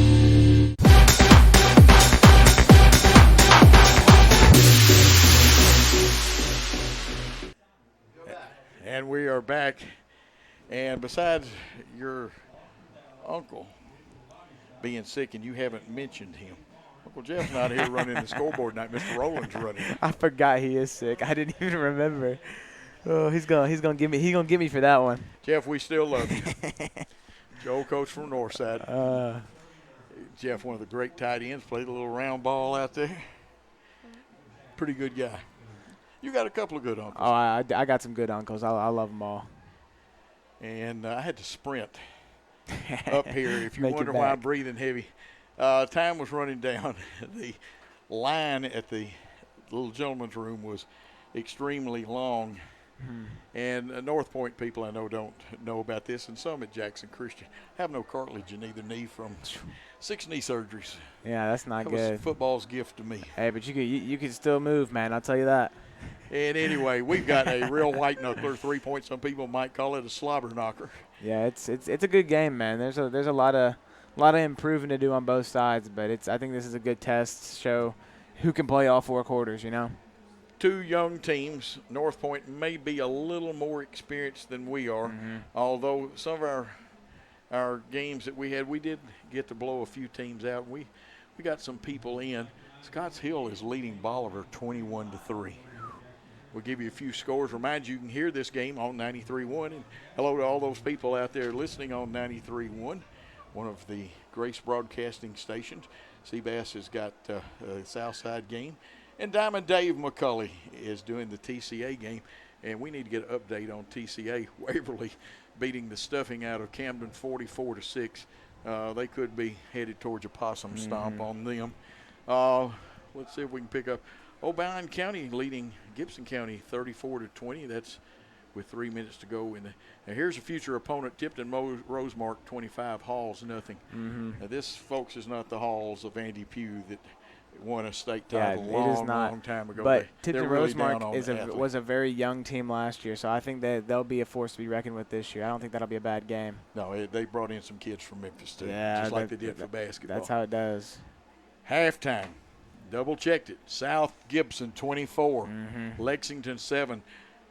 And we are back. And besides your uncle being sick, and you haven't mentioned him, Uncle Jeff's not here running the scoreboard tonight. Mr. Rowland's running. I forgot he is sick. I didn't even remember. Oh, he's gonna get me for that one. Jeff, we still love you. Joe, coach from Northside. Jeff, one of the great tight ends, played a little round ball out there. Pretty good guy. You got a couple of good uncles. Oh, I got some good uncles. I love them all. And I had to sprint up here. If you Make wonder it why back. I'm breathing heavy, time was running down. The line at the little gentleman's room was extremely long. And Northpoint people I know don't know about this, and some at Jackson Christian have no cartilage in either knee from 6 knee surgeries. Yeah, that's not That good. was football's gift to me. Hey, but you can still move, man. I'll tell you that. And anyway, we've got a real white knuckler, 3 points. Some people might call it a slobber knocker. Yeah, it's a good game, man. There's a lot of improving to do on both sides, but I think this is a good test to show who can play all 4 quarters. You know. 2 young teams. Northpoint may be a little more experienced than we are, although some of our games that we had, we did get to blow a few teams out. We got some people in. Scotts Hill is leading Bolivar 21-3. We'll give you a few scores. Remind you can hear this game on 93.1. And hello to all those people out there listening on 93.1, one of the Grace Broadcasting stations. Seabass has got a Southside game. And Diamond Dave McCulley is doing the TCA game. And we need to get an update on TCA. Waverly beating the stuffing out of Camden 44-6. They could be headed towards a possum stomp on them. Let's see if we can pick up O'Brien County leading Gibson County 34-20. That's with 3 minutes to go. Now here's a future opponent, Tipton Rosemark 25, Halls nothing. Now this, folks, is not the Halls of Andy Pugh that won a state title long time ago. But Tipton really Rosemark was a very young team last year, so I think that they'll be a force to be reckoned with this year. I don't think that'll be a bad game. No, they brought in some kids from Memphis too, just like they did for basketball. That's how it does. Halftime. Double checked it. South Gibson 24, Lexington 7.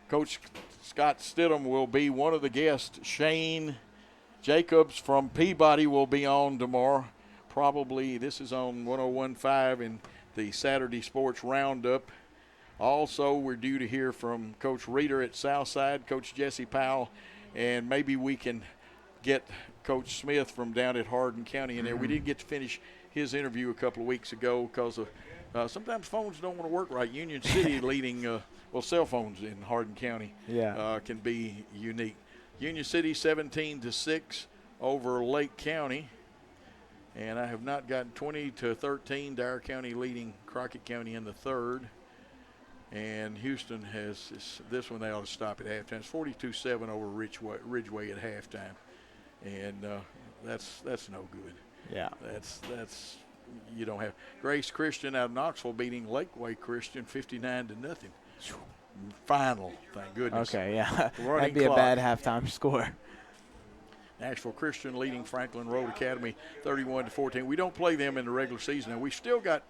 Coach Scott Stidham will be one of the guests. Shane Jacobs from Peabody will be on tomorrow. Probably this is on 101.5 in the Saturday Sports Roundup. Also, we're due to hear from Coach Reeder at Southside, Coach Jesse Powell, and maybe we can get Coach Smith from down at Hardin County in there. We didn't get to finish his interview a couple of weeks ago because of sometimes phones don't want to work right. Union City leading, cell phones in Hardin County can be unique. Union City 17-6 over Lake County. And I have not gotten 20-13. Dyer County leading Crockett County in the third. And Houston has this one they ought to stop at halftime. It's 42-7 over Ridgeway at halftime. And that's no good. Yeah. That's you don't have. Grace Christian out of Knoxville beating Lakeway Christian 59-0. Final, thank goodness. Okay, yeah. Running That'd be clock. a bad halftime score. Nashville Christian leading Franklin Road Academy 31-14. We don't play them in the regular season. And we've still got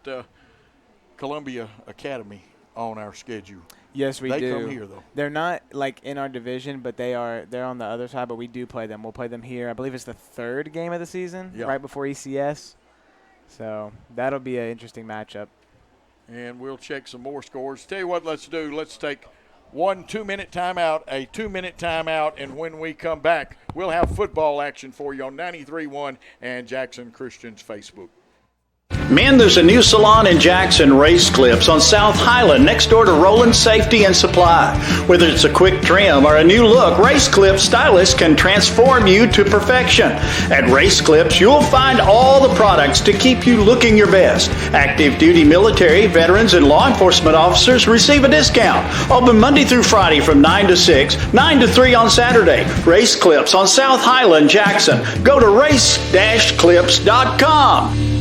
Columbia Academy on our schedule. Yes, we do. do. They come here, though. They're not like in our division, but they're on the other side. But we do play them. We'll play them here. I believe it's the third game of the season, right before ECS. So that'll be an interesting matchup. And we'll check some more scores. Tell you what, let's do. Let's take 1 2-minute timeout, a 2-minute timeout, and when we come back, we'll have football action for you on 93.1 and Jackson Christian's Facebook. Men, there's a new salon in Jackson, Race Clips, on South Highland, next door to Roland Safety and Supply. Whether it's a quick trim or a new look, Race Clips stylists can transform you to perfection. At Race Clips, you'll find all the products to keep you looking your best. Active duty military, veterans, and law enforcement officers receive a discount. Open Monday through Friday from 9 to 6, 9 to 3 on Saturday. Race Clips on South Highland, Jackson. Go to race-clips.com.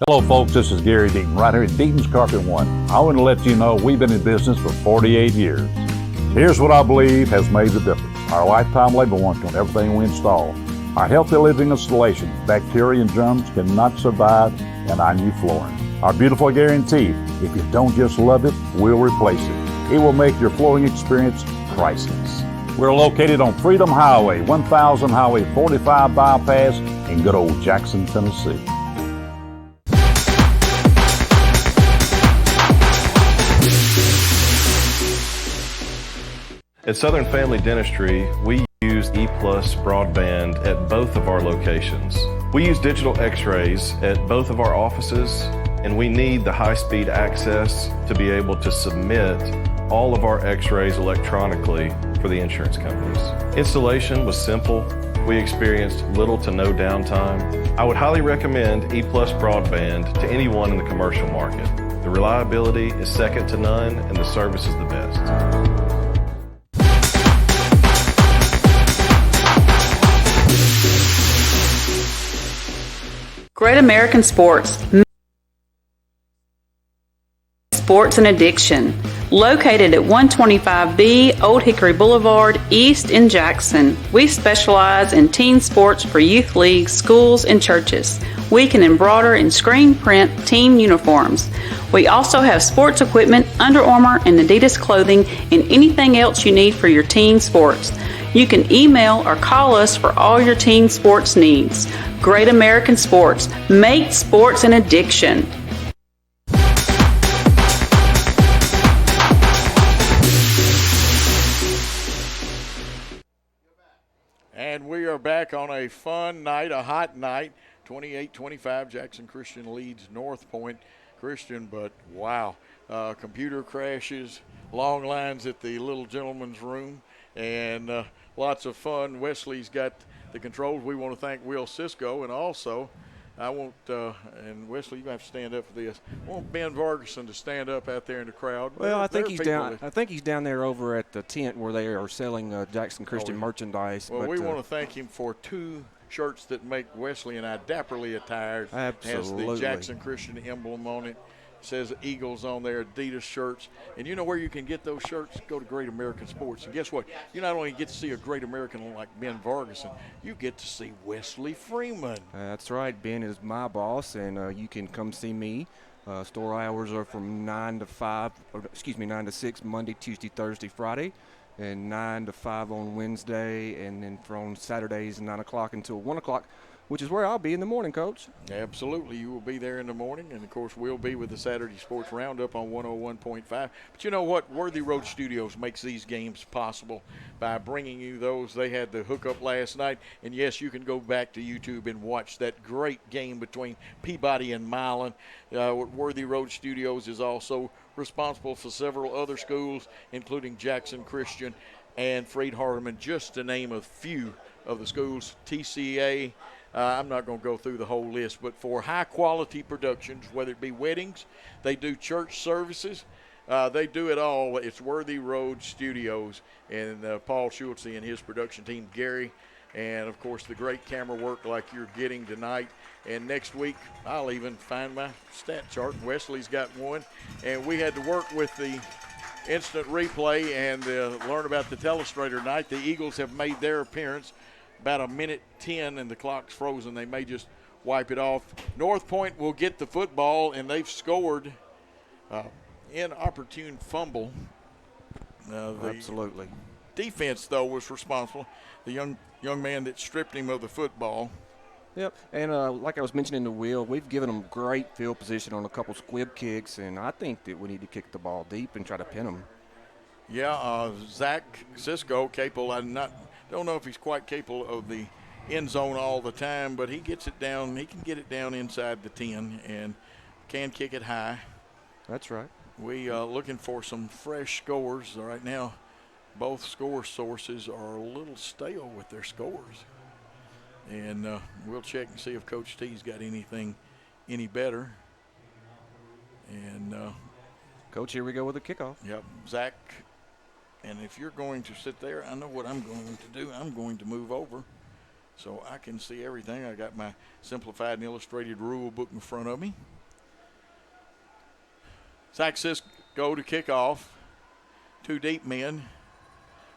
Hello, folks. This is Gary Deaton, right here at Deaton's Carpet One. I want to let you know we've been in business for 48 years. Here's what I believe has made the difference. Our lifetime labor warranty on everything we install. Our healthy living installations, bacteria and germs cannot survive in our new flooring. Our beautiful guarantee, if you don't just love it, we'll replace it. It will make your flooring experience priceless. We're located on Freedom Highway, 1000 Highway 45 bypass in good old Jackson, Tennessee. At Southern Family Dentistry, we use E+ broadband at both of our locations. We use digital x-rays at both of our offices, and we need the high-speed access to be able to submit all of our x-rays electronically for the insurance companies. Installation was simple. We experienced little to no downtime. I would highly recommend E+ broadband to anyone in the commercial market. The reliability is second to none, and the service is the best. Great American Sports. Sports and Addiction. Located at 125B Old Hickory Boulevard, East in Jackson. We specialize in teen sports for youth leagues, schools, and churches. We can embroider and screen print team uniforms. We also have sports equipment, Under Armour, and Adidas clothing, and anything else you need for your teen sports. You can email or call us for all your teen sports needs. Great American Sports. Make sports an addiction. And we are back on a fun night, a hot night. 28-25, Jackson Christian leads Northpoint Christian, but wow, computer crashes, long lines at the little gentleman's room, and lots of fun. Wesley's got the controls. We want to thank Will Cisco, and also I want, and Wesley, you have to stand up for this. I want Ben Vargason to stand up out there in the crowd. Well, I think he's down. I think he's down there over at the tent where they are selling Jackson Christian merchandise. Well, we want to thank him for 2 shirts that make Wesley and I dapperly attired. Absolutely. Has the Jackson Christian emblem on it. Says Eagles on there, Adidas shirts. And you know where you can get those shirts? Go to Great American Sports. And guess what? You not only get to see a great American like Ben Vargason, you get to see Wesley Freeman. That's right. Ben is my boss, and you can come see me. Store hours are from 9 to 6, Monday, Tuesday, Thursday, Friday, and 9 to 5 on Wednesday, and then from Saturdays, 9 o'clock until 1 o'clock, which is where I'll be in the morning, Coach. Absolutely. You will be there in the morning, and, of course, we'll be with the Saturday Sports Roundup on 101.5. But you know what? Worthy Road Studios makes these games possible by bringing you those. They had the hookup last night, and, yes, you can go back to YouTube and watch that great game between Peabody and Milan. Worthy Road Studios is also responsible for several other schools, including Jackson Christian and Freed Hardeman, just to name a few of the schools. TCA, I'm not going to go through the whole list, but for high-quality productions, whether it be weddings, they do church services, they do it all. It's Worthy Road Studios, and Paul Schultze and his production team, Gary, and, of course, the great camera work like you're getting tonight. And next week, I'll even find my stat chart. Wesley's got one, and we had to work with the instant replay and learn about the telestrator night. The Eagles have made their appearance. about a minute 10 and the clock's frozen. They may just wipe it off. Northpoint will get the football, and they've scored inopportune fumble. Absolutely. Defense, though, was responsible. The young man that stripped him of the football. Yep, and like I was mentioning to Will, we've given them great field position on a couple squib kicks, and I think that we need to kick the ball deep and try to pin them. Yeah, Zach Cisco capable. I don't know if he's quite capable of the end zone all the time, but he gets it down. He can get it down inside the 10 and can kick it high. That's right. We looking for some fresh scores right now. Both score sources are a little stale with their scores. And we'll check and see if Coach T's got anything any better. And Coach, here we go with the kickoff. Yep, Zach. And if you're going to sit there, I know what I'm going to do. I'm going to move over so I can see everything. I got my simplified and illustrated rule book in front of me. Zach Cisco to kick off. Two deep men.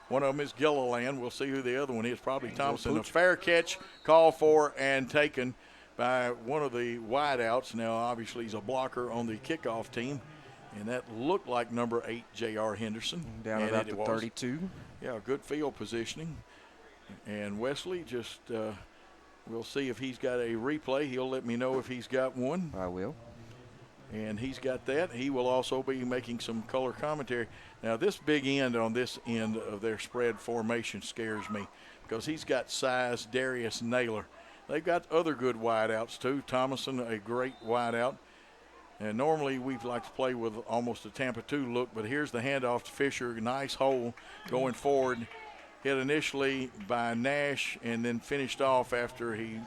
One of them is Gilliland. We'll see who the other one is. Probably Thompson. A fair catch called for and taken by one of the wideouts. Now, obviously, he's a blocker on the kickoff team. And that looked like number 8, J.R. Henderson. Down about the 32. Yeah, good field positioning. And Wesley just we'll see if he's got a replay. He'll let me know if he's got one. I will. And he's got that. He will also be making some color commentary. Now, this big end on this end of their spread formation scares me because he's got size, Darius Naylor. They've got other good wideouts, too. Thomason, a great wideout. And normally we like to play with almost a Tampa 2 look, but here's the handoff to Fisher. Nice hole going forward. Hit initially by Nash and then finished off after he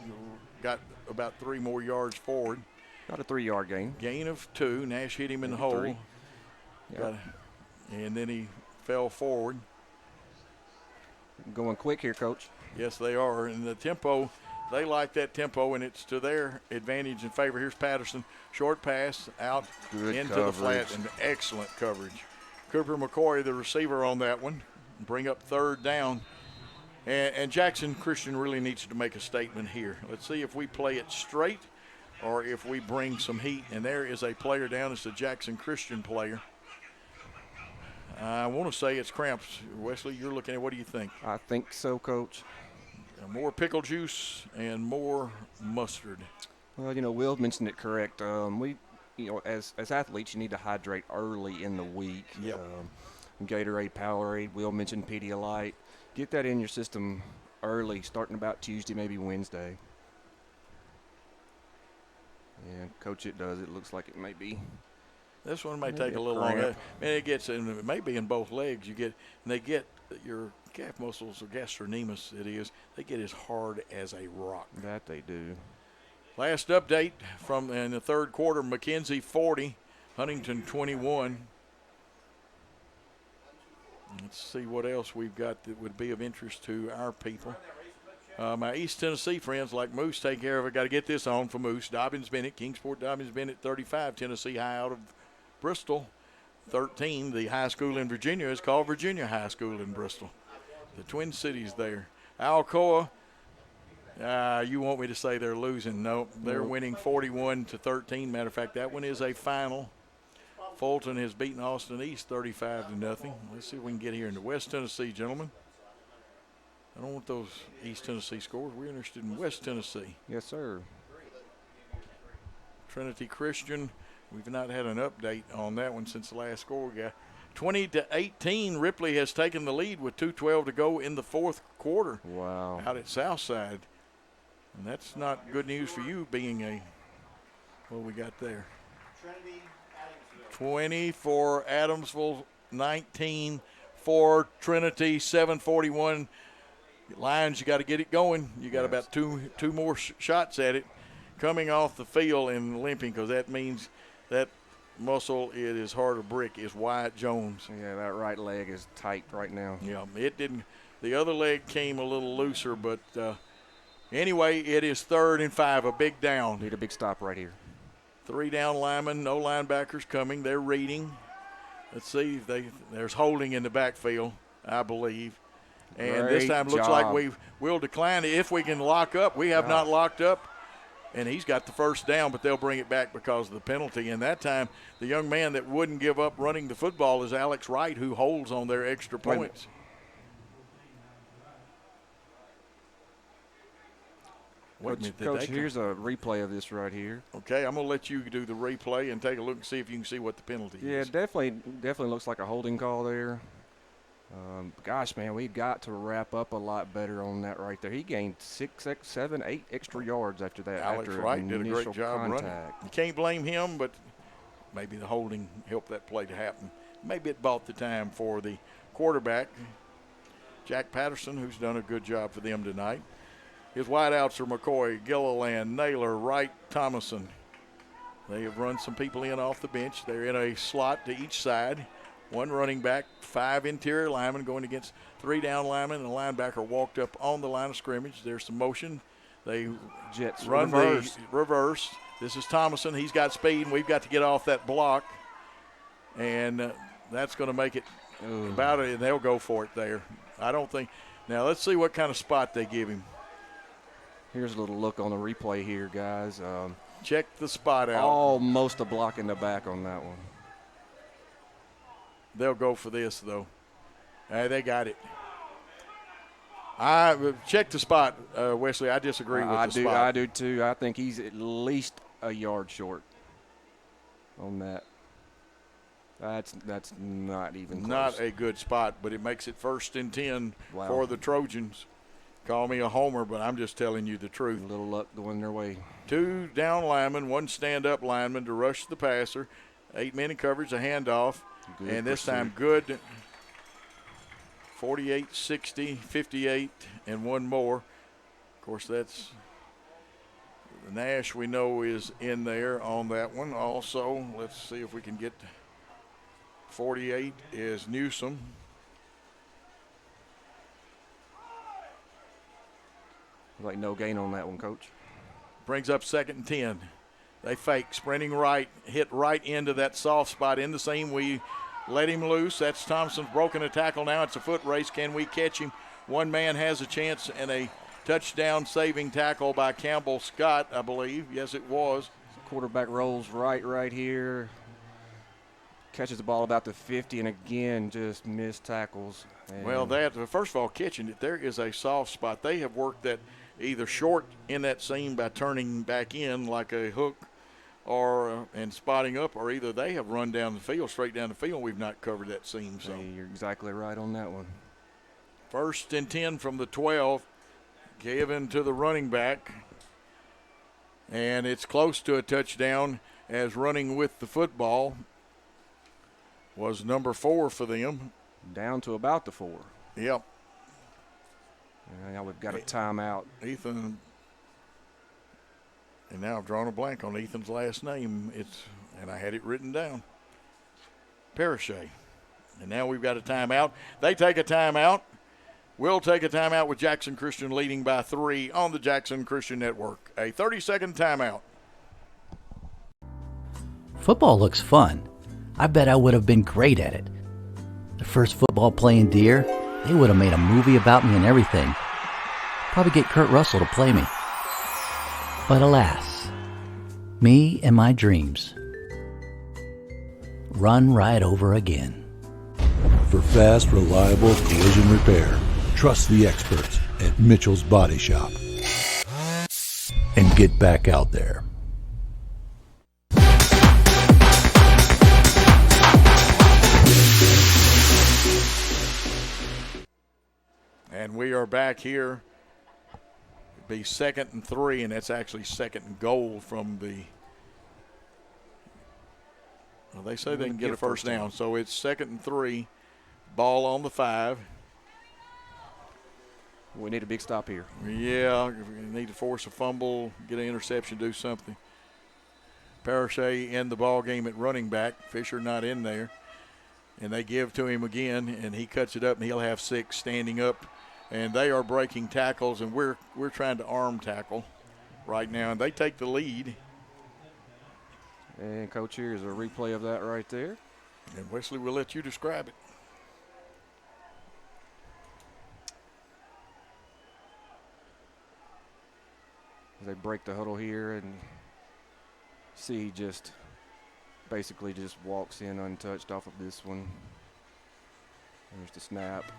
got about 3 more yards forward. Got a 3-yard gain. Gain of 2. Nash hit him in the hole. Yep. And then he fell forward. Going quick here, Coach. Yes, they are. And the tempo, they like that tempo, and it's to their advantage and favor. Here's Patterson. Short pass out into the flat, and excellent coverage. Cooper McCoy, the receiver on that one. Bring up 3rd down. And Jackson Christian really needs to make a statement here. Let's see if we play it straight or if we bring some heat. And there is a player down. It's a Jackson Christian player. I want to say it's cramps. Wesley, you're looking at, what do you think? I think so, Coach. More pickle juice and more mustard. Well, Will mentioned it correct. As athletes, you need to hydrate early in the week. Yep. Gatorade, Powerade. Will mentioned Pedialyte. Get that in your system early, starting about Tuesday, maybe Wednesday. And, Coach, it does. It looks like it may be. This one may take a little longer. And it gets in, it may be in both legs. They get your calf muscles or gastrocnemius, they get as hard as a rock. That they do. Last update from in the 3rd quarter, McKenzie 40, Huntington 21. Let's see what else we've got that would be of interest to our people. My East Tennessee friends like Moose take care of it. Got to get this on for Moose. Dobbins Bennett, Kingsport Dobbins Bennett 35, Tennessee High out of Bristol 13. The high school in Virginia is called Virginia High School in Bristol. The Twin Cities there. Alcoa, you want me to say they're losing? No, they're winning 41-13. Matter of fact, that one is a final. Fulton has beaten Austin East 35-0. Let's see if we can get here into West Tennessee, gentlemen. I don't want those East Tennessee scores. We're interested in West Tennessee. Yes, sir. Trinity Christian, we've not had an update on that one since the last score we got. 20-18, Ripley has taken the lead with 2:12 to go in the 4th quarter. Wow. Out at Southside. And that's not good news for you being what we got there. 20 for Adamsville, 19 for Trinity, 7:41. Lions, you got to get it going. You got about two more shots at it. Coming off the field and limping, because that means that muscle, it is hard a brick, is Wyatt Jones. Yeah, that right leg is tight right now. Yeah, it didn't. The other leg came a little looser, but anyway, it is 3rd and 5, a big down. Need a big stop right here. 3 down linemen, no linebackers coming. They're reading. Let's see if there's holding in the backfield, I believe. And this time looks like we'll decline if we can lock up. We have not locked up. And he's got the first down, but they'll bring it back because of the penalty. And that time, the young man that wouldn't give up running the football is Alex Wright, who holds on their extra points. Coach, here's a replay of this right here. Okay, I'm going to let you do the replay and take a look and see if you can see what the penalty is. Yeah, definitely looks like a holding call there. Gosh, man, we got to wrap up a lot better on that right there. He gained 6, 7, 8 extra yards after that. Alex Wright did a great job running. You can't blame him, but maybe the holding helped that play to happen. Maybe it bought the time for the quarterback, Jack Patterson, who's done a good job for them tonight. His wideouts are McCoy, Gilliland, Naylor, Wright, Thomason. They have run some people in off the bench. They're in a slot to each side. 1 running back, 5 interior linemen going against 3 down linemen, and a linebacker walked up on the line of scrimmage. There's some motion. They run the reverse. This is Thomason. He's got speed, and we've got to get off that block. And that's going to make it about it, and they'll go for it there. I don't think. Now, let's see what kind of spot they give him. Here's a little look on the replay here, guys. Check the spot out. Almost a block in the back on that one. They'll go for this, though. They got it. I check the spot, Wesley. I disagree with the spot. I do, too. I think he's at least a yard short on that. That's not even close. Not a good spot, but it makes it 1st and 10 for the Trojans. Call me a homer, but I'm just telling you the truth. A little luck going their way. 2 down linemen, 1 stand-up lineman to rush the passer. 8 men in coverage, a handoff. Good and this pursuit. time good. 48, 60, 58, and 1 more. Of course, that's Nash we know is in there on that one. Also, let's see if we can get 48 is Newsom. Like no gain on that one, Coach. Brings up 2nd and 10. They fake, sprinting right, hit right into that soft spot in the seam. We let him loose. That's Thompson's broken a tackle now. It's a foot race. Can we catch him? One man has a chance, and a touchdown saving tackle by Campbell Scott, I believe. Yes, it was. Quarterback rolls right here. Catches the ball about the 50, and again, just missed tackles. And well, first of all, catching it, there is a soft spot. They have worked that either short in that seam by turning back in like a hook and spotting up, or either they have run down the field, straight down the field. We've not covered that seam. So hey, you're exactly right on that one. 1st and 10 from the 12, given to the running back. And it's close to a touchdown, as running with the football was number 4 for them. Down to about the 4. Yep. And now we've got a timeout. Ethan, and now I've drawn a blank on Ethan's last name. And I had it written down. Parachet. And now we've got a timeout. They take a timeout. We'll take a timeout with Jackson Christian leading by 3 on the Jackson Christian Network. A 30-second timeout. Football looks fun. I bet I would have been great at it. The first football playing Deer, they would have made a movie about me and everything. Probably get Kurt Russell to play me. But alas, me and my dreams run right over again. For fast, reliable collision repair, trust the experts at Mitchell's Body Shop. And get back out there. And we are back here. It'd be 2nd and 3, and that's actually 2nd and goal from the. Well, they say they can get a first down, so it's 2nd and 3. Ball on the 5. We need a big stop here. Yeah, we need to force a fumble, get an interception, do something. Parachet in the ball game at running back. Fisher not in there. And they give to him again, and he cuts it up, and he'll have 6 standing up. And they are breaking tackles, and we're trying to arm tackle right now. And they take the lead. And, Coach, here's a replay of that right there. And Wesley, we'll let you describe it. They break the huddle here, and C just basically just walks in untouched off of this one. There's the snap.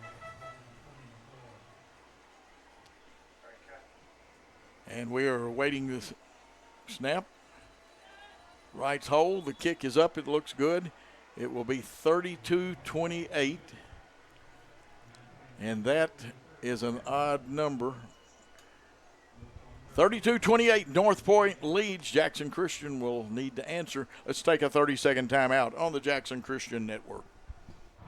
And we are awaiting this snap. Right's hold. The kick is up. It looks good. It will be 32-28. And that is an odd number. 32-28, North Point leads. Jackson Christian will need to answer. Let's take a 30-second timeout on the Jackson Christian Network.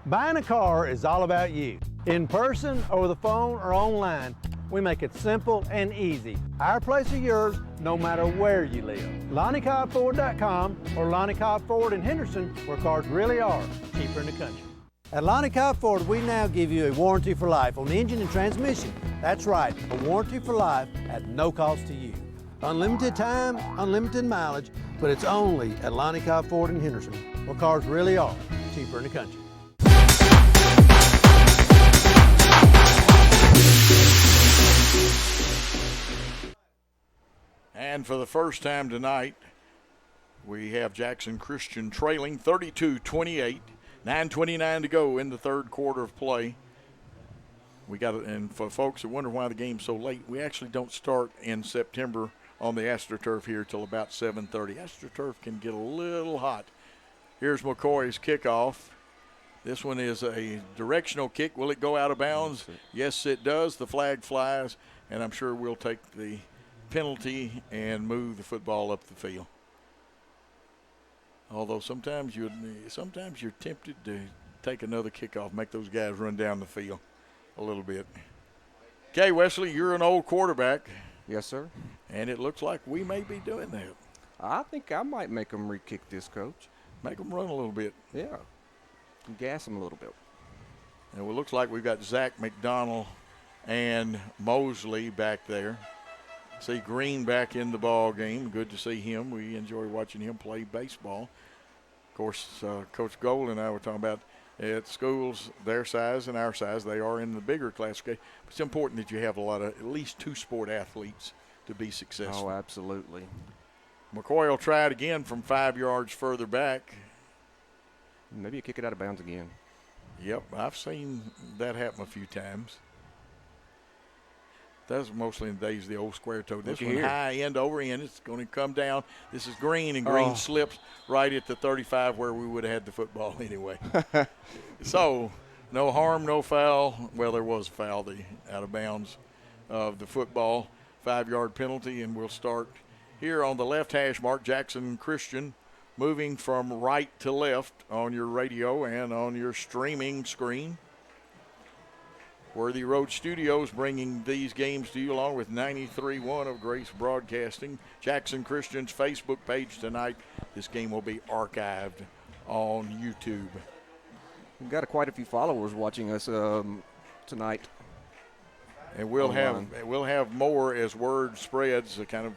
Buying a car is all about you. In person, over the phone, or online, we make it simple and easy. Our place is yours, no matter where you live. LonnieCobbFord.com or Lonnie Cobb Ford in Henderson, where cars really are cheaper in the country. At Lonnie Cobb Ford, we now give you a warranty for life on the engine and transmission. That's right, a warranty for life at no cost to you. Unlimited time, unlimited mileage, but it's only at Lonnie Cobb Ford in Henderson, where cars really are cheaper in the country. And for the first time tonight, we have Jackson Christian trailing 32-28. 9:29 to go in the third quarter of play. We got it, and for folks that wonder why the game's so late, we actually don't start in September on the AstroTurf here till about 7:30. AstroTurf can get a little hot. Here's McCoy's kickoff. This one is a directional kick. Will it go out of bounds? Yes, it does. The flag flies, and I'm sure we'll take the penalty and move the football up the field. Although sometimes you're tempted to take another kickoff, make those guys run down the field a little bit. Okay, Wesley, you're an old quarterback. Yes, sir. And it looks like we may be doing that. I think I might make them re-kick this, Coach. Make them run a little bit. Yeah. Gas them a little bit. And it looks like we've got Zach McDonald and Mosley back there. See Green back in the ball game. Good to see him. We enjoy watching him play baseball. Of course, Coach Gold and I were talking about at schools their size and our size. They are in the bigger classification. But it's important that you have at least two sport athletes to be successful. Oh, absolutely. McCoy will try it again from 5 yards further back. Maybe you kick it out of bounds again. Yep, I've seen that happen a few times. That's mostly in the days of the old square toe. This one high end over end. It's going to come down. This is Green, and Green slips right at the 35 where we would have had the football anyway. So, no harm, no foul. Well, there was a foul, the out of bounds of the football. 5-yard penalty, and we'll start here on the left hash mark. Jackson Christian moving from right to left on your radio and on your streaming screen. Worthy Road Studios bringing these games to you along with 93.1 of Grace Broadcasting. Jackson Christian's Facebook page tonight. This game will be archived on YouTube. We've got quite a few followers watching us tonight. And we'll have more as word spreads. A kind of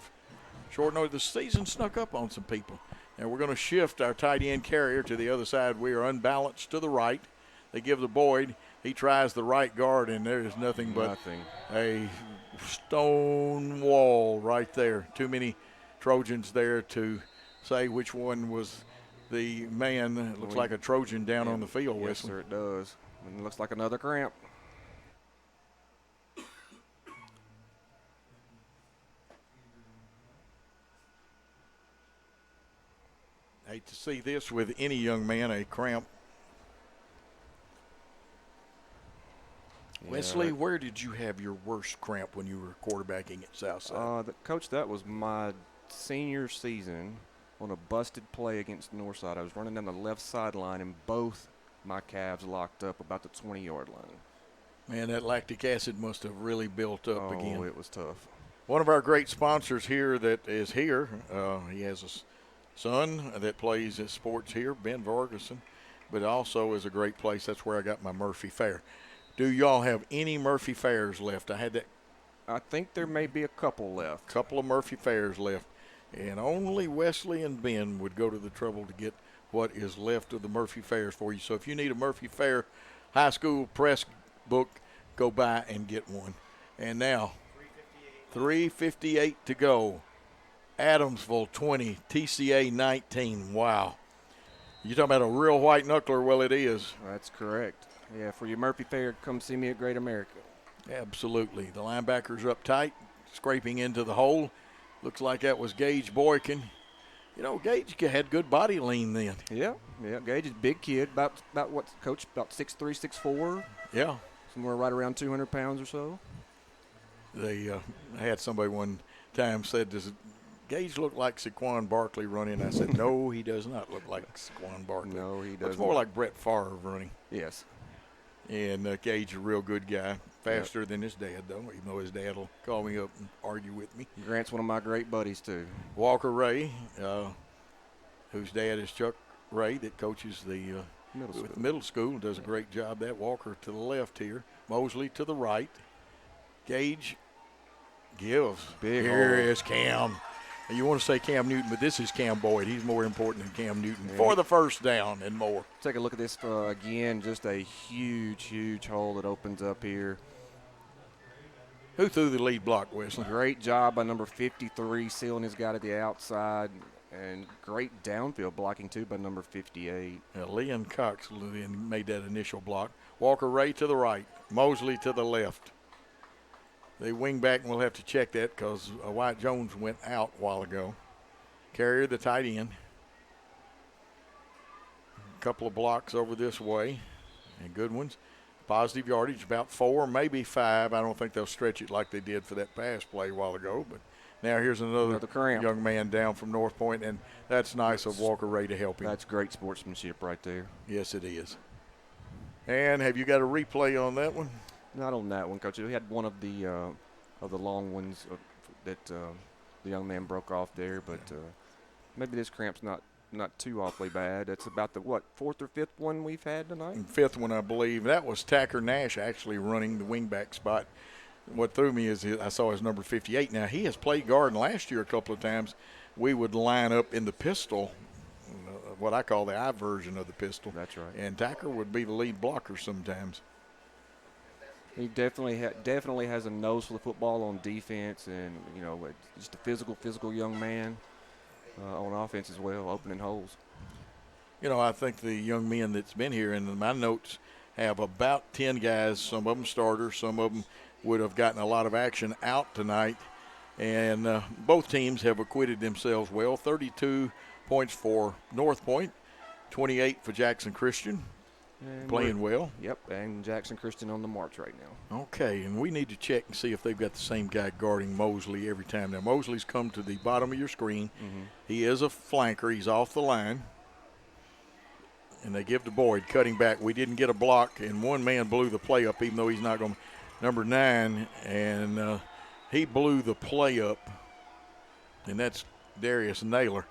short notice. The season snuck up on some people. And we're going to shift our tight end carrier to the other side. We are unbalanced to the right. They give the Boyd. He tries the right guard, and there is nothing but a stone wall right there. Too many Trojans there to say which one was the man. It looks like a Trojan down on the field. Yes, sir, it does. And it looks like another cramp. Hate to see this with any young man, a cramp. Yeah. Wesley, where did you have your worst cramp when you were quarterbacking at Southside? Coach, that was my senior season on a busted play against Northside. I was running down the left sideline, and both my calves locked up about the 20-yard line. Man, that lactic acid must have really built up again. Oh, it was tough. One of our great sponsors here that is here, he has a son that plays at sports here, Ben Vargason, but also is a great place. That's where I got my Murphy Fair. Do y'all have any Murphy Fairs left? I think there may be a couple left. Couple of Murphy Fairs left. And only Wesley and Ben would go to the trouble to get what is left of the Murphy Fairs for you. So if you need a Murphy Fair high school press book, go buy and get one. And now, 3:58 to go. Adamsville 20, TCA 19. Wow. You talking about a real white knuckler? Well, it is. That's correct. Yeah, for your Murphy Fair, come see me at Great America. Absolutely. The linebackers up tight, scraping into the hole. Looks like that was Gage Boykin. You know, Gage had good body lean then. Yeah. Gage is a big kid, about what, Coach? About 6'3", 6'4". Yeah. Somewhere right around 200 pounds or so. They had somebody one time said, does Gage look like Saquon Barkley running? I said, no, he does not look like Saquon Barkley. No, he doesn't. It's more like Brett Favre running. Yes. And Gage is a real good guy. Faster than his dad, though, even though his dad will call me up and argue with me. Grant's one of my great buddies, too. Walker Ray, whose dad is Chuck Ray, that coaches the middle school, does a great job. That Walker to the left here. Mosley to the right. Gage gives. Big here hole. is Cam. You want to say Cam Newton, but this is Cam Boyd. He's more important than Cam Newton for the first down and more. Take a look at this again. Just a huge, huge hole that opens up here. Who threw the lead block, Wesley? Great job by number 53, sealing his guy to the outside. And great downfield blocking, too, by number 58. Leon Cox made that initial block. Walker Ray to the right. Mosley to the left. The wing back, and we'll have to check that because Wyatt Jones went out a while ago. Carrier, the tight end. A couple of blocks over this way, and good ones. Positive yardage, about 4, maybe 5. I don't think they'll stretch it like they did for that pass play a while ago. But now here's another young man down from Northpoint, and that's nice of Walker Ray to help him. That's great sportsmanship right there. Yes, it is. And have you got a replay on that one? Not on that one, Coach. We had one of the long ones that the young man broke off there, but maybe this cramp's not too awfully bad. That's about the, 4th or 5th one we've had tonight? 5th one, I believe. That was Tacker Nash actually running the wingback spot. What threw me is I saw his number 58. Now, he has played guard, and last year a couple of times we would line up in the pistol, what I call the I version of the pistol. That's right. And Tacker would be the lead blocker sometimes. He definitely has a nose for the football on defense, and, you know, just a physical young man. On offense as well, opening holes. You know, I think the young men that's been here, and my notes have about 10 guys, some of them starters, some of them would have gotten a lot of action out tonight. And both teams have acquitted themselves well. 32 points for Northpoint, 28 for Jackson Christian. And playing well. Yep, and Jackson Christian on the march right now. Okay, and we need to check and see if they've got the same guy guarding Mosley every time. Now, Mosley's come to the bottom of your screen. Mm-hmm. He is a flanker. He's off the line. And they give to Boyd, cutting back. We didn't get a block, and one man blew the play up, even though he's not going to. Number 9, and he blew the play up, and that's Darius Naylor.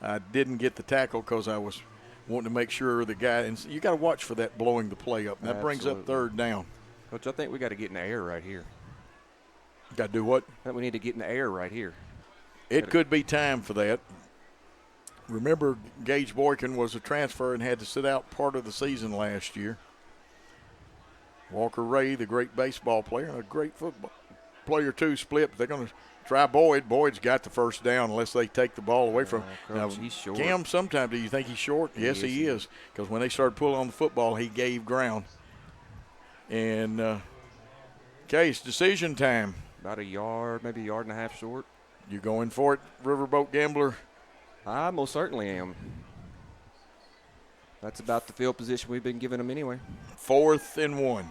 I didn't get the tackle because I was wanting to make sure the guy, and you got to watch for that blowing the play up. And that brings up 3rd down. Coach, I think we got to get in the air right here. Got to do what? I think we need to get in the air right here. It could be time for that. Remember, Gage Boykin was a transfer and had to sit out part of the season last year. Walker Ray, the great baseball player, a great football player too, split. But they're going to try Boyd. Boyd's got the first down unless they take the ball away from him. Now, he's short. Cam, sometimes do you think he's short? Yes, he is. Because when they started pulling on the football, he gave ground. And Case, decision time. About a yard, maybe a yard and a half short. You going for it, Riverboat Gambler? I most certainly am. That's about the field position we've been giving them anyway. 4th and 1.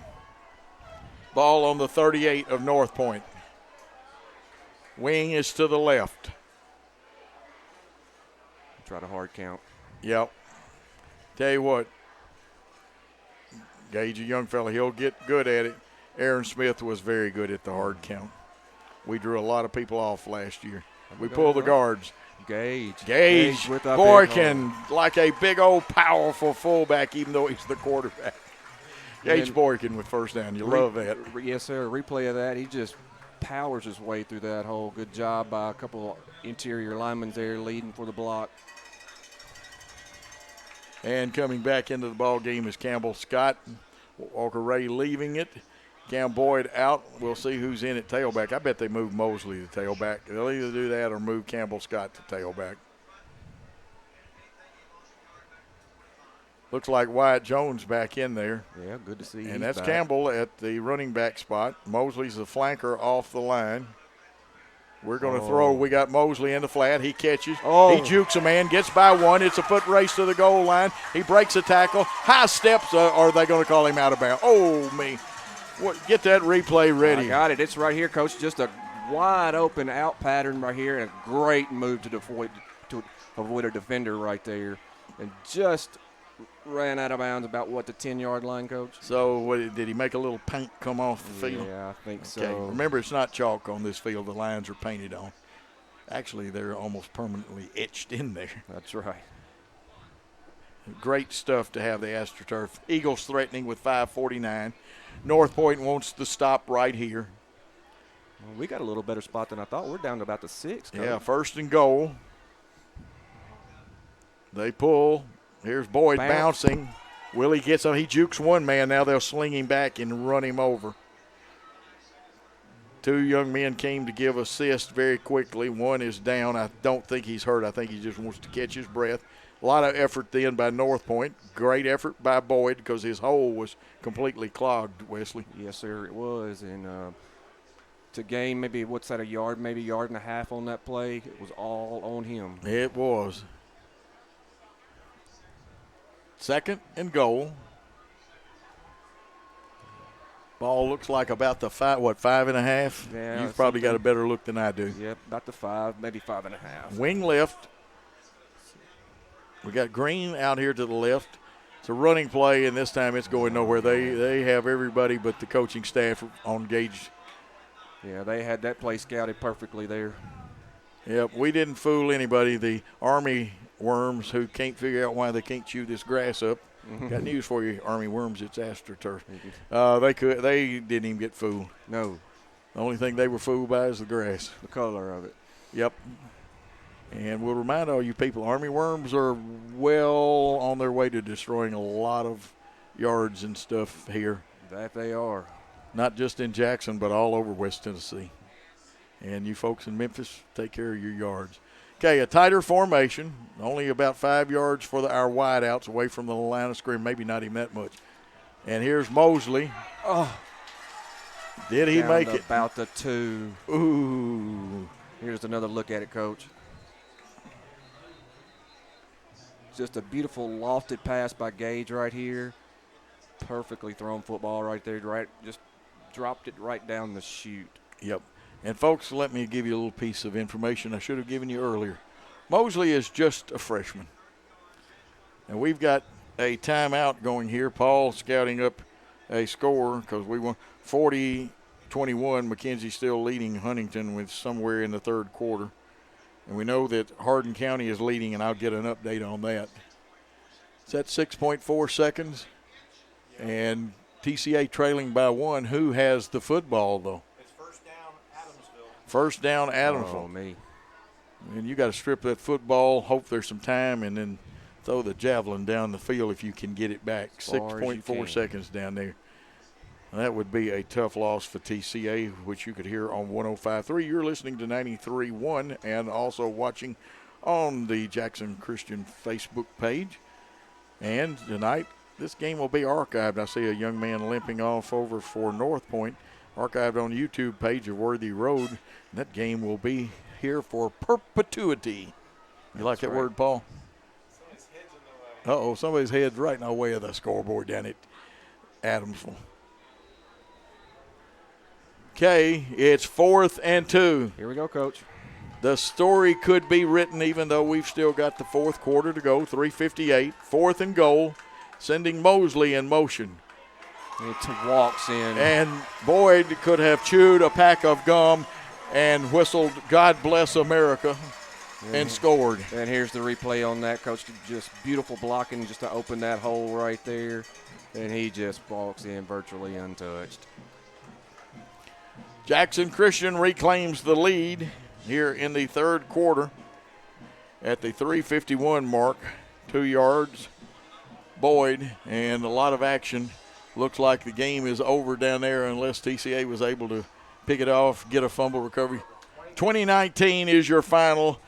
Ball on the 38 of Northpoint. Wing is to the left. Try to hard count. Yep. Tell you what, Gage, a young fella, he'll get good at it. Aaron Smith was very good at the hard count. We drew a lot of people off last year. We pulled the guards. Gage with Boykin, like a big old powerful fullback, even though he's the quarterback. Gage Boykin with first down. You love that. Yes, sir. Replay of that. He just powers his way through that hole. Good job by a couple interior linemen there leading for the block. And coming back into the ball game is Campbell Scott. Walker Ray leaving it. Cam Boyd out. We'll see who's in at tailback. I bet they move Mosley to tailback. They'll either do that or move Campbell Scott to tailback. Looks like Wyatt Jones back in there. Yeah, good to see. And that's back. Campbell at the running back spot. Mosley's the flanker off the line. We're going to throw. We got Mosley in the flat. He catches. He jukes a man, gets by one. It's a foot race to the goal line. He breaks a tackle. High steps. Are they going to call him out of bounds? Oh, me. Get that replay ready. I got it. It's right here, Coach. Just a wide open out pattern right here, and a great move to avoid a defender right there. And just ran out of bounds about, the 10-yard line, Coach? So did he make a little paint come off the field? Yeah, I think so. Okay. Remember, it's not chalk on this field. The lines are painted on. Actually, they're almost permanently etched in there. That's right. Great stuff to have the AstroTurf. Eagles threatening with 5:49. Northpoint wants to stop right here. Well, we got a little better spot than I thought. We're down to about the 6. Coach. Yeah, 1st and goal. They pull. Here's Boyd bouncing. Willie gets him. He jukes one man. Now they'll sling him back and run him over. 2 young men came to give assist very quickly. One is down. I don't think he's hurt. I think he just wants to catch his breath. A lot of effort then by Northpoint. Great effort by Boyd because his hole was completely clogged, Wesley. Yes, sir, it was. And to gain maybe, a yard, maybe yard and a half on that play, it was all on him. It was. 2nd and goal. Ball looks like about the 5.5? Yeah. You've probably got a better look than I do. Yep, about the 5, maybe 5.5. Wing left. We got Green out here to the left. It's a running play, and this time it's going nowhere. They have everybody but the coaching staff on gauge. Yeah, they had that play scouted perfectly there. Yep, we didn't fool anybody. The Army worms who can't figure out why they can't chew this grass up. Got news for you, Army worms. It's AstroTurf. They didn't even get fooled. No. The only thing they were fooled by is the grass. The color of it. Yep. And we'll remind all you people, Army worms are well on their way to destroying a lot of yards and stuff here. That they are. Not just in Jackson, but all over West Tennessee. And you folks in Memphis, take care of your yards. Okay, a tighter formation, only about 5 yards for our wideouts away from the line of scrimmage, maybe not even that much. And here's Mosley. Oh. Did he make it? About the 2. Ooh. Here's another look at it, Coach. Just a beautiful lofted pass by Gage right here. Perfectly thrown football right there. Just dropped it right down the chute. Yep. And, folks, let me give you a little piece of information I should have given you earlier. Mosley is just a freshman. And we've got a timeout going here. Paul scouting up a score because we won 40-21. McKenzie still leading Huntington with somewhere in the 3rd quarter. And we know that Hardin County is leading, and I'll get an update on that. It's at 6.4 seconds. And TCA trailing by 1. Who has the football, though? First down, Adamsville. Oh, me. And you got to strip that football, hope there's some time, and then throw the javelin down the field if you can get it back. 6.4 seconds down there. That would be a tough loss for TCA, which you could hear on 105.3. You're listening to 93.1 and also watching on the Jackson Christian Facebook page. And tonight, this game will be archived. I see a young man limping off over for Northpoint. Archived on the YouTube page of Worthy Road. And that game will be here for perpetuity. You like that word, Paul? Uh-oh, somebody's head's right in the way of the scoreboard down at Adamsville. Okay, it's 4th and 2. Here we go, Coach. The story could be written even though we've still got the 4th quarter to go, 3:58. 4th and goal, sending Mosley in motion. It walks in. And Boyd could have chewed a pack of gum and whistled God Bless America and scored. And here's the replay on that, Coach. Just beautiful blocking just to open that hole right there. And he just walks in virtually untouched. Jackson Christian reclaims the lead here in the 3rd quarter at the 3:51 mark. 2 yards. Boyd, and a lot of action looks like the game is over down there unless TCA was able to pick it off, get a fumble recovery. 2019 is your final.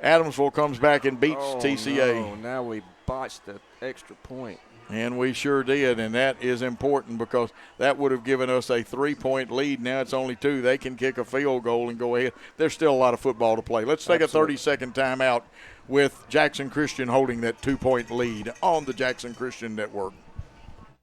Adamsville comes back and beats TCA. No, now we botched the extra point. And we sure did, and that is important because that would have given us a 3-point lead. Now it's only 2. They can kick a field goal and go ahead. There's still a lot of football to play. Let's take a 30-second timeout with Jackson Christian holding that 2-point lead on the Jackson Christian Network.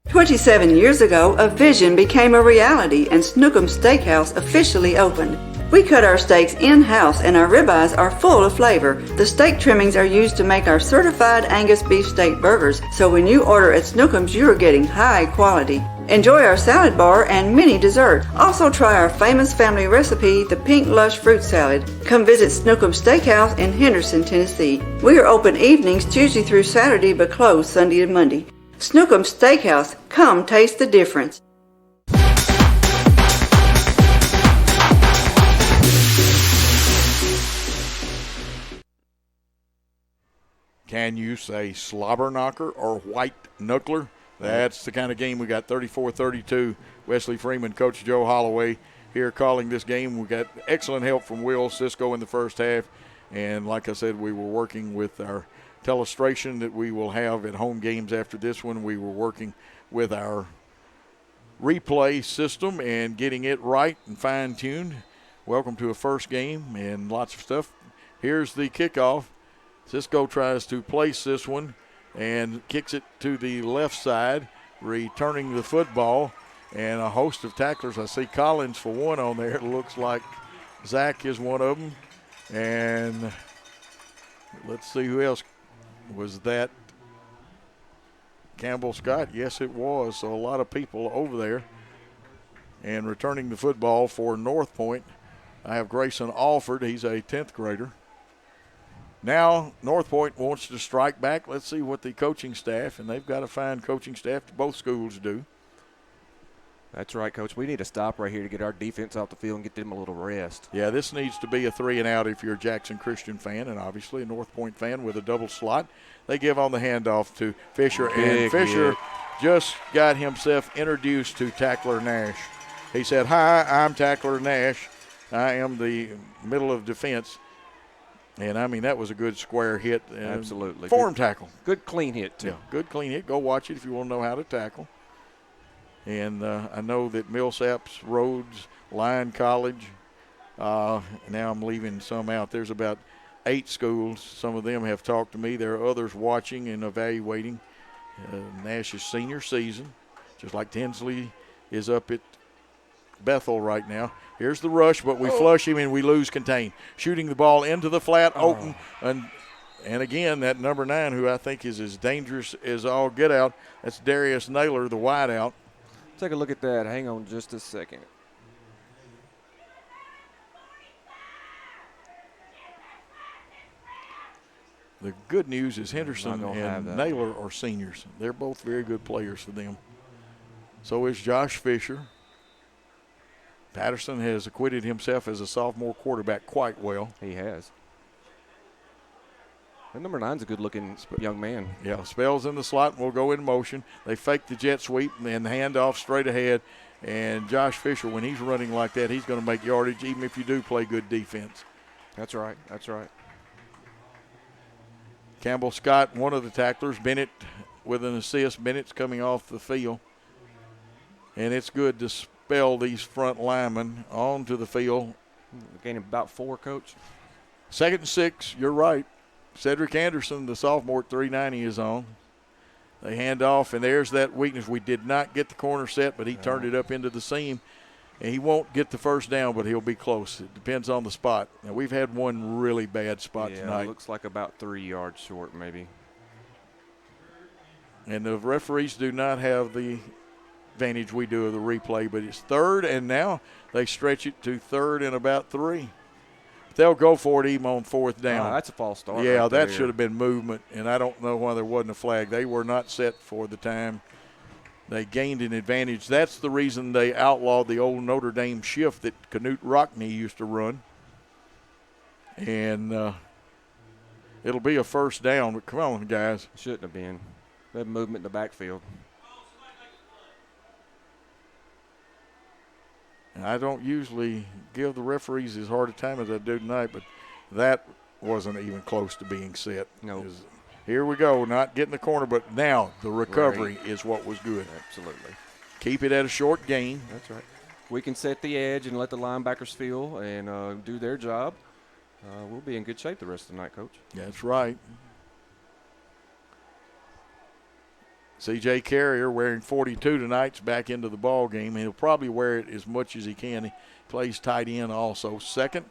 27 years ago, a vision became a reality and Snookum Steakhouse officially opened. We cut our steaks in-house and our ribeyes are full of flavor. The steak trimmings are used to make our certified Angus beef steak burgers, so when you order at Snookum's, you are getting high quality. Enjoy our salad bar and mini dessert. Also try our famous family recipe, the Pink Lush Fruit Salad. Come visit Snookum Steakhouse in Henderson, Tennessee. We are open evenings Tuesday through Saturday but closed Sunday and Monday. Snookum Steakhouse, come taste the difference. Can you say slobber knocker or white knuckler? That's the kind of game we got. 34-32. Wesley Freeman, Coach Joe Holloway here calling this game. We got excellent help from Will Cisco in the first half. And like I said, we were working with our telestration that we will have at home games after this one. We were working with our replay system and getting it right and fine-tuned. Welcome to a first game and lots of stuff. Here's the kickoff. Cisco tries to place this one and kicks it to the left side, returning the football, and a host of tacklers. I see Collins for one on there. It looks like Zach is one of them. And let's see who else. Was that Campbell Scott? Yes, it was. So a lot of people over there. And returning the football for Northpoint, I have Grayson Alford. He's a 10th grader. Now Northpoint wants to strike back. Let's see what the coaching staff, and they've got a fine coaching staff, both schools do. That's right, Coach. We need to stop right here to get our defense off the field and get them a little rest. Yeah, this needs to be a 3-and-out if you're a Jackson Christian fan, and obviously a Northpoint fan with a double slot. They give on the handoff to Fisher, and Fisher just got himself introduced to Tackler Nash. He said, "Hi, I'm Tackler Nash. I am the middle of defense." And, I mean, that was a good square hit. Absolutely. Form tackle. Good clean hit, too. Yeah, good clean hit. Go watch it if you want to know how to tackle. And I know that Millsaps, Rhodes, Lyon College, now I'm leaving some out. There's about 8 schools. Some of them have talked to me. There are others watching and evaluating Nash's senior season, just like Tinsley is up at Bethel right now. Here's the rush, but we flush him and we lose contain. Shooting the ball into the flat, open, and again, that number 9, who I think is as dangerous as all get out, that's Darius Naylor, the wide out. Take a look at that. Hang on just a second. The good news is Henderson and Naylor are seniors. They're both very good players for them. So is Josh Fisher. Patterson has acquitted himself as a sophomore quarterback quite well. He has. And number 9's a good-looking young man. Yeah, Spells in the slot and will go in motion. They fake the jet sweep and the handoff straight ahead. And Josh Fisher, when he's running like that, he's going to make yardage even if you do play good defense. That's right. That's right. Campbell Scott, one of the tacklers. Bennett with an assist. Bennett's coming off the field. And it's good to spell these front linemen onto the field. Gaining about 4, Coach. 2nd and 6, you're right. Cedric Anderson, the sophomore at 390, is on. They hand off, and there's that weakness. We did not get the corner set, but he turned it up into the seam. And he won't get the first down, but he'll be close. It depends on the spot. Now, we've had one really bad spot tonight. It looks like about 3 yards short maybe. And the referees do not have the advantage we do of the replay, but it's 3rd, and now they stretch it to 3rd and about 3. They'll go for it even on 4th down. That's a false start. Yeah, right that there. should have been movement, and I don't know why there wasn't a flag. They were not set for the time. They gained an advantage. That's the reason they outlawed the old Notre Dame shift that Canute Rockney used to run. And it'll be a first down, but come on, guys. Shouldn't have been. They had movement in the backfield. And I don't usually give the referees as hard a time as I do tonight, but that wasn't even close to being set. No. Here we go, not getting the corner, but now the recovery is what was good. Absolutely. Keep it at a short gain. That's right. We can set the edge and let the linebackers feel and do their job. We'll be in good shape the rest of the night, Coach. That's right. C.J. Carrier wearing 42 tonight's back into the ball game. He'll probably wear it as much as he can. He plays tight end also. 2nd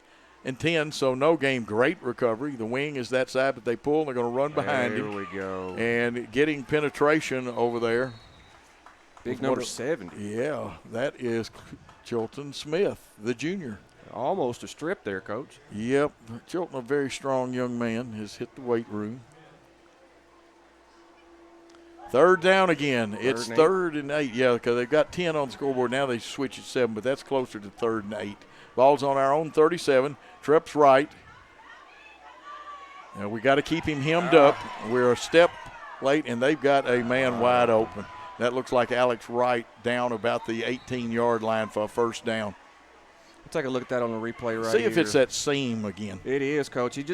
and 10, so no game. Great recovery. The wing is that side, but they pull, and they're going to run behind him. There we go. And getting penetration over there. Big number 70. Yeah, that is Chilton Smith, the junior. Almost a strip there, Coach. Yep. Chilton, a very strong young man, has hit the weight room. 3rd down again. It's 3rd and 8. Yeah, because they've got 10 on the scoreboard. Now they switch at 7, but that's closer to 3rd and 8. Ball's on our own 37. Trips right. Now we got to keep him hemmed up. We're a step late, and they've got a man wide open. That looks like Alex Wright down about the 18-yard line for a 1st down. We'll take a look at that on the replay right See here. if it's that seam again. It is, Coach. We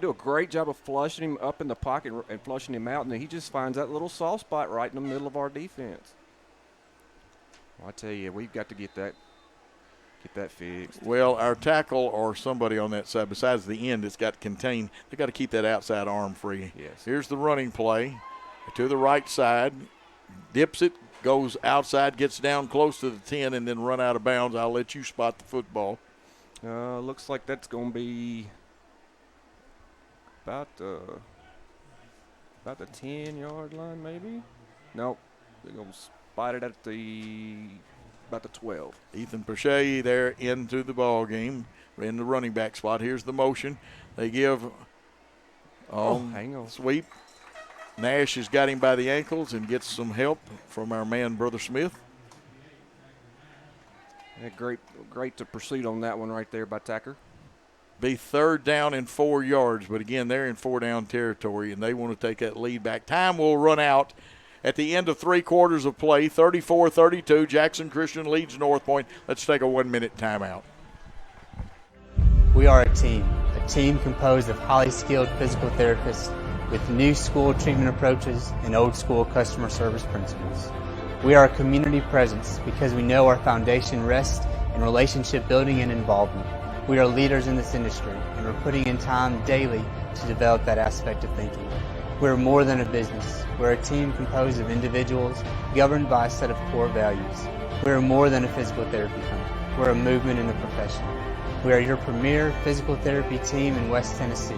do a great job of flushing him up in the pocket and flushing him out, and then he just finds that little soft spot right in the middle of our defense. Well, I tell you, we've got to get that fixed. Well, our tackle or somebody on that side, besides the end that's got contained, they got to keep that outside arm free. Yes. Here's the running play to the right side, dips it, goes outside, gets down close to the 10, and then run out of bounds. I'll let you spot the football. Looks like that's going to be about the 10-yard line, maybe. Nope, they're going to spot it at about the 12. Ethan Pache there into the ball game in the running back spot. Here's the motion. They give hang on. Sweep. Nash has got him by the ankles and gets some help from our man, Brother Smith. Yeah, great to pursuit on that one right there by Tacker. Be 3rd down and 4 yards, but again, they're in 4-down territory, and they want to take that lead back. Time will run out at the end of 3 quarters of play, 34-32. Jackson Christian leads Northpoint. Let's take a 1-minute timeout. We are a team composed of highly skilled physical therapists with new school treatment approaches and old school customer service principles. We are a community presence because we know our foundation rests in relationship building and involvement. We are leaders in this industry, and we're putting in time daily to develop that aspect of thinking. We're more than a business. We're a team composed of individuals governed by a set of core values. We're more than a physical therapy clinic. We're a movement in the profession. We are your premier physical therapy team in West Tennessee.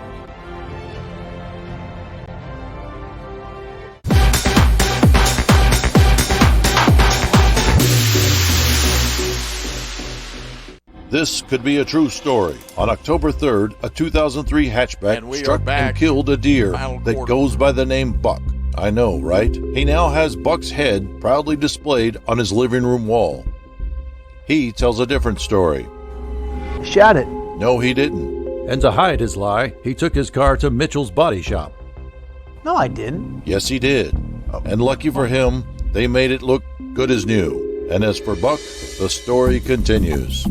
This could be a true story. On October 3rd, a 2003 hatchback struck and killed a deer that goes by the name Buck. I know, right? He now has Buck's head proudly displayed on his living room wall. He tells a different story. Shot it. No, he didn't. And to hide his lie, he took his car to Mitchell's Body Shop. No, I didn't. Yes, he did. And lucky for him, they made it look good as new. And as for Buck, the story continues.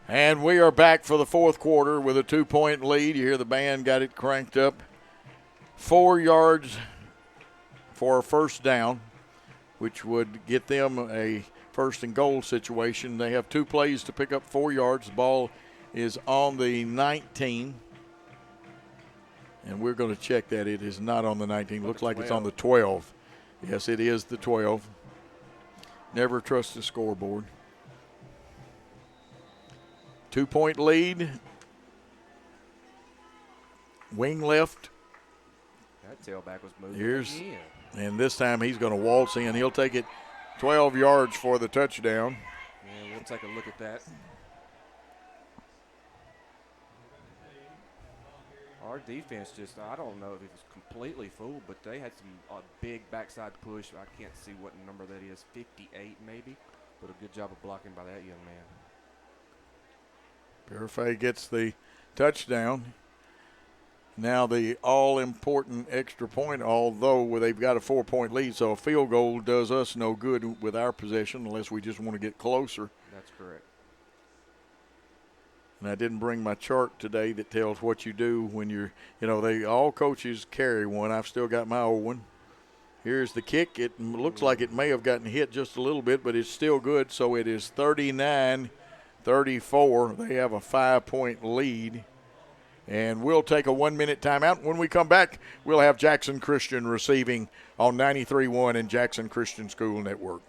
And we are back for the 4th quarter with a 2-point lead. You hear the band got it cranked up. 4 yards for a 1st down, which would get them a 1st and goal situation. They have 2 plays to pick up 4 yards. The ball is on the 19. And we're going to check that. It is not on the 19. Looks like it's on the 12. Yes, it is the 12. Never trust the scoreboard. 2-point lead. Wing left. That tailback was moving. And this time he's going to waltz in. He'll take it 12 yards for the touchdown. Yeah, we'll take a look at that. Our defense I don't know if it was completely fooled, but they had some big backside push. I can't see what number that is, 58 maybe, but a good job of blocking by that young man. Parafay gets the touchdown. Now the all-important extra point, although they've got a 4-point lead, so a field goal does us no good with our possession unless we just want to get closer. That's correct. And I didn't bring my chart today that tells what you do when you're, all coaches carry one. I've still got my old one. Here's the kick. It looks like it may have gotten hit just a little bit, but it's still good. So it is 39-34. They have a 5-point lead. And we'll take a 1-minute timeout. When we come back, we'll have Jackson Christian receiving on 93.1 and Jackson Christian School Network.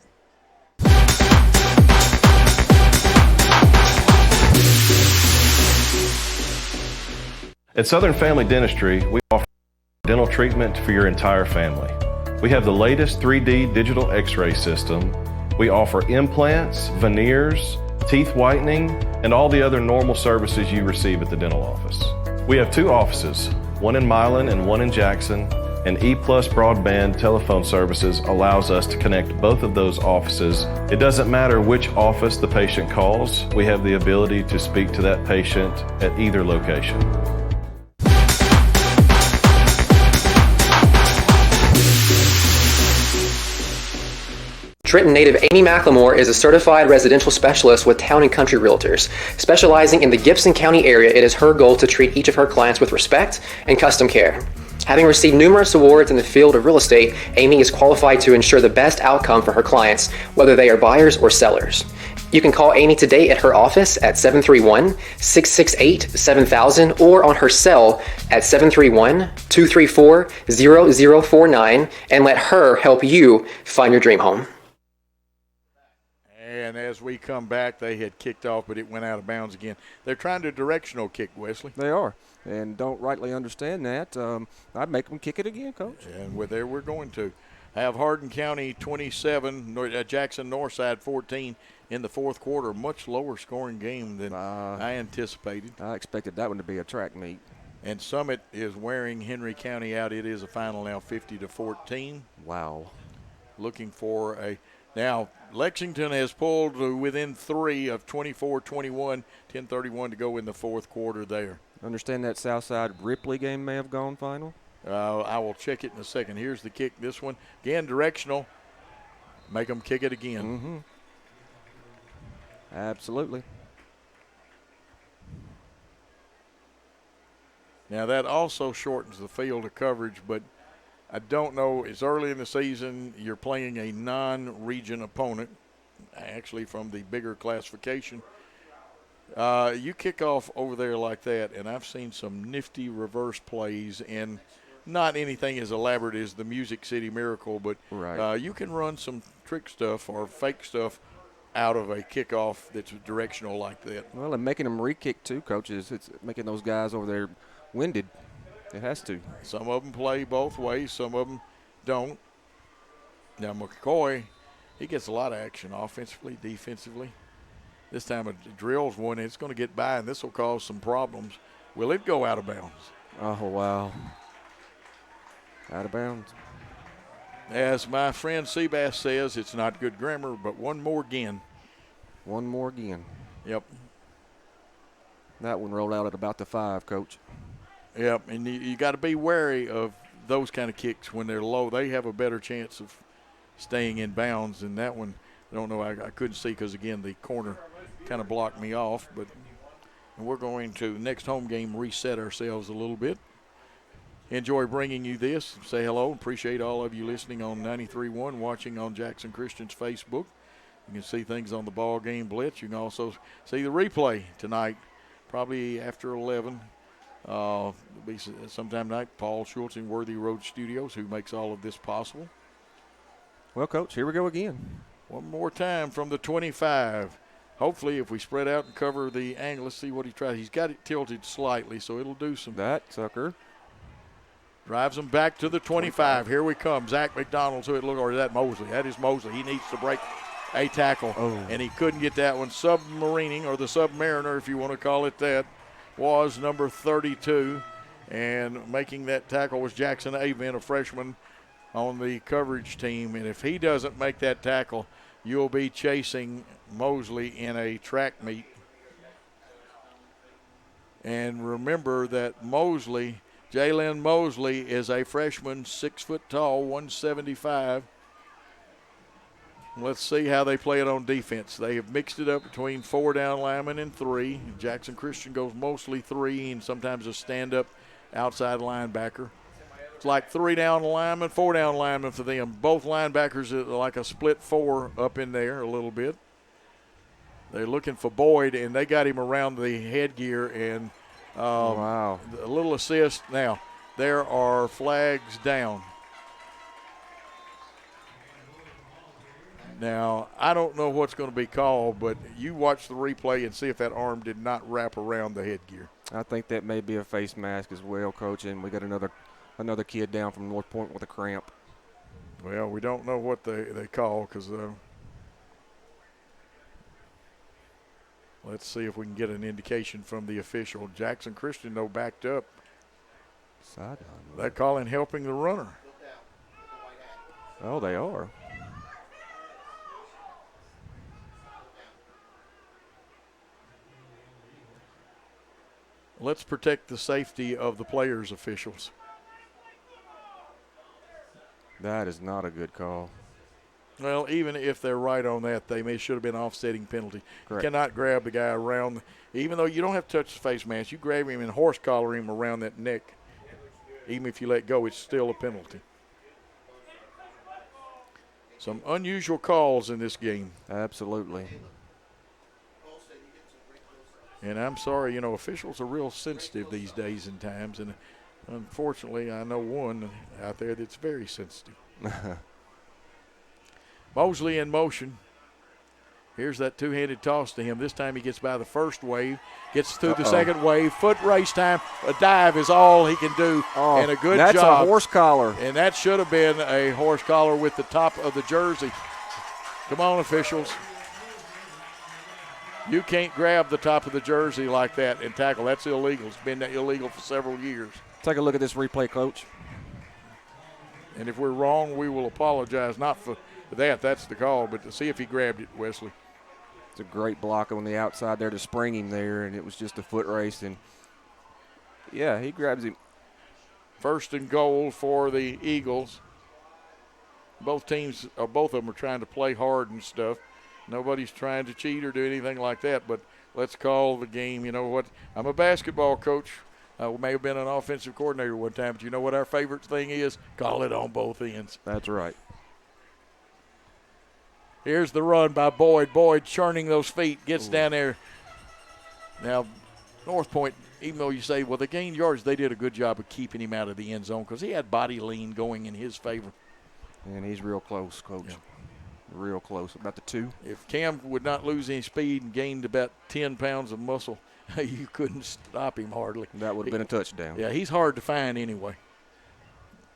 At Southern Family Dentistry, we offer dental treatment for your entire family. We have the latest 3D digital x-ray system. We offer implants, veneers, teeth whitening, and all the other normal services you receive at the dental office. We have 2 offices, one in Milan and one in Jackson, and E+ broadband telephone services allows us to connect both of those offices. It doesn't matter which office the patient calls, we have the ability to speak to that patient at either location. Trenton native Amy McLemore is a certified residential specialist with Town and Country Realtors. Specializing in the Gibson County area, it is her goal to treat each of her clients with respect and custom care. Having received numerous awards in the field of real estate, Amy is qualified to ensure the best outcome for her clients, whether they are buyers or sellers. You can call Amy today at her office at 731-668-7000 or on her cell at 731-234-0049 and let her help you find your dream home. And as we come back, they had kicked off, but it went out of bounds again. They're trying to directional kick, Wesley. They are, and don't rightly understand that. I'd make them kick it again, Coach. And we're going to have Hardin County 27, Jackson Northside 14 in the fourth quarter. Much lower scoring game than I anticipated. I expected that one to be a track meet. And Summit is wearing Henry County out. It is a final now 50-14. Wow. Looking for a – now Lexington has pulled within 3 of 24-21, 10:31 to go in the fourth quarter there. Understand that Southside Ripley game may have gone final? I will check it in a second. Here's the kick. This one, again, directional. Make them kick it again. Mm-hmm. Absolutely. Now, that also shortens the field of coverage, but I don't know. It's early in the season. You're playing a non-region opponent, actually from the bigger classification. You kick off over there like that, and I've seen some nifty reverse plays, and not anything as elaborate as the Music City Miracle, but you can run some trick stuff or fake stuff out of a kickoff that's directional like that. Well, and making them re-kick too, coaches. It's making those guys over there winded. It has to. Some of them play both ways. Some of them don't. Now, McCoy, he gets a lot of action offensively, defensively. This time a drill's one. It's going to get by, and this will cause some problems. Will it go out of bounds? Oh, wow. Out of bounds. As my friend Seabass says, it's not good grammar, but one more again. One more again. Yep. That one rolled out at about the 5, Coach. Yep, and you got to be wary of those kind of kicks when they're low. They have a better chance of staying in bounds than that one. I don't know. I couldn't see because, again, the corner kind of blocked me off. But we're going to, next home game, reset ourselves a little bit. Enjoy bringing you this. Say hello. Appreciate all of you listening on 93.1, watching on Jackson Christian's Facebook. You can see things on the Ball Game Blitz. You can also see the replay tonight, probably after 11. It'll be sometime tonight. Paul Schultz in Worthy Road Studios, who makes all of this possible. Well, Coach, here we go again. One more time from the 25. Hopefully, if we spread out and cover the angle, let's see what he tries. He's got it tilted slightly, so it'll do some. That sucker. Drives him back to the 25. Here we come. Zach McDonald's who it look, or is that Mosley? That is Mosley. He needs to break a tackle, and he couldn't get that one. Submarining, or the Submariner, if you want to call it that, was number 32, and making that tackle was Jackson Avent, a freshman on the coverage team. And if he doesn't make that tackle, you'll be chasing Mosley in a track meet. And remember that Mosley Jalen Mosley is a freshman, 6 foot tall, 175. Let's see how they play it on defense. They have mixed it up between 4 down linemen and 3. Jackson Christian goes mostly 3 and sometimes a stand-up outside linebacker. It's like 3 down linemen, 4 down linemen for them. Both linebackers are like a split 4 up in there a little bit. They're looking for Boyd, and they got him around the headgear and wow. A little assist. Now, there are flags down. Now, I don't know what's going to be called, but you watch the replay and see if that arm did not wrap around the headgear. I think that may be a face mask as well, Coach, and we got another kid down from Northpoint with a cramp. Well, we don't know what they call because let's see if we can get an indication from the official. Jackson Christian, though, backed up. Sideline. They're calling helping the runner. Oh, they are. Let's protect the safety of the players, officials. That is not a good call. Well, even if they're right on that, they should have been offsetting penalty. Correct. You cannot grab the guy around, even though you don't have to touch the face mask. You grab him and horse collar him around that neck. Even if you let go, it's still a penalty. Some unusual calls in this game. Absolutely. And I'm sorry, officials are real sensitive these days and times. And unfortunately, I know one out there that's very sensitive. Mosley in motion. Here's that two-handed toss to him. This time he gets by the first wave, gets through the second wave. Foot race time. A dive is all he can do, and a good that's job. That's a horse collar. And that should have been a horse collar with the top of the jersey. Come on, officials. You can't grab the top of the jersey like that and tackle. That's illegal. It's been illegal for several years. Take a look at this replay, Coach. And if we're wrong, we will apologize. Not for that. That's the call. But to see if he grabbed it, Wesley. It's a great block on the outside there to spring him there, and it was just a foot race. And, yeah, he grabs him. First and goal for the Eagles. Both of them are trying to play hard and stuff. Nobody's trying to cheat or do anything like that, but let's call the game. You know what? I'm a basketball coach. I may have been an offensive coordinator one time, but you know what our favorite thing is? Call it on both ends. That's right. Here's the run by Boyd. Boyd churning those feet, gets down there. Now, Northpoint, even though you say, well, they gained yards, they did a good job of keeping him out of the end zone because he had body lean going in his favor. And he's real close, Coach. Yeah. Real close, about the 2. If Cam would not lose any speed and gained about 10 pounds of muscle, you couldn't stop him hardly. That would have been a touchdown. Yeah, he's hard to find anyway.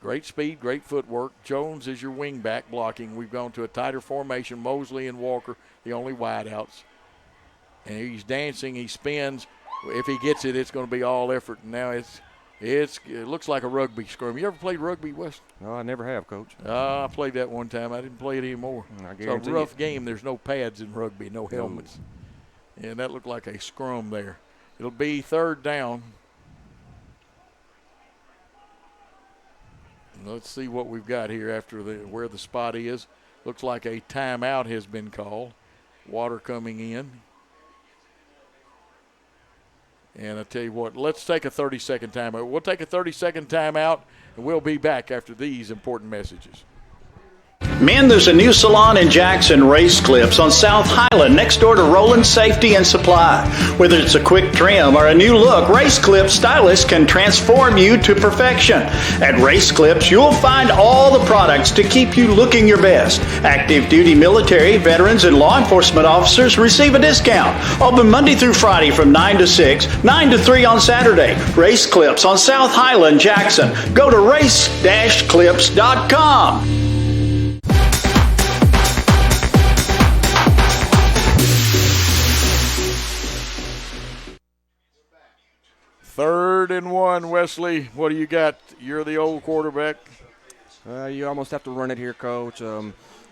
Great speed, great footwork. Jones is your wing back blocking. We've gone to a tighter formation. Mosley and Walker, the only wideouts. And he's dancing, he spins. If he gets it, it's going to be all effort. And now it looks like a rugby scrum. You ever played rugby, Wes? No, I never have, Coach. I played that one time. I didn't play it anymore. It's a rough game. There's no pads in rugby, no helmets. And that looked like a scrum there. It'll be 3rd down. Let's see what we've got here after where the spot is. Looks like a timeout has been called. Water coming in. And I tell you what, let's take a 30-second timeout. We'll take a 30-second timeout, and we'll be back after these important messages. Men, there's a new salon in Jackson, Race Clips, on South Highland, next door to Roland Safety and Supply. Whether it's a quick trim or a new look, Race Clips stylists can transform you to perfection. At Race Clips, you'll find all the products to keep you looking your best. Active duty military, veterans, and law enforcement officers receive a discount. Open Monday through Friday from 9 to 6, 9 to 3 on Saturday. Race Clips on South Highland, Jackson. Go to race-clips.com. Third and 1, Wesley. What do you got? You're the old quarterback. You almost have to run it here, Coach.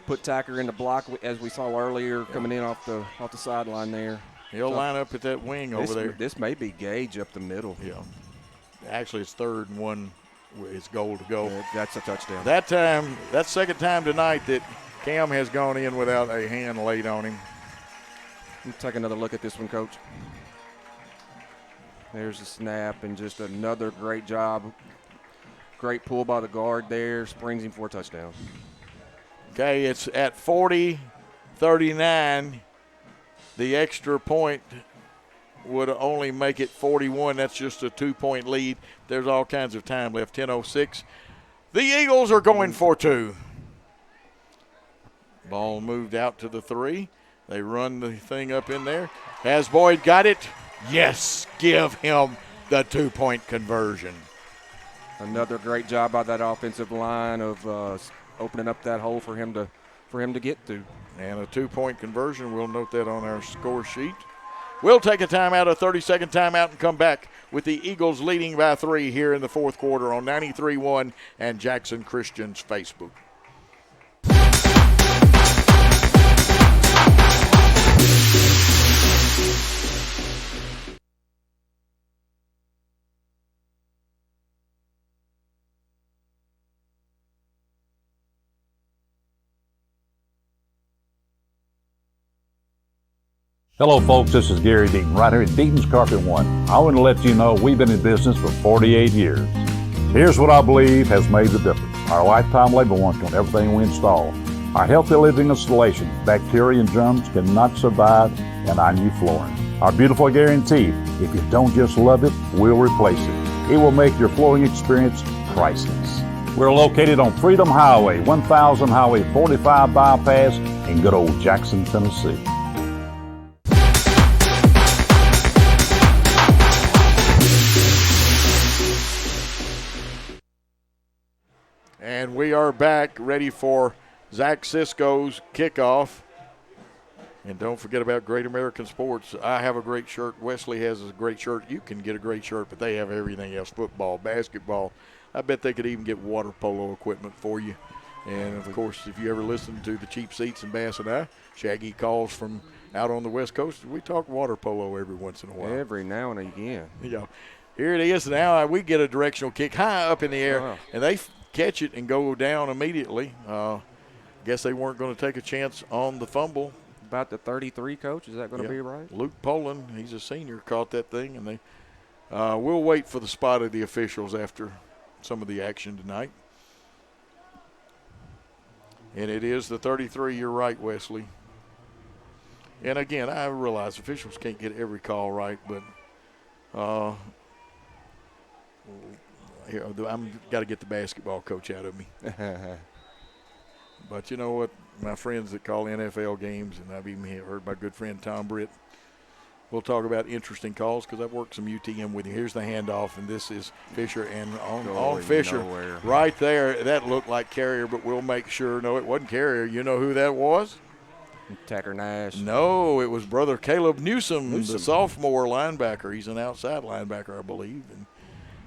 Put Tacker in the block, as we saw earlier, coming in off the sideline there. He'll line up at that wing over there. This may be Gage up the middle. Yeah. Actually, it's 3rd and 1. It's goal to go. That's a touchdown. That's second time tonight that Cam has gone in without a hand laid on him. Let's take another look at this one, Coach. There's the snap and just another great job. Great pull by the guard there. Springs him for a touchdown. Okay, it's at 40-39. The extra point would only make it 41. That's just a 2-point lead. There's all kinds of time left. 10:06. The Eagles are going for 2. Ball moved out to the 3. They run the thing up in there. Has Boyd got it? Yes, give him the 2-point conversion. Another great job by that offensive line of opening up that hole for him to get through. And a 2-point conversion. We'll note that on our score sheet. We'll take a timeout, a 30-second timeout, and come back with the Eagles leading by 3 here in the fourth quarter on 93.1 and Jackson Christian's Facebook. Hello, folks. This is Gary Deaton, right here at Deaton's Carpet One. I want to let you know we've been in business for 48 years. Here's what I believe has made the difference. Our lifetime labor warranty on everything we install. Our healthy living installations, bacteria and germs cannot survive in our new flooring. Our beautiful guarantee, if you don't just love it, we'll replace it. It will make your flooring experience priceless. We're located on Freedom Highway, 1000 Highway 45 bypass in good old Jackson, Tennessee. And we are back ready for Zach Sisko's kickoff. And don't forget about Great American Sports. I have a great shirt. Wesley has a great shirt. You can get a great shirt, but they have everything else, football, basketball. I bet they could even get water polo equipment for you. And, of course, if you ever listen to the Cheap Seats and Bass and I, Shaggy calls from out on the West Coast. We talk water polo every once in a while. Every now and again. Yeah. Here it is now. We get a directional kick high up in the air, and they catch it and go down immediately. Guess they weren't going to take a chance on the fumble. About the 33, Coach. Is that going to be right? Luke Poland, he's a senior, caught that thing. And they we'll wait for the spot of the officials after some of the action tonight. And it is the 33. You're right, Wesley. And, again, I realize officials can't get every call right, but I'm got to get the basketball coach out of me. But you know what? My friends that call NFL games, and I've even heard my good friend Tom Britt, we'll talk about interesting calls because I've worked some UTM with you. Here's the handoff, and this is Fisher. And on Fisher, right there, that looked like Carrier, but we'll make sure. No, it wasn't Carrier. You know who that was? Tacker Nash. No, it was brother Caleb Newsom, the sophomore linebacker. He's an outside linebacker, I believe. And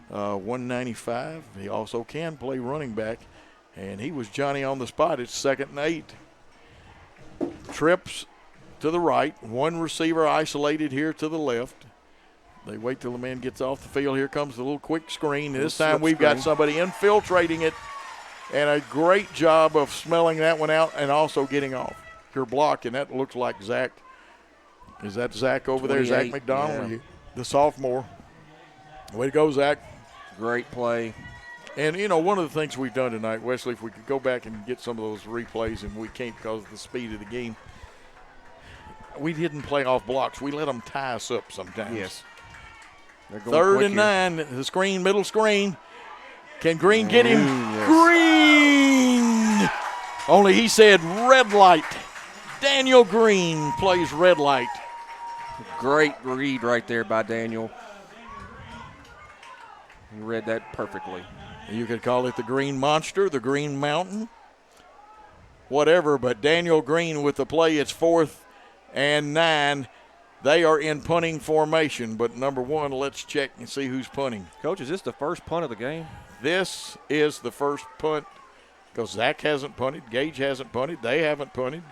195. He also can play running back. And he was Johnny on the spot. It's 2nd and 8. Trips to the right. One receiver isolated here to the left. They wait till the man gets off the field. Here comes the little quick screen. This time we've got somebody infiltrating it. And a great job of smelling that one out and also getting off your block. And that looks like Zach. Is that Zach over there? Zach McDonald, yeah. The sophomore. Way to go, Zach. Great play. And, you know, one of the things we've done tonight, Wesley, if we could go back and get some of those replays, and we can't because of the speed of the game, we didn't play off blocks. We let them tie us up sometimes. Yes. 3rd and 9, the screen, middle screen. Can Green get him? Yes. Green! Only he said red light. Daniel Green plays red light. Great read right there by Daniel. He read that perfectly. You could call it the Green Monster, the Green Mountain, whatever, but Daniel Green with the play. It's 4th and 9. They are in punting formation, but number one, let's check and see who's punting. Coach, is this the first punt of the game? This is the first punt because Zach hasn't punted, Gage hasn't punted, they haven't punted.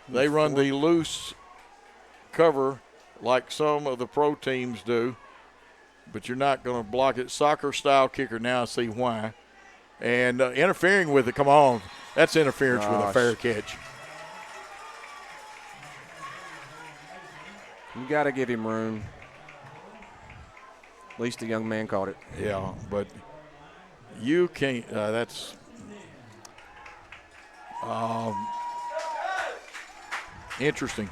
They run the loose cover like some of the pro teams do. but you're not going to block it. Soccer-style kicker, now I see why. And interfering with it, come on. That's interference with a fair catch. You got to give him room. At least the young man caught it. Yeah, but you can't. That's interesting.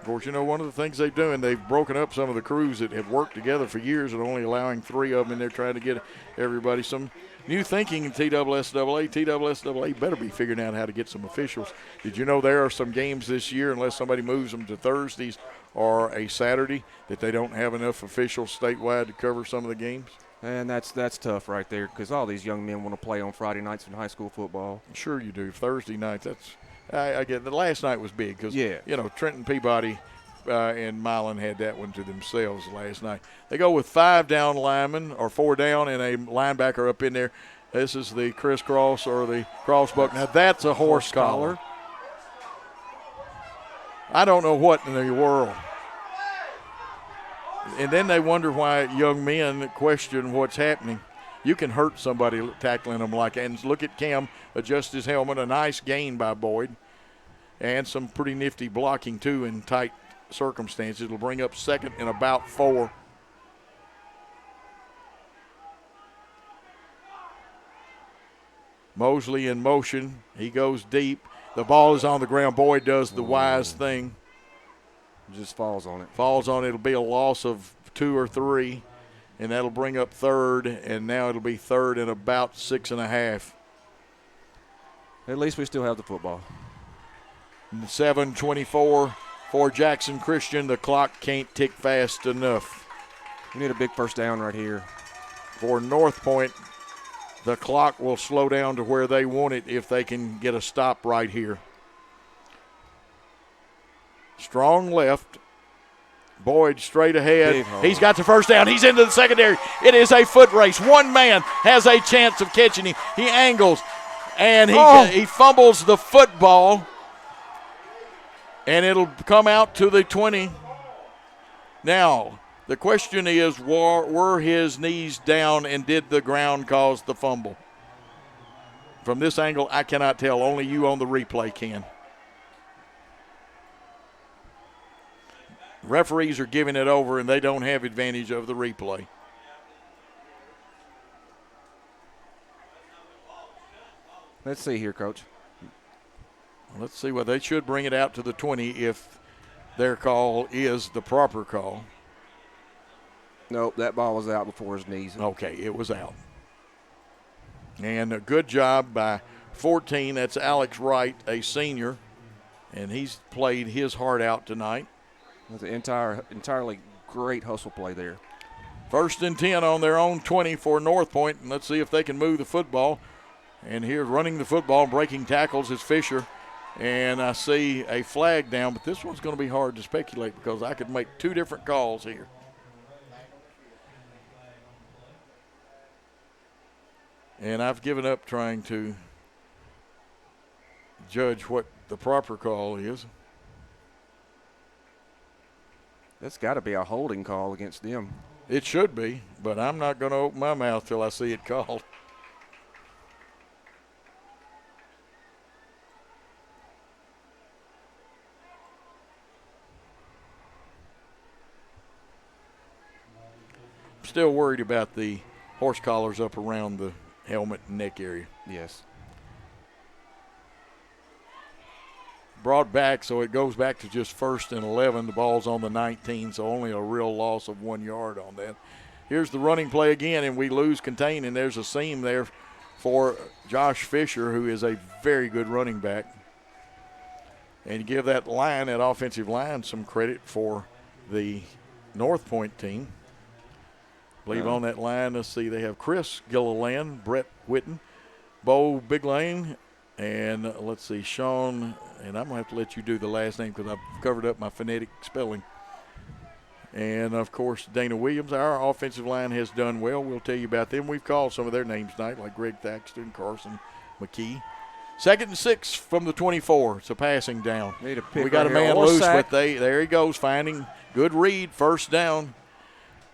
Of course, you know, one of the things they've done, they've broken up some of the crews that have worked together for years and only allowing 3 of them in there trying to get everybody some new thinking in TSSAA. TSSAA better be figuring out how to get some officials. Did you know there are some games this year, unless somebody moves them to Thursdays or a Saturday, that they don't have enough officials statewide to cover some of the games? And that's tough right there, because all these young men want to play on Friday nights in high school football. Sure you do. Thursday nights, I get the last night was big because, you know, Trenton Peabody and Milan had that one to themselves last night. They go with 5 down linemen or 4 down and a linebacker up in there. This is the crisscross or the crossbuck. Now, that's a horse collar. I don't know what in the world. And then they wonder why young men question what's happening. You can hurt somebody tackling them like that. And look at Cam adjust his helmet. A nice gain by Boyd. And some pretty nifty blocking, too, in tight circumstances. It'll bring up second and about 4. Mosley in motion. He goes deep. The ball is on the ground. Boyd does the wise thing. Just falls on it. Falls on it. It'll be a loss of 2 or 3. And that'll bring up third, and now it'll be third and about 6.5. At least we still have the football. 7:24 for Jackson Christian. The clock can't tick fast enough. We need a big first down right here. For Northpoint, the clock will slow down to where they want it if they can get a stop right here. Strong left. Boyd straight ahead. He's got the first down. He's into the secondary. It is a foot race. One man has a chance of catching him. He angles, and he fumbles the football, and it'll come out to the 20. Now, the question is, were his knees down, and did the ground cause the fumble? From this angle, I cannot tell. Only you on the replay can. Referees are giving it over, and they don't have advantage of the replay. Let's see here, Coach. Let's see. Well, they should bring it out to the 20 if their call is the proper call. Nope, that ball was out before his knees. Okay, it was out. And a good job by 14. That's Alex Wright, a senior, and he's played his heart out tonight. That's an entirely great hustle play there. 1st and 10 on their own 20 for Northpoint, and let's see if they can move the football. And here running the football, breaking tackles is Fisher. And I see a flag down, but this one's going to be hard to speculate because I could make 2 different calls here. And I've given up trying to judge what the proper call is. That's got to be a holding call against them. It should be, but I'm not going to open my mouth till I see it called. Still worried about the horse collars up around the helmet and neck area. Yes. Brought back, so it goes back to just 1st and 11. The ball's on the 19, so only a real loss of 1 yard on that. Here's the running play again, and we lose contain, and there's a seam there for Josh Fisher, who is a very good running back. And give that line, that offensive line, some credit for the Northpoint team. I believe on that line, let's see, they have Chris Gilliland, Brett Whitten, Bo Biglane, and let's see, Sean, and I'm going to have to let you do the last name because I've covered up my phonetic spelling. And, of course, Dana Williams. Our offensive line has done well. We'll tell you about them. We've called some of their names tonight, like Greg Thaxton, Carson McKee. 2nd and 6 from the 24. It's a passing down. Need a pick We got right a man here, or loose, sack. but there he goes, finding good read, first down.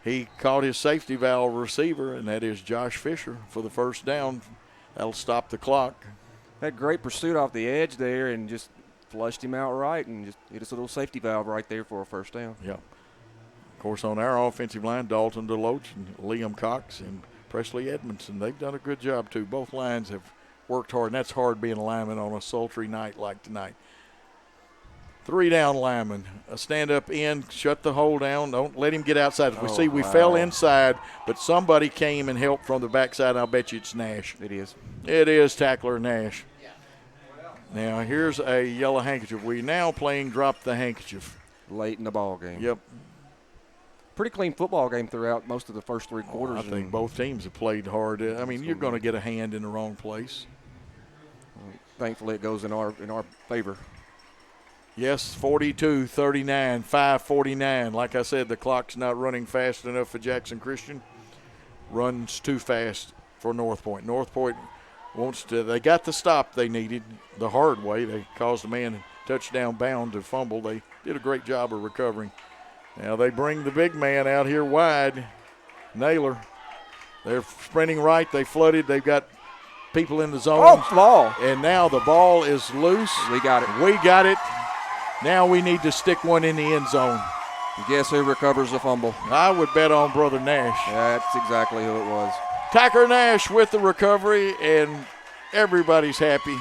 He caught his safety valve receiver, and that is Josh Fisher for the first down. That'll stop the clock. Had great pursuit off the edge there and just flushed him out right and just hit us a little safety valve right there for a first down. Yeah. Of course, on our offensive line, Dalton DeLoach and Liam Cox and Presley Edmondson, they've done a good job too. Both lines have worked hard, and that's hard being a lineman on a sultry night like tonight. 3 down lineman, a stand-up end, shut the hole down. Don't let him get outside. As we see, we fell inside, but somebody came and helped from the backside, and I'll bet you it's Nash. It is. It is tackler Nash. Now, here's a yellow handkerchief. We now playing drop the handkerchief. Late in the ball game. Yep. Pretty clean football game throughout most of the first 3 quarters. I think both teams have played hard. I mean, you're going to get a hand in the wrong place. Thankfully, it goes in our favor. Yes, 42-39, 5:49. Like I said, the clock's not running fast enough for Jackson Christian. Runs too fast for Northpoint. Northpoint wants to. They got the stop they needed the hard way. They caused a man touchdown bound to fumble. They did a great job of recovering. Now they bring the big man out here wide, Naylor. They're sprinting right. They flooded. They've got people in the zone. Oh, ball. And now the ball is loose. We got it. We got it. Now we need to stick one in the end zone. Guess who recovers the fumble? I would bet on Brother Nash. Yeah, that's exactly who it was. Tacker Nash with the recovery, and everybody's happy.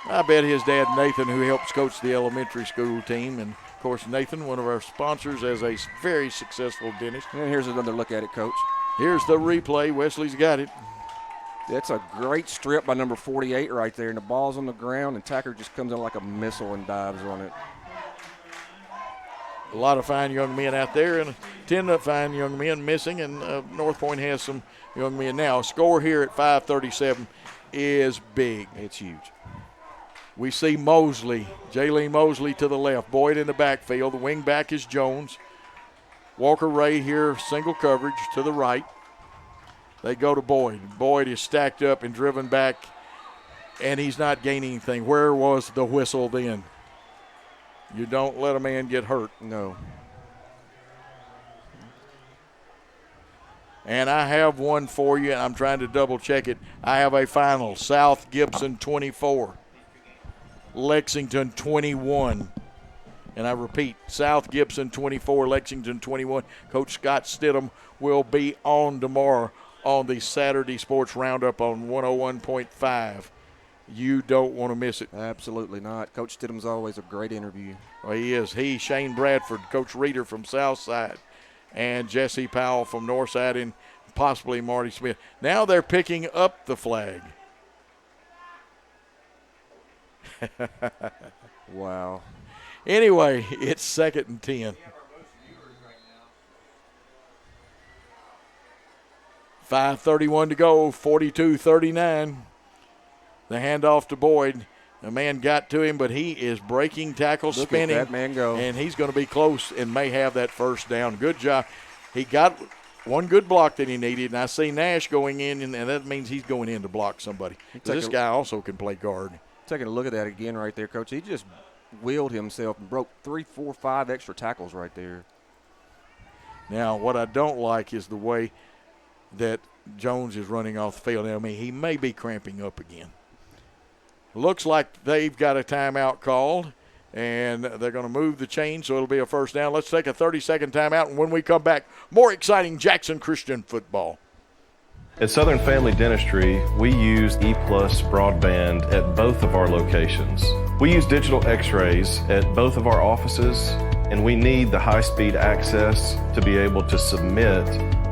I bet his dad, Nathan, who helps coach the elementary school team, and, of course, Nathan, one of our sponsors, as a very successful dentist. And here's another look at it, Coach. Here's the replay. Wesley's got it. That's a great strip by number 48 right there, and the ball's on the ground, and Tacker just comes in like a missile and dives on it. A lot of fine young men out there, and 10 fine young men missing, and Northpoint has some young men now. Score here at 5:37 is big. It's huge. We see Mosley, Jaylene Mosley to the left, Boyd in the backfield. The wing back is Jones. Walker Ray here, single coverage to the right. They go to Boyd. Boyd is stacked up and driven back, and he's not gaining anything. Where was the whistle then? You don't let a man get hurt. No. And I have one for you, and I'm trying to double check it. I have a final. South Gibson 24, Lexington 21. And I repeat, South Gibson 24, Lexington 21. Coach Scott Stidham will be on tomorrow on the Saturday Sports Roundup on 101.5. You don't want to miss it. Absolutely not. Coach Stidham's always a great interview. Well, he is. Shane Bradford, Coach Reeder from Southside, and Jesse Powell from Northside, and possibly Marty Smith. Now they're picking up the flag. Wow. Anyway, it's 2nd and 10. 5:31 to go, 42-39. The handoff to Boyd. The man got to him, but he is breaking tackles, Look spinning. at that man go. And he's going to be close and may have that first down. Good job. He got one good block that he needed, and I see Nash going in, and that means he's going in to block somebody. This guy also can play guard. Taking a look at that again right there, Coach. He just wheeled himself and broke 3, 4, 5 extra tackles right there. Now, what I don't like is the way that Jones is running off the field. I mean, he may be cramping up again. Looks like they've got a timeout called, and they're going to move the chain, so it'll be a first down. Let's take a 30-second timeout, and when we come back, more exciting Jackson Christian football. At Southern Family Dentistry, we use E+ broadband at both of our locations. We use digital x-rays at both of our offices, and we need the high-speed access to be able to submit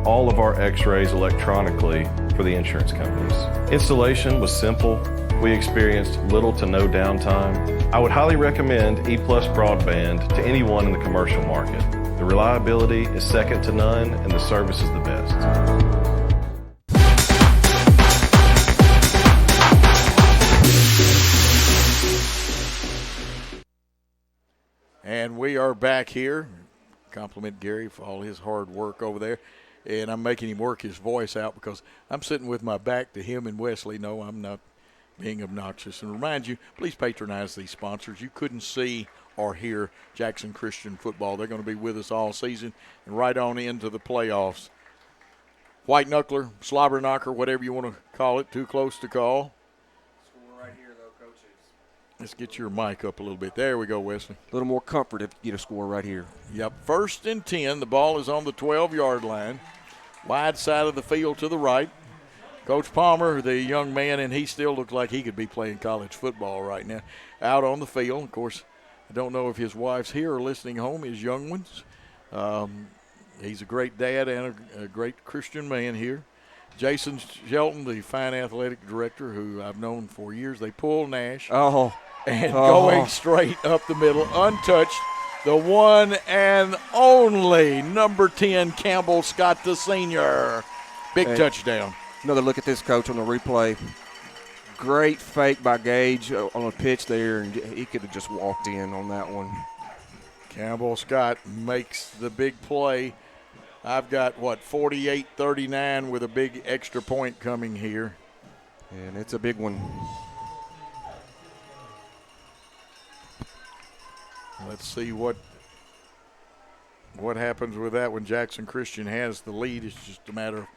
all of our x-rays electronically for the insurance companies. Installation was simple. We experienced little to no downtime. I would highly recommend E+ broadband to anyone in the commercial market. The reliability is second to none, and the service is the best. And we are back here. Compliment Gary for all his hard work over there. And I'm making him work his voice out because I'm sitting with my back to him and Wesley. No, I'm not being obnoxious. And remind you, please patronize these sponsors. You couldn't see or hear Jackson Christian football. They're going to be with us all season and right on into the playoffs. White knuckler, slobber knocker, whatever you want to call it, too close to call. Score right here, though, coaches. Let's get your mic up a little bit. There we go, Wesley. A little more comfort if you get a score right here. Yep, 1st and 10. The ball is on the 12-yard line. Wide side of the field to the right. Coach Palmer, the young man, and he still looks like he could be playing college football right now, out on the field. Of course, I don't know if his wife's here or listening home, his young ones. He's a great dad and a great Christian man here. Jason Shelton, the fine athletic director, who I've known for years. They pull Nash. And going straight up the middle, untouched, the one and only number 10, Campbell Scott, the senior. Big touchdown. Another look at this, Coach, on the replay. Great fake by Gage on a pitch there, and he could have just walked in on that one. Campbell Scott makes the big play. I've got, 48-39 with a big extra point coming here. And it's a big one. Let's see what happens with that when Jackson Christian has the lead. It's just a matter of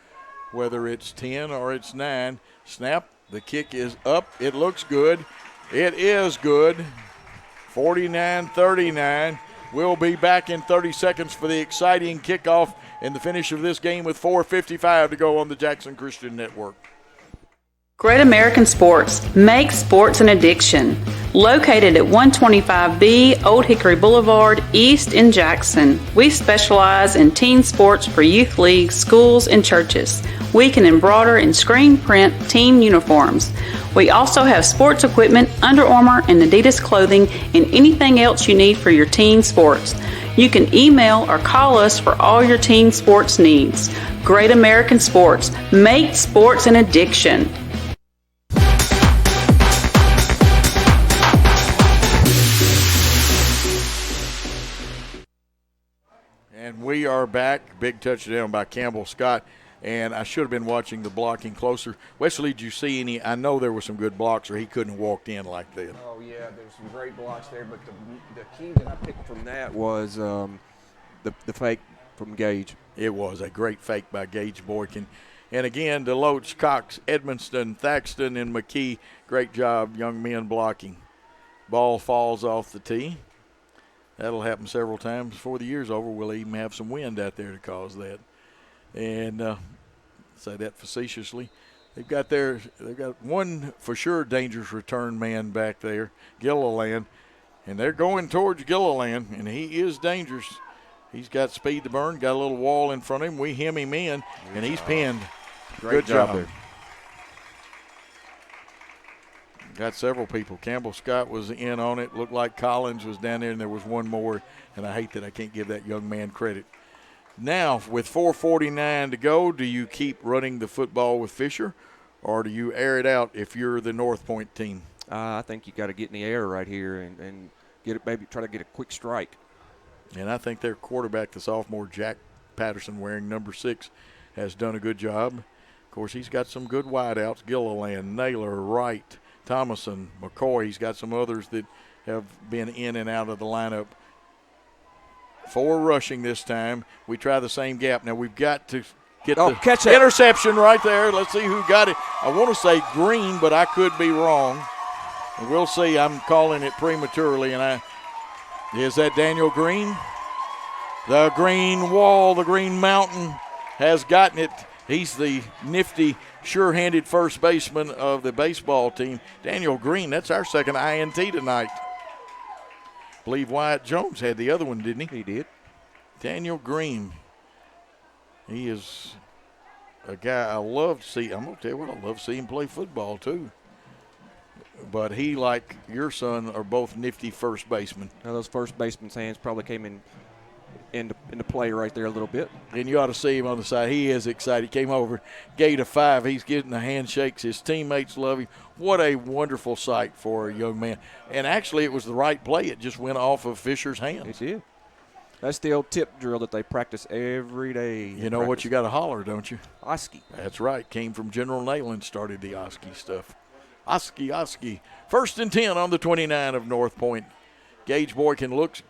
whether it's 10 or it's 9. Snap. The kick is up. It looks good. It is good. 49-39. We'll be back in 30 seconds for the exciting kickoff and the finish of this game with 4:55 to go on the Jackson Christian Network. Great American Sports. Make sports an addiction. Located at 125B Old Hickory Boulevard, East in Jackson. We specialize in teen sports for youth leagues, schools, and churches. We can embroider and screen print team uniforms. We also have sports equipment, Under Armour, and Adidas clothing, and anything else you need for your teen sports. You can email or call us for all your teen sports needs. Great American Sports. Make sports an addiction. And we are back. Big touchdown by Campbell Scott. And I should have been watching the blocking closer. Wesley, did you see any? I know there were some good blocks or he couldn't have walked in like that. Oh, yeah, there's some great blocks there. But the key that I picked from that was the fake from Gage. It was a great fake by Gage Boykin. And again, Deloach, Cox, Edmonston, Thaxton, and McKee, great job, young men blocking. Ball falls off the tee. That'll happen several times before the year's over. We'll even have some wind out there to cause that. And say that facetiously. They've got one for sure dangerous return man back there, Gilliland. And they're going towards Gilliland, and he is dangerous. He's got speed to burn, got a little wall in front of him. We hem him in, and he's pinned. Great job there. Got several people. Campbell Scott was in on it. Looked like Collins was down there, and there was one more. And I hate that I can't give that young man credit. Now, with 4:49 to go, do you keep running the football with Fisher, or do you air it out if you're the Northpoint team? I think you got to get in the air right here and get it, maybe try to get a quick strike. And I think their quarterback, the sophomore Jack Patterson, wearing number 6, has done a good job. Of course, he's got some good wideouts: Gilliland, Naylor, Wright, Thomason, McCoy. He's got some others that have been in and out of the lineup. 4 rushing this time. We try the same gap. Now we've got to get the catch it. Interception right there. Let's see who got it. I want to say Green, but I could be wrong. And we'll see. I'm calling it prematurely. And is that Daniel Green? The Green Wall, the Green Mountain has gotten it. He's the nifty, sure-handed first baseman of the baseball team. Daniel Green, that's our second INT tonight. I believe Wyatt Jones had the other one, didn't he? He did. Daniel Green. He is a guy I love to see. I'm going to tell you what, I love to see him play football too. But he, like your son, are both nifty first basemen. Now those first baseman's hands probably came into play right there a little bit. And you ought to see him on the side. He is excited. He came over, gate of 5. He's getting the handshakes. His teammates love him. What a wonderful sight for a young man. And actually, it was the right play. It just went off of Fisher's hands. It did. That's the old tip drill that they practice every day. You know what you got to holler, don't you? Oski. That's right. Came from General Nayland, started the Oski stuff. Oski. 1st and 10 on the 29 of Northpoint. Gage Boykin looks.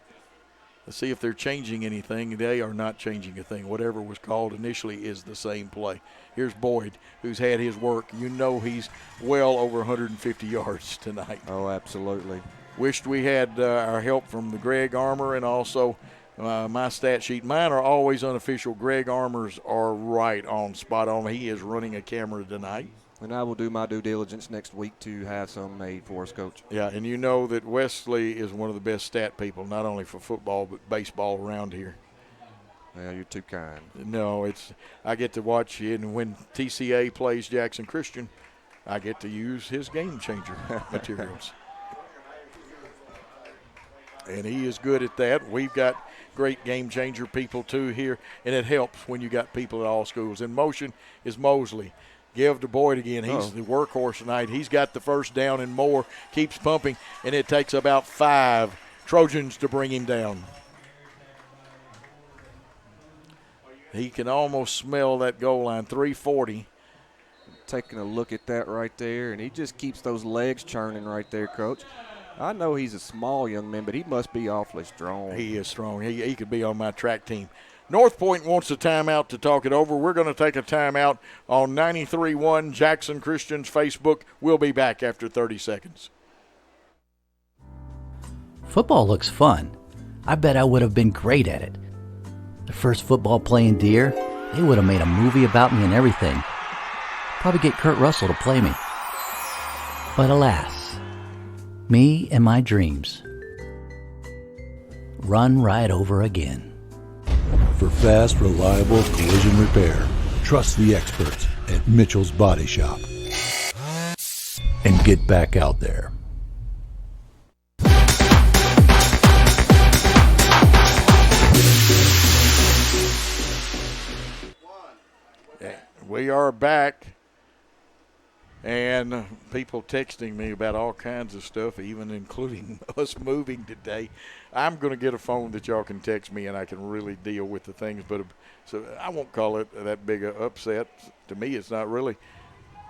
Let's see if they're changing anything. They are not changing a thing. Whatever was called initially is the same play. Here's Boyd, who's had his work. You know he's well over 150 yards tonight. Oh, absolutely. Wished we had our help from the Greg Armour and also my stat sheet. Mine are always unofficial. Greg Armour's are right on, spot on. He is running a camera tonight. And I will do my due diligence next week to have some made for us, Coach. Yeah, and you know that Wesley is one of the best stat people, not only for football but baseball around here. Well, you're too kind. No, I get to watch it, and when TCA plays Jackson Christian, I get to use his game changer materials. And he is good at that. We've got great game changer people too here, and it helps when you got people at all schools. In motion is Mosley. Give to Boyd again. He's the workhorse tonight. He's got the first down and more, keeps pumping, and it takes about 5 Trojans to bring him down. He can almost smell that goal line, 340. Taking a look at that right there, and he just keeps those legs churning right there, Coach. I know he's a small young man, but he must be awfully strong. He is strong. He could be on my track team. Northpoint wants a timeout to talk it over. We're going to take a timeout on 93.1 Jackson Christian's Facebook. We'll be back after 30 seconds. Football looks fun. I bet I would have been great at it. The first football playing Deer, they would have made a movie about me and everything. Probably get Kurt Russell to play me. But alas, me and my dreams run right over again. For fast, reliable collision repair, trust the experts at Mitchell's Body Shop. And get back out there. We are back, and people texting me about all kinds of stuff, even including us moving today. I'm going to get a phone that y'all can text me, and I can really deal with the things. But so I won't call it that big an upset. To me, it's not really.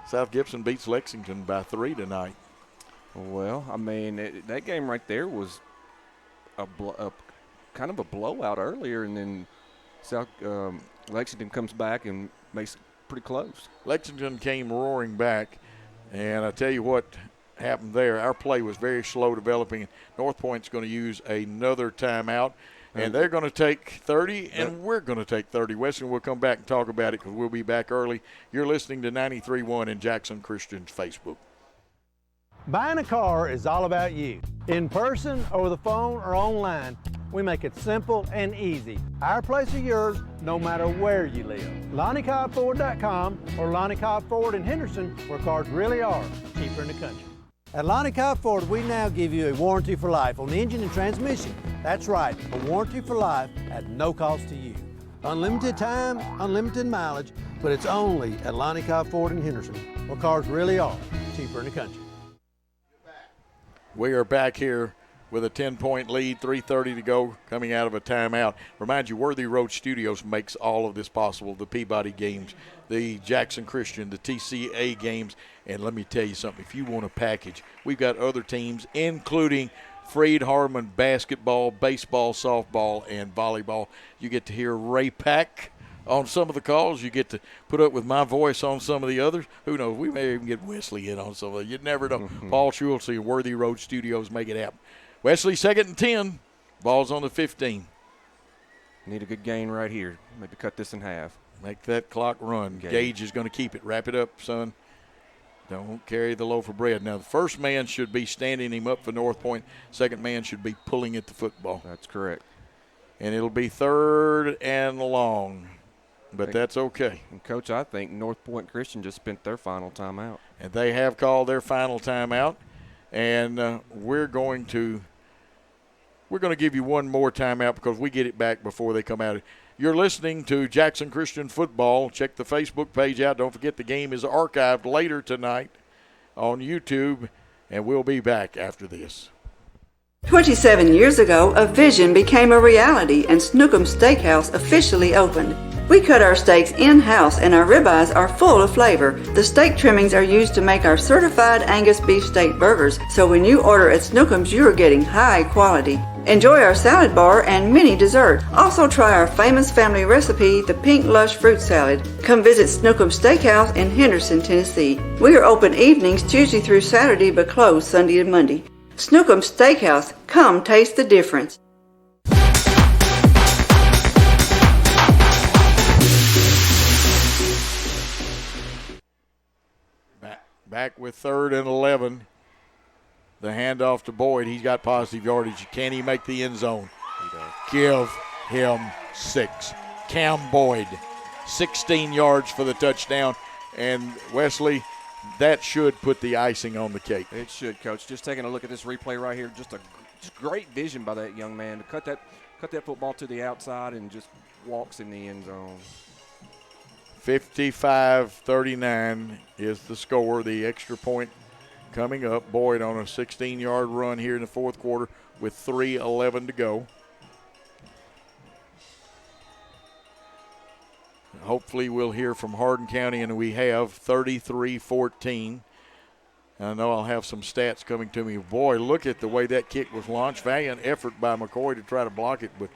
South Gibson beats Lexington by 3 tonight. Well, I mean, that game right there was a kind of a blowout earlier, and then Lexington comes back and makes it pretty close. Lexington came roaring back, and I tell you what happened there. Our play was very slow developing. North Point's going to use another timeout, and they're going to take 30, and we're going to take 30. Weston will come back and talk about it because we'll be back early. You're listening to 93.1 in Jackson Christian's Facebook. Buying a car is all about you. In person, over the phone, or online, we make it simple and easy. Our place or yours, no matter where you live. LonnieCobbFord.com or Lonnie Cobb Ford in Henderson, where cars really are cheaper in the country. At Lonnie Cobb Ford, we now give you a warranty for life on the engine and transmission. That's right, a warranty for life at no cost to you. Unlimited time, unlimited mileage, but it's only at Lonnie Cobb Ford in Henderson, where cars really are cheaper in the country. We are back here with a 10-point lead, 3:30 to go, coming out of a timeout. Remind you, Worthy Road Studios makes all of this possible, the Peabody games, the Jackson Christian, the TCA games. And let me tell you something, if you want a package, we've got other teams, including Freed Hardeman basketball, baseball, softball, and volleyball. You get to hear Ray Pack on some of the calls. You get to put up with my voice on some of the others. Who knows? We may even get Wesley in on some of it. You never know. Paul Schultz and Worthy Road Studios make it happen. Wesley, 2nd and 10. Ball's on the 15. Need a good gain right here. Maybe cut this in half. Make that clock run. Gage is going to keep it. Wrap it up, son. Don't carry the loaf of bread. Now, the first man should be standing him up for North Point. Second man should be pulling at the football. That's correct. And it'll be 3rd and long. But that's okay. And, Coach, I think North Point Christian just spent their final timeout. And they have called their final timeout. And we're going to give you one more timeout because we get it back before they come out. You're listening to Jackson Christian Football. Check the Facebook page out. Don't forget the game is archived later tonight on YouTube. And we'll be back after this. 27 years ago, a vision became a reality and Snookum Steakhouse officially opened. We cut our steaks in-house and our ribeyes are full of flavor. The steak trimmings are used to make our certified Angus beef steak burgers, so when you order at Snookums, you are getting high quality. Enjoy our salad bar and mini dessert. Also try our famous family recipe, the Pink Lush Fruit Salad. Come visit Snookums Steakhouse in Henderson, Tennessee. We are open evenings Tuesday through Saturday but closed Sunday and Monday. Snookums Steakhouse. Come taste the difference. Back with 3rd and 11. The handoff to Boyd. He's got positive yardage. Can he make the end zone? Give him 6. Cam Boyd, 16 yards for the touchdown. And Wesley, that should put the icing on the cake. It should, Coach. Just taking a look at this replay right here, just great vision by that young man to cut that football to the outside and just walks in the end zone. 55-39 is the score. The extra point coming up. Boyd on a 16-yard run here in the fourth quarter with 3:11 to go. Hopefully we'll hear from Hardin County, and we have 33-14. I know I'll have some stats coming to me. Boy, look at the way that kick was launched. Valiant effort by McCoy to try to block it, but,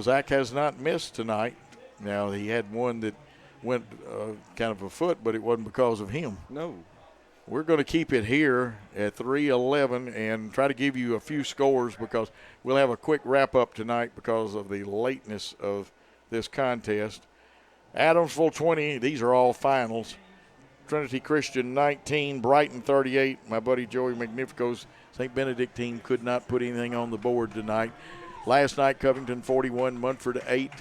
Zach has not missed tonight. Now, he had one that went kind of a foot, but it wasn't because of him. No. We're going to keep it here at 3:11 and try to give you a few scores because we'll have a quick wrap-up tonight because of the lateness of this contest. Adamsville 20, these are all finals. Trinity Christian 19, Brighton 38. My buddy Joey Magnifico's St. Benedict team could not put anything on the board tonight. Last night, Covington 41, Munford 8.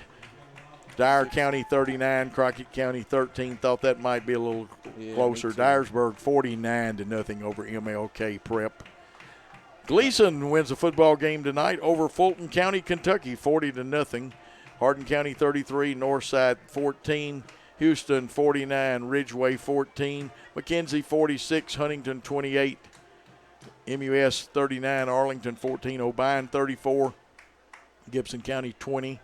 Dyer County 39, Crockett County 13. Thought that might be a little closer. Dyersburg 49-0 over MLK Prep. Gleason wins a football game tonight over Fulton County, Kentucky, 40-0. Hardin County 33, Northside 14. Houston 49, Ridgeway 14. McKenzie 46, Huntington 28. MUS 39, Arlington 14. O'Brien 34, Gibson County 20.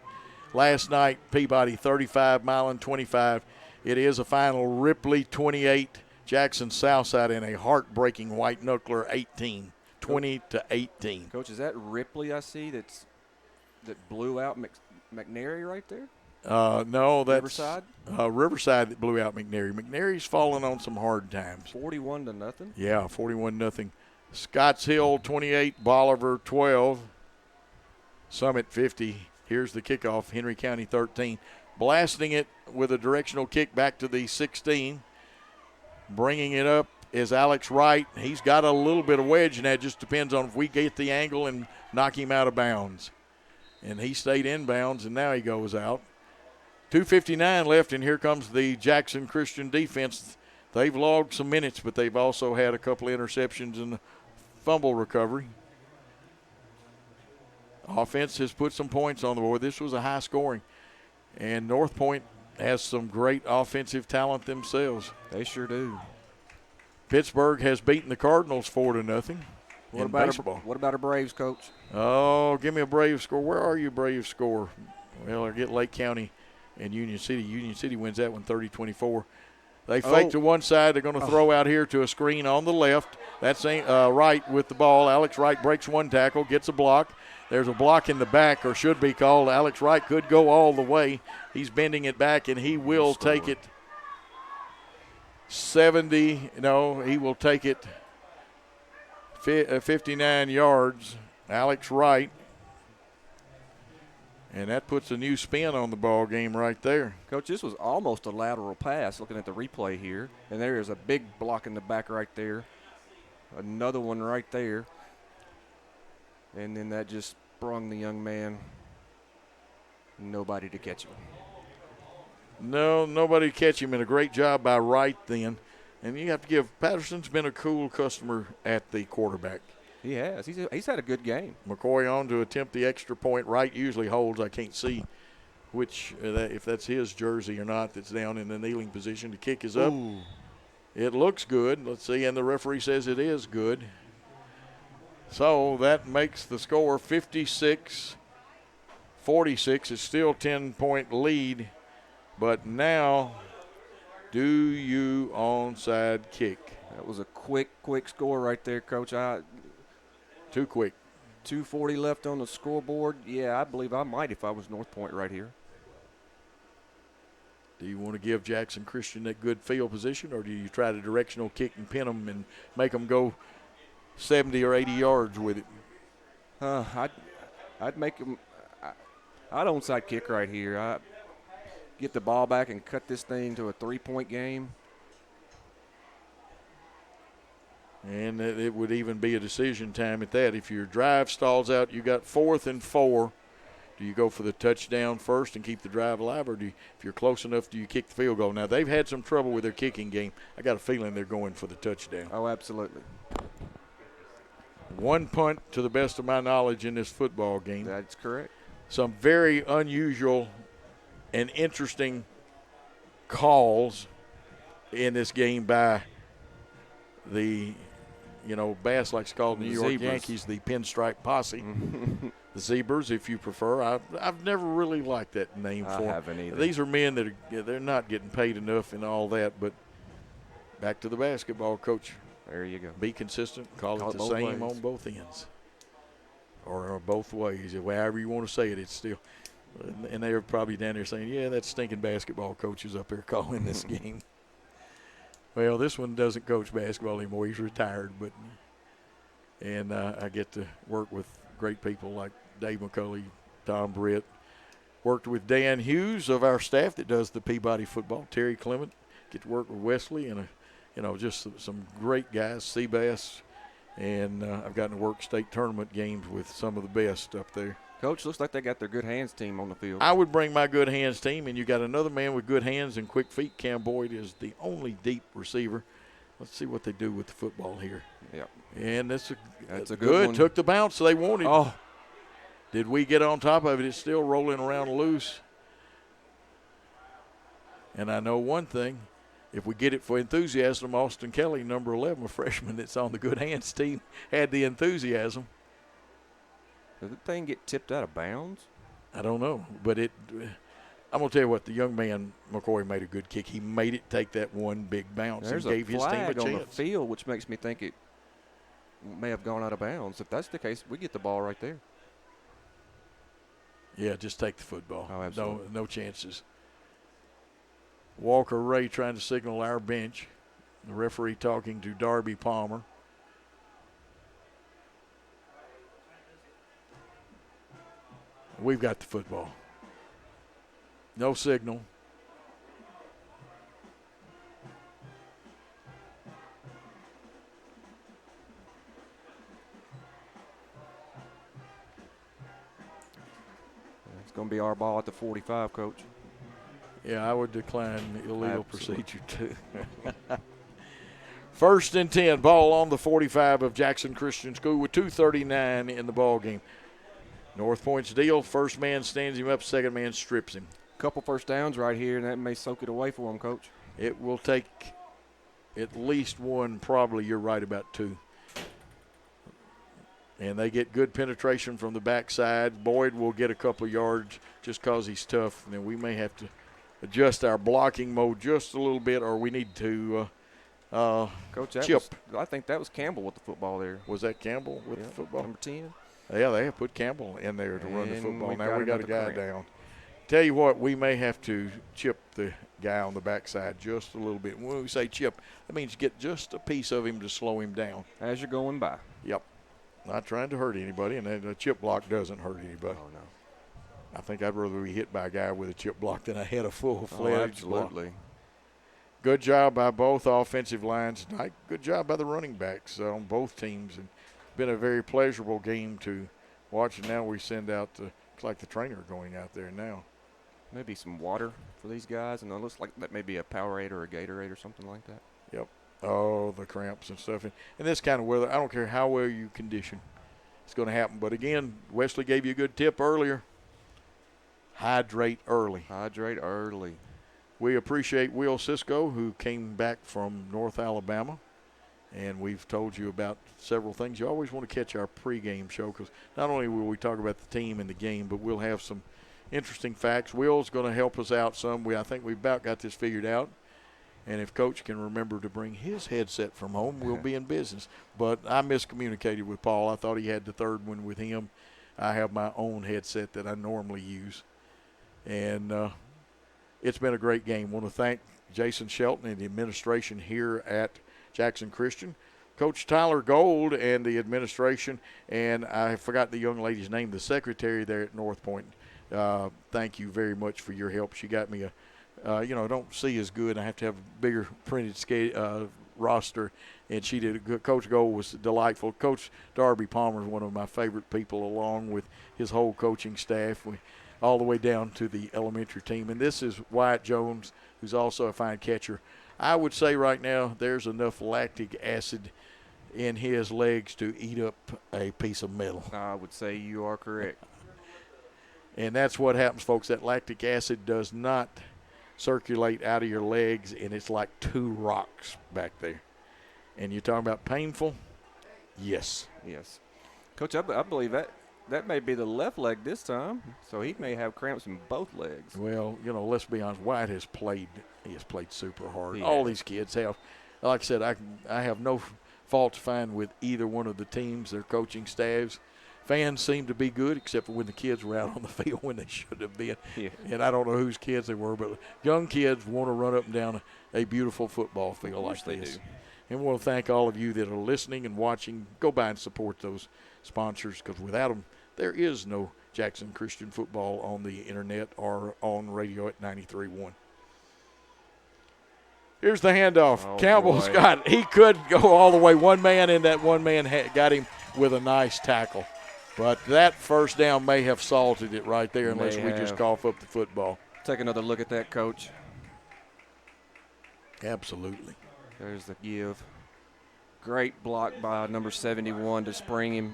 Last night, Peabody 35, Milan 25. It is a final. Ripley 28, Jackson Southside in a heartbreaking white knuckler 18, 20-18. Coach, is that Ripley I see that blew out McNary right there? No, that's Riverside. Riverside that blew out McNary. McNary's fallen on some hard times. 41-0. Yeah, 41-0. Scotts Hill 28, Bolivar 12, Summit 50. Here's the kickoff, Henry County 13. Blasting it with a directional kick back to the 16. Bringing it up is Alex Wright. He's got a little bit of wedge, and that just depends on if we get the angle and knock him out of bounds. And he stayed in bounds, and now he goes out. 2:59 left, and here comes the Jackson Christian defense. They've logged some minutes, but they've also had a couple of interceptions and a fumble recovery. Offense has put some points on the board. This was a high scoring. And Northpoint has some great offensive talent themselves. They sure do. Pittsburgh has beaten the Cardinals 4-0. What about our Braves, Coach? Oh, give me a Braves score. Where are you, Braves score? Well, I get Lake County and Union City. Union City wins that one 30-24. They fake to one side. They're going to throw out here to a screen on the left. That's Wright with the ball. Alex Wright breaks one tackle, gets a block. There's a block in the back, or should be called. Alex Wright could go all the way. He's bending it back, and he will take it 70. No, he will take it 59 yards. Alex Wright. And that puts a new spin on the ball game right there. Coach, this was almost a lateral pass looking at the replay here. And there is a big block in the back right there. Another one right there. And then that just sprung the young man. Nobody to catch him. No, nobody to catch him, and a great job by Wright then. And you have to give, Patterson's been a cool customer at the quarterback. He has. He's had a good game. McCoy on to attempt the extra point. Wright usually holds. I can't see which, if that's his jersey or not, that's down in the kneeling position. The kick is up. Ooh. It looks good. Let's see, and the referee says it is good. So that makes the score 56-49. 46. It's still 10-point lead, but now do you onside kick? That was a quick score right there, Coach. Too quick. 2:40 left on the scoreboard. Yeah, I believe I might if I was North Point right here. Do you want to give Jackson Christian that good field position, or do you try the directional kick and pin them and make them go 70 or 80 yards with it? I'd make them. I'd onside kick right here. I get the ball back and cut this thing to a 3-point game. And it would even be a decision time at that. If your drive stalls out, you got 4th and 4. Do you go for the touchdown first and keep the drive alive, or if you're close enough, do you kick the field goal? Now, they've had some trouble with their kicking game. I got a feeling they're going for the touchdown. Oh, absolutely. One punt, to the best of my knowledge, in this football game. That's correct. Some very unusual and interesting calls in this game by the, Bass likes to call the New York Zebras. Yankees the pinstripe posse. The Zebras, if you prefer. I've never really liked that name for them. I haven't either. These are men that they're not getting paid enough and all that, but back to the basketball, Coach. There you go. Be consistent. Call it the same on both ends. Or both ways. However you want to say it, it's still. And they're probably down there saying, yeah, that stinking basketball coach is up there calling this game. Well, this one doesn't coach basketball anymore. He's retired. And I get to work with great people like Dave McCulley, Tom Britt. Worked with Dan Hughes of our staff that does the Peabody football, Terry Clement. Get to work with Wesley and, just some great guys, Seabass. And I've gotten to work state tournament games with some of the best up there. Coach, looks like they got their good hands team on the field. I would bring my good hands team, and you got another man with good hands and quick feet. Cam Boyd is the only deep receiver. Let's see what they do with the football here. Yep. And that's a good one. Took the bounce they wanted. Oh. Did we get on top of it? It's still rolling around loose. And I know one thing. If we get it for enthusiasm, Austin Kelly, number 11, a freshman that's on the good hands team, had the enthusiasm. Did the thing get tipped out of bounds? I don't know. But I'm going to tell you what, the young man, McCoy, made a good kick. He made it take that one big bounce and gave his team a chance. There's a flag on the field, which makes me think it may have gone out of bounds. If that's the case, we get the ball right there. Yeah, just take the football. Oh, absolutely. No chances. Walker Ray trying to signal our bench. The referee talking to Darby Palmer. We've got the football. No signal. It's going to be our ball at the 45, Coach. Yeah, I would decline illegal procedure too. 1st and 10, ball on the 45 of Jackson Christian School with 2:39 in the ball game. North Point's deal, first man stands him up, second man strips him. Couple first downs right here, and that may soak it away for him, Coach. It will take at least one, probably you're right about 2. And they get good penetration from the backside. Boyd will get a couple of yards just because he's tough. And then we may have to adjust our blocking mode just a little bit, or we need to Coach, chip. I think that was Campbell with the football there. Was that Campbell with the football? Number 10. Yeah, they have put Campbell in there to run the football. Now we got a guy cramp. down. Tell you what, we may have to chip the guy on the backside just a little bit. When we say chip, that means get just a piece of him to slow him down. As you're going by. Yep. Not trying to hurt anybody, and a chip block doesn't hurt anybody. Oh, no. I think I'd rather be hit by a guy with a chip block than I had a full-fledged block. Absolutely. Good job by both offensive lines tonight. Good job by the running backs on both teams. And been a very pleasurable game to watch. And now we send out looks like the trainer going out there now. Maybe some water for these guys, and it looks like that may be a Powerade or a Gatorade or something like that. Yep. Oh, the cramps and stuff. And this kind of weather, I don't care how well you condition, it's going to happen. But, again, Wesley gave you a good tip earlier. Hydrate early. Hydrate early. We appreciate Will Cisco, who came back from North Alabama. And we've told you about several things. You always want to catch our pregame show because not only will we talk about the team and the game, but we'll have some interesting facts. Will's going to help us out some. I think we've about got this figured out. And if Coach can remember to bring his headset from home, we'll be in business. But I miscommunicated with Paul. I thought he had the third one with him. I have my own headset that I normally use. And it's been a great game. I want to thank Jason Shelton and the administration here at Jackson Christian, Coach Tyler Gold and the administration, and I forgot the young lady's name, the secretary there at Northpoint. Thank you very much for your help. She got me don't see as good. I have to have a bigger printed roster, and she did a good. Coach Gold was delightful. Coach Darby Palmer is one of my favorite people, along with his whole coaching staff, all the way down to the elementary team. And this is Wyatt Jones, who's also a fine catcher. I would say right now there's enough lactic acid in his legs to eat up a piece of metal. I would say you are correct. And that's what happens, folks. That lactic acid does not circulate out of your legs, and it's like two rocks back there. And you're talking about painful? Yes. Yes. Coach, I believe that may be the left leg this time, so he may have cramps in both legs. Well, let's be honest. Wyatt has played super hard. All these kids have. Like I said, I have no fault to find with either one of the teams, their coaching staffs. Fans seem to be good, except for when the kids were out on the field when they should have been. Yeah. And I don't know whose kids they were, but young kids want to run up and down a beautiful football field like this. Do. And we want to thank all of you that are listening and watching. Go by and support those sponsors, because without them, there is no Jackson Christian football on the internet or on radio at 93.1. Here's the handoff. Campbell Scott, he could go all the way. One man, and that one man got him with a nice tackle. But that first down may have salted it right there unless we just cough up the football. Take another look at that, Coach. Absolutely. There's the give. Great block by number 71 to spring him.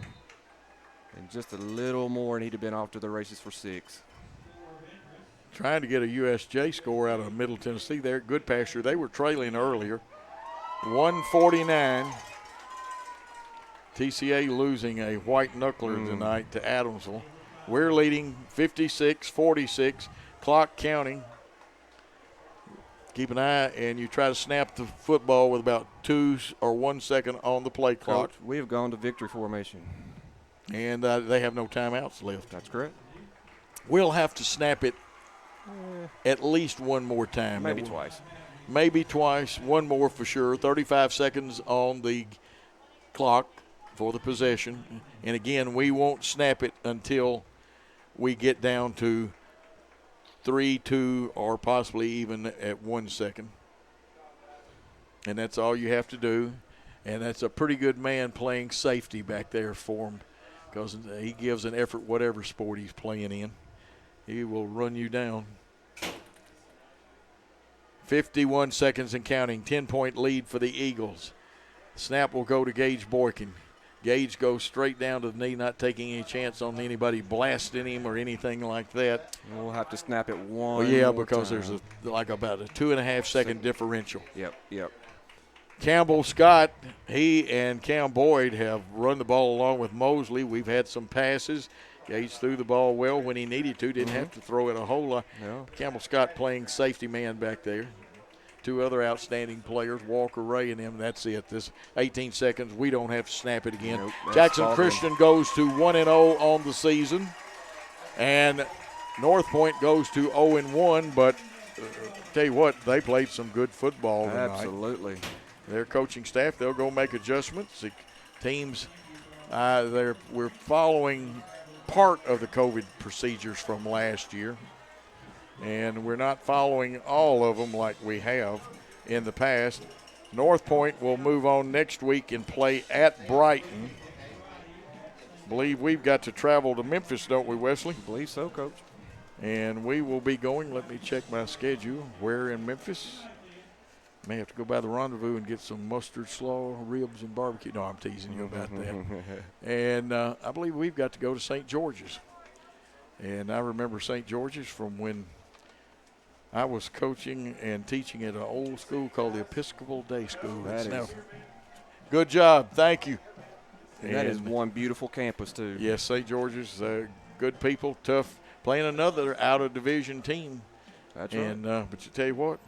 And just a little more, and he'd have been off to the races for 6. Trying to get a USJ score out of Middle Tennessee there. Good pasture. They were trailing earlier. 149. TCA losing a white knuckler tonight to Adamsville. We're leading 56-46. Clock counting. Keep an eye, and you try to snap the football with about 2 or 1 second on the play clock. Coach, we have gone to victory formation. And they have no timeouts left. That's correct. We'll have to snap it at least one more time. Maybe twice. Maybe twice. One more for sure. 35 seconds on the clock for the possession. And, again, we won't snap it until we get down to 3, 2, or possibly even at 1 second. And that's all you have to do. And that's a pretty good man playing safety back there for him, because he gives an effort whatever sport he's playing in. He will run you down. 51 seconds and counting. 10-point lead for the Eagles. Snap will go to Gage Boykin. Gage goes straight down to the knee, not taking any chance on anybody blasting him or anything like that. We'll have to snap it one because time. There's about a 2.5 second differential. Yep. Campbell Scott, he and Cam Boyd have run the ball along with Mosley. We've had some passes. Gage threw the ball well when he needed to. Didn't have to throw it a whole lot. No. Campbell Scott playing safety man back there. 2 other outstanding players, Walker Ray and them. That's it. This 18 seconds. We don't have to snap it again. Nope, Jackson Christian goes to 1-0 on the season. And North Point goes to 0-1. But tell you what, they played some good football tonight. Absolutely. Their coaching staff, they'll go make adjustments. The teams, we're following part of the COVID procedures from last year, and we're not following all of them like we have in the past. North Point will move on next week and play at Brighton. Believe we've got to travel to Memphis, don't we, Wesley? I believe so, Coach. And we will be going, let me check my schedule, where in Memphis? May have to go by the Rendezvous and get some mustard, slaw, ribs, and barbecue. No, I'm teasing you about that. And I believe we've got to go to St. George's. And I remember St. George's from when I was coaching and teaching at an old school called the Episcopal Day School. Good job. Thank you. And that is one beautiful campus, too. Yes, St. George's, good people, tough, playing another out-of-division team. That's right. But you tell you what,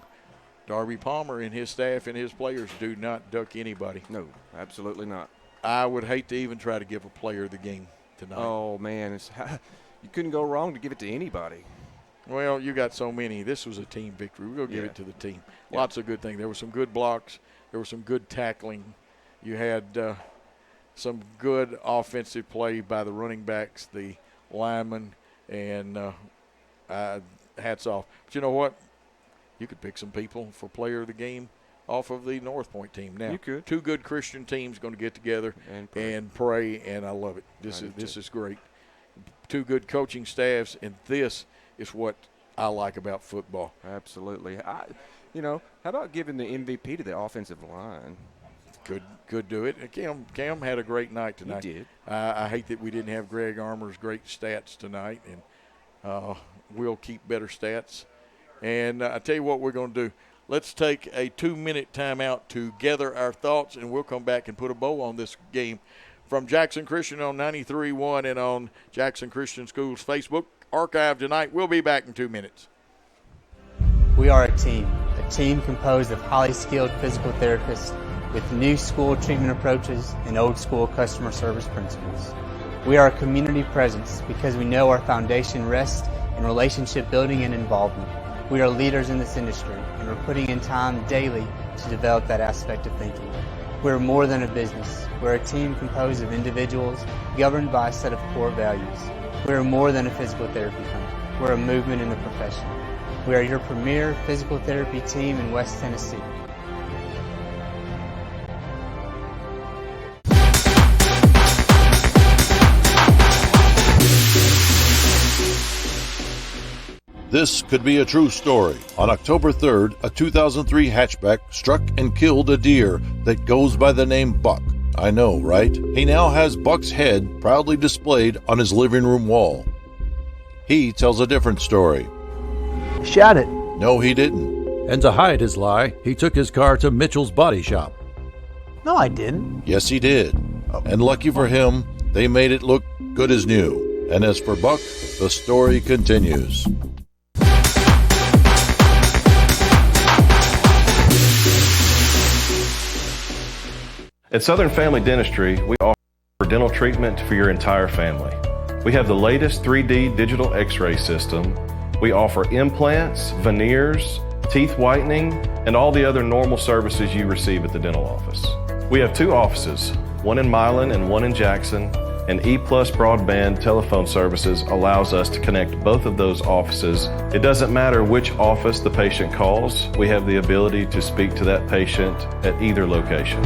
Darby Palmer and his staff and his players do not duck anybody. No, absolutely not. I would hate to even try to give a player the game tonight. Oh, man. You couldn't go wrong to give it to anybody. Well, you got so many. This was a team victory. We're going to give it to the team. Lots of good things. There were some good blocks. There was some good tackling. You had some good offensive play by the running backs, the linemen, and hats off. But you know what? You could pick some people for player of the game off of the Northpoint team. Now, you could. Two good Christian teams going to get together and pray, and I love it. This is great. Two good coaching staffs, and this is what I like about football. Absolutely. How about giving the MVP to the offensive line? Could do it. Cam had a great night tonight. He did. I hate that we didn't have Greg Armour's great stats tonight, and we'll keep better stats. And I tell you what we're going to do. Let's take a 2-minute timeout to gather our thoughts, and we'll come back and put a bow on this game. From Jackson Christian on 93.1 and on Jackson Christian Schools Facebook archive tonight. We'll be back in 2 minutes. We are a team composed of highly skilled physical therapists with new school treatment approaches and old school customer service principles. We are a community presence because we know our foundation rests in relationship building and involvement. We are leaders in this industry, and we're putting in time daily to develop that aspect of thinking. We're more than a business. We're a team composed of individuals governed by a set of core values. We're more than a physical therapy clinic. We're a movement in the profession. We are your premier physical therapy team in West Tennessee. This could be a true story. On October 3rd, a 2003 hatchback struck and killed a deer that goes by the name Buck. I know, right? He now has Buck's head proudly displayed on his living room wall. He tells a different story. Shot it. No, he didn't. And to hide his lie, he took his car to Mitchell's Body Shop. No, I didn't. Yes, he did. And lucky for him, they made it look good as new. And as for Buck, the story continues. At Southern Family Dentistry, we offer dental treatment for your entire family. We have the latest 3D digital x-ray system. We offer implants, veneers, teeth whitening, and all the other normal services you receive at the dental office. We have 2 offices, one in Milan and one in Jackson, and E+ broadband telephone services allows us to connect both of those offices. It doesn't matter which office the patient calls, we have the ability to speak to that patient at either location.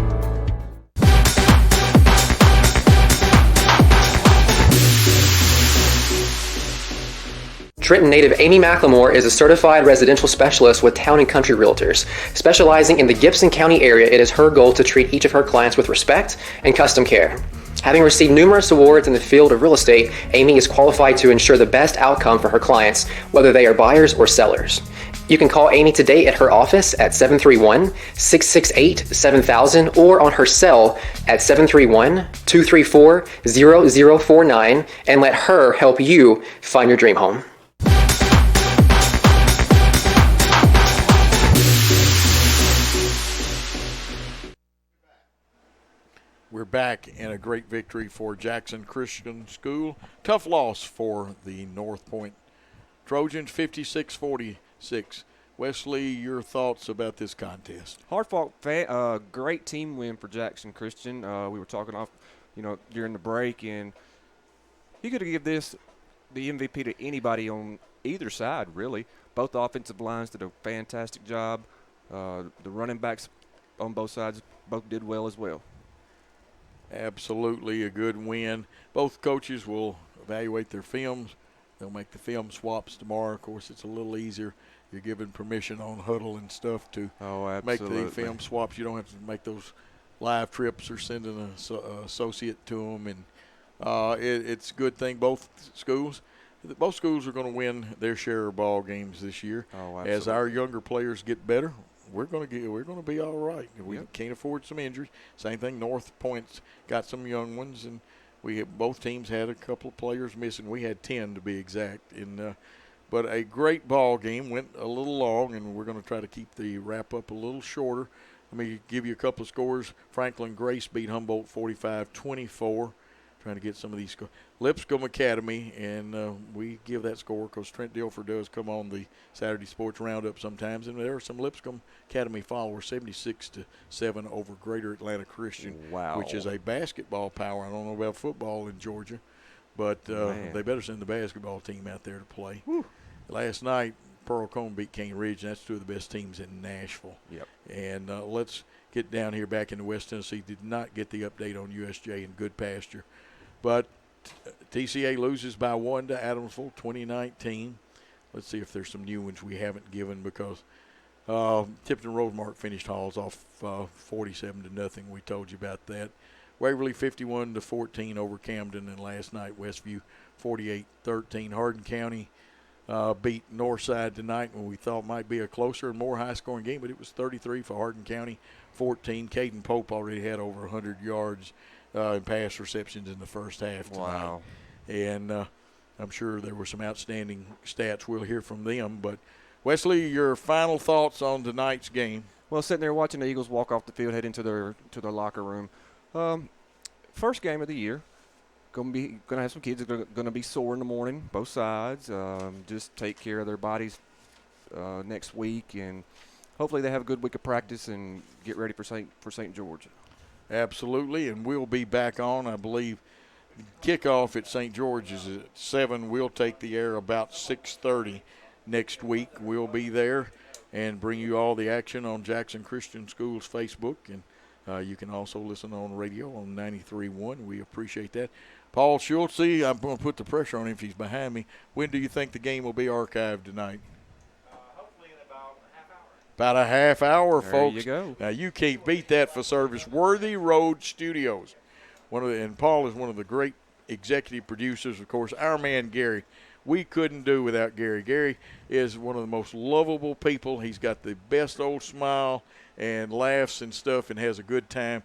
Trenton native Amy McLemore is a certified residential specialist with Town & Country Realtors. Specializing in the Gibson County area, it is her goal to treat each of her clients with respect and custom care. Having received numerous awards in the field of real estate, Amy is qualified to ensure the best outcome for her clients, whether they are buyers or sellers. You can call Amy today at her office at 731-668-7000 or on her cell at 731-234-0049 and let her help you find your dream home. We're back in a great victory for Jackson Christian School. Tough loss for the Northpoint Trojans, 56-46. Wesley, your thoughts about this contest? Hard-fought, great team win for Jackson Christian. We were talking off, during the break, and you could give this the MVP to anybody on either side, really. Both offensive lines did a fantastic job. The running backs on both sides both did well as well. Absolutely a good win. Both coaches will evaluate their films. They'll make the film swaps tomorrow. Of course, it's a little easier. You're given permission on Huddle and stuff to make the film swaps. You don't have to make those live trips or send an associate to them. And it's a good thing. Both schools are going to win their share of ball games this year. As our younger players get better, we're going to be all right. We can't afford some injuries. Same thing. North Point's got some young ones, and both teams had a couple of players missing. We had 10 to be exact. But a great ball game. Went a little long, and we're going to try to keep the wrap up a little shorter. Let me give you a couple of scores. Franklin Grace beat Humboldt 45-24. Trying to get some of these scores. Lipscomb Academy, and we give that score because Trent Dilfer does come on the Saturday Sports Roundup sometimes, and there are some Lipscomb Academy followers, 76-7 over Greater Atlanta Christian, which is a basketball power. I don't know about football in Georgia, but they better send the basketball team out there to play. Whew. Last night, Pearl Cone beat Cane Ridge, and that's two of the best teams in Nashville. Yep. And let's get down here back into West Tennessee. Did not get the update on USJ and Good Pasture. But TCA loses by 1 to Adamsville, 2019. Let's see if there's some new ones we haven't given because Tipton Rosemark finished Halls off 47-0. We told you about that. Waverly 51-14 over Camden, and last night Westview 48-13. Hardin County beat Northside tonight when we thought might be a closer and more high-scoring game, but it was 33 for Hardin County, 14. Caden Pope already had over 100 yards and pass receptions in the first half tonight. Wow. And I'm sure there were some outstanding stats. We'll hear from them. But, Wesley, your final thoughts on tonight's game? Well, sitting there watching the Eagles walk off the field, head into their locker room. First game of the year. Gonna have some kids that are gonna be sore in the morning, both sides. Just take care of their bodies next week, and hopefully they have a good week of practice and get ready for St. George. Absolutely, and we'll be back on, I believe. Kickoff at St. George is at 7. We'll take the air about 6:30 next week. We'll be there and bring you all the action on Jackson Christian School's Facebook, and you can also listen on radio on 93.1. We appreciate that. Paul Schultze, I'm going to put the pressure on him if he's behind me. When do you think the game will be archived tonight? Hopefully in about a half hour. About a half hour, there folks. You go. Now, you can't beat that for service. Worthy Road Studios. And Paul is one of the great executive producers, of course. Our man, Gary, we couldn't do without Gary. Gary is one of the most lovable people. He's got the best old smile and laughs and stuff and has a good time.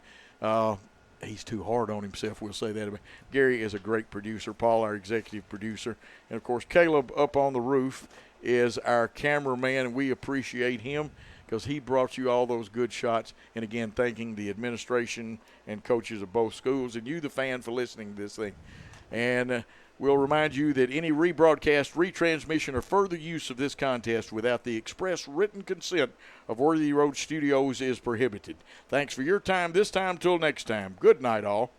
He's too hard on himself, we'll say that. Gary is a great producer. Paul, our executive producer. And, of course, Caleb up on the roof is our cameraman, and we appreciate him because he brought you all those good shots. And, again, thanking the administration and coaches of both schools and you, the fan, for listening to this thing. And we'll remind you that any rebroadcast, retransmission, or further use of this contest without the express written consent of Worthy Road Studios is prohibited. Thanks for your time this time. Till next time. Good night, all.